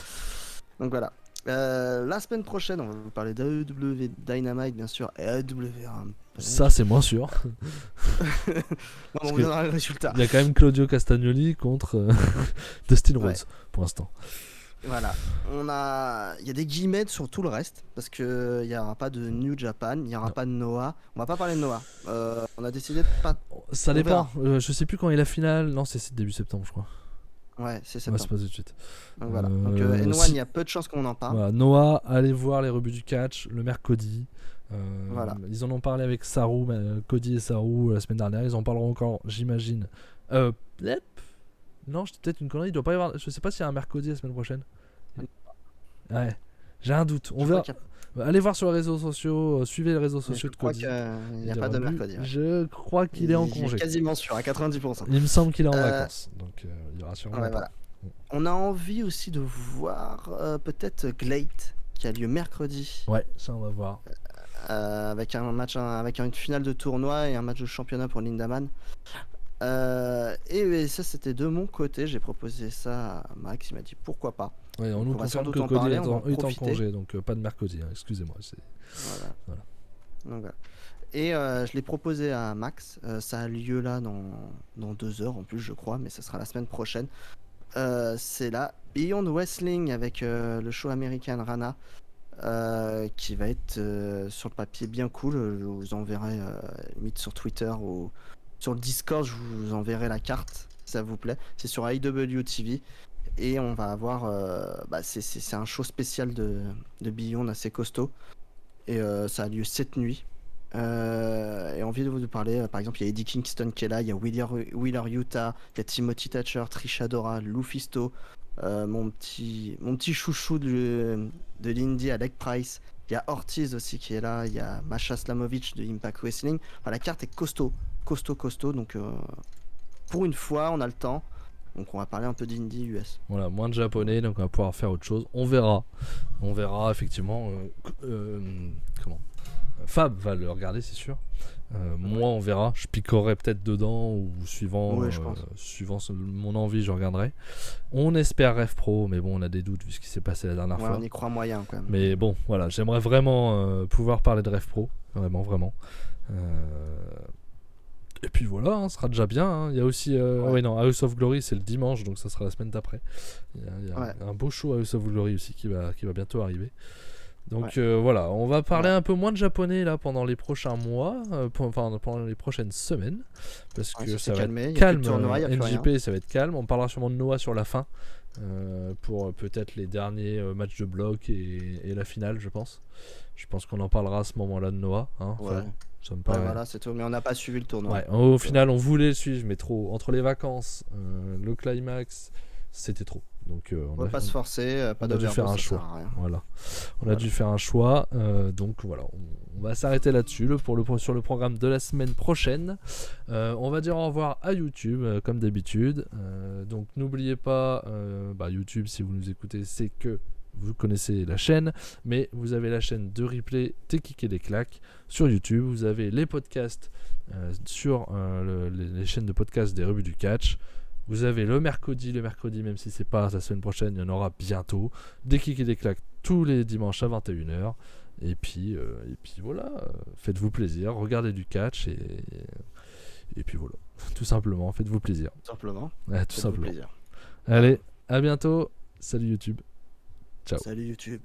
Donc voilà. La semaine prochaine, on va vous parler d'AEW Dynamite, bien sûr, et AEW. Ça, c'est moins sûr. Non, on verra le résultat. Il y a quand même Claudio Castagnoli contre Dustin Rhodes pour l'instant. Voilà, il y a des guillemets sur tout le reste parce que il y aura pas de New Japan, il y aura pas de Noah. On va pas parler de Noah. On a décidé de pas. Ça dépend. Je sais plus quand est la finale. Non, c'est début septembre, je crois. Ouais, c'est septembre. Ouais, c'est pas tout de suite. Donc voilà. Donc N1, il y a peu de chances qu'on en parle. Voilà. Noah, allez voir les rebuts du catch le mercredi. Voilà. Ils en ont parlé avec Saru, Cody et Saru la semaine dernière. Ils en parleront encore, j'imagine. Non, j'ai peut-être une connerie. Il doit pas y avoir. Je sais pas s'il y a un mercredi la semaine prochaine. Ouais, j'ai un doute. On verra. Allez voir sur les réseaux sociaux, suivez les réseaux sociaux de Cody. Il n'y a pas de mercredi. Ouais. Je crois qu'il est en congé. Je suis quasiment sûr, à 90%. Il me semble qu'il est en vacances. Donc il y aura sûrement. Ouais, voilà. On a envie aussi de voir peut-être Glade qui a lieu mercredi. Ouais, ça on va voir. Avec un match, avec une finale de tournoi et un match de championnat pour Lindaman. Et ça c'était de mon côté, j'ai proposé ça à Max, il m'a dit pourquoi pas. Ouais, on nous confirme que Cody est en congé, donc pas de mercredi, hein, excusez-moi. Voilà. Donc, voilà. Et je l'ai proposé à Max, ça a lieu là dans 2 heures en plus je crois, mais ça sera la semaine prochaine. C'est là Beyond Wrestling avec le show américain Rana. Qui va être sur le papier bien cool. Je vous enverrai limite sur Twitter ou sur le Discord, je vous enverrai la carte si ça vous plaît. C'est sur AEW TV et on va avoir c'est un show spécial de Beyond assez costaud et ça a lieu cette nuit. Et envie de vous parler, par exemple il y a Eddie Kingston qui est là, il y a Wheeler Yuta, il y a Timothy Thatcher, Trish Adora, Lufisto, mon petit chouchou de l'indie Alec Price, il y a Ortiz aussi qui est là, il y a Masha Slamovich de Impact Wrestling. Enfin, la carte est costaud, donc pour une fois on a le temps, donc on va parler un peu d'indie US. Voilà, moins de japonais, donc on va pouvoir faire autre chose, on verra effectivement comment Fab va le regarder, c'est sûr. Moi, on verra. Je picorerai peut-être dedans ou suivant mon envie, je regarderai. On espère Ref Pro, mais bon, on a des doutes vu ce qui s'est passé la dernière fois. On y croit moyen quand même. Mais bon, voilà, j'aimerais vraiment pouvoir parler de Ref Pro, vraiment. Et puis voilà, hein, ce sera déjà bien. Hein. Il y a aussi House of Glory, c'est le dimanche, donc ça sera la semaine d'après. Il y a un beau show House of Glory aussi qui va bientôt arriver. Donc voilà, on va parler un peu moins de japonais là pendant les prochains mois, pendant les prochaines semaines, parce que ça va être calme. NJP, ça va être calme. On parlera sûrement de Noah sur la fin, pour peut-être les derniers matchs de bloc et la finale, je pense. Je pense qu'on en parlera à ce moment-là de Noah. Hein, ça me paraît... voilà, c'est tout. Mais on n'a pas suivi le tournoi. Ouais, au final, on voulait le suivre, mais trop. Entre les vacances, le climax, c'était trop. Donc on va pas se forcer, pas on a dû faire un choix. Voilà. On a dû faire un choix. Donc voilà, on va s'arrêter là-dessus sur le programme de la semaine prochaine. On va dire au revoir à YouTube comme d'habitude. Donc n'oubliez pas, YouTube, si vous nous écoutez, c'est que vous connaissez la chaîne, mais vous avez la chaîne de replay des kicks et des claques sur YouTube. Vous avez les podcasts sur les chaînes de podcasts des rebuts du catch. Vous avez le mercredi, même si c'est pas la semaine prochaine, il y en aura bientôt. Des kicks et des claques tous les dimanches à 21h. Et puis voilà, faites-vous plaisir, regardez du catch et puis voilà, tout simplement, faites-vous plaisir. Tout simplement. Ouais, tout simplement. Allez, à bientôt. Salut YouTube. Ciao. Salut YouTube.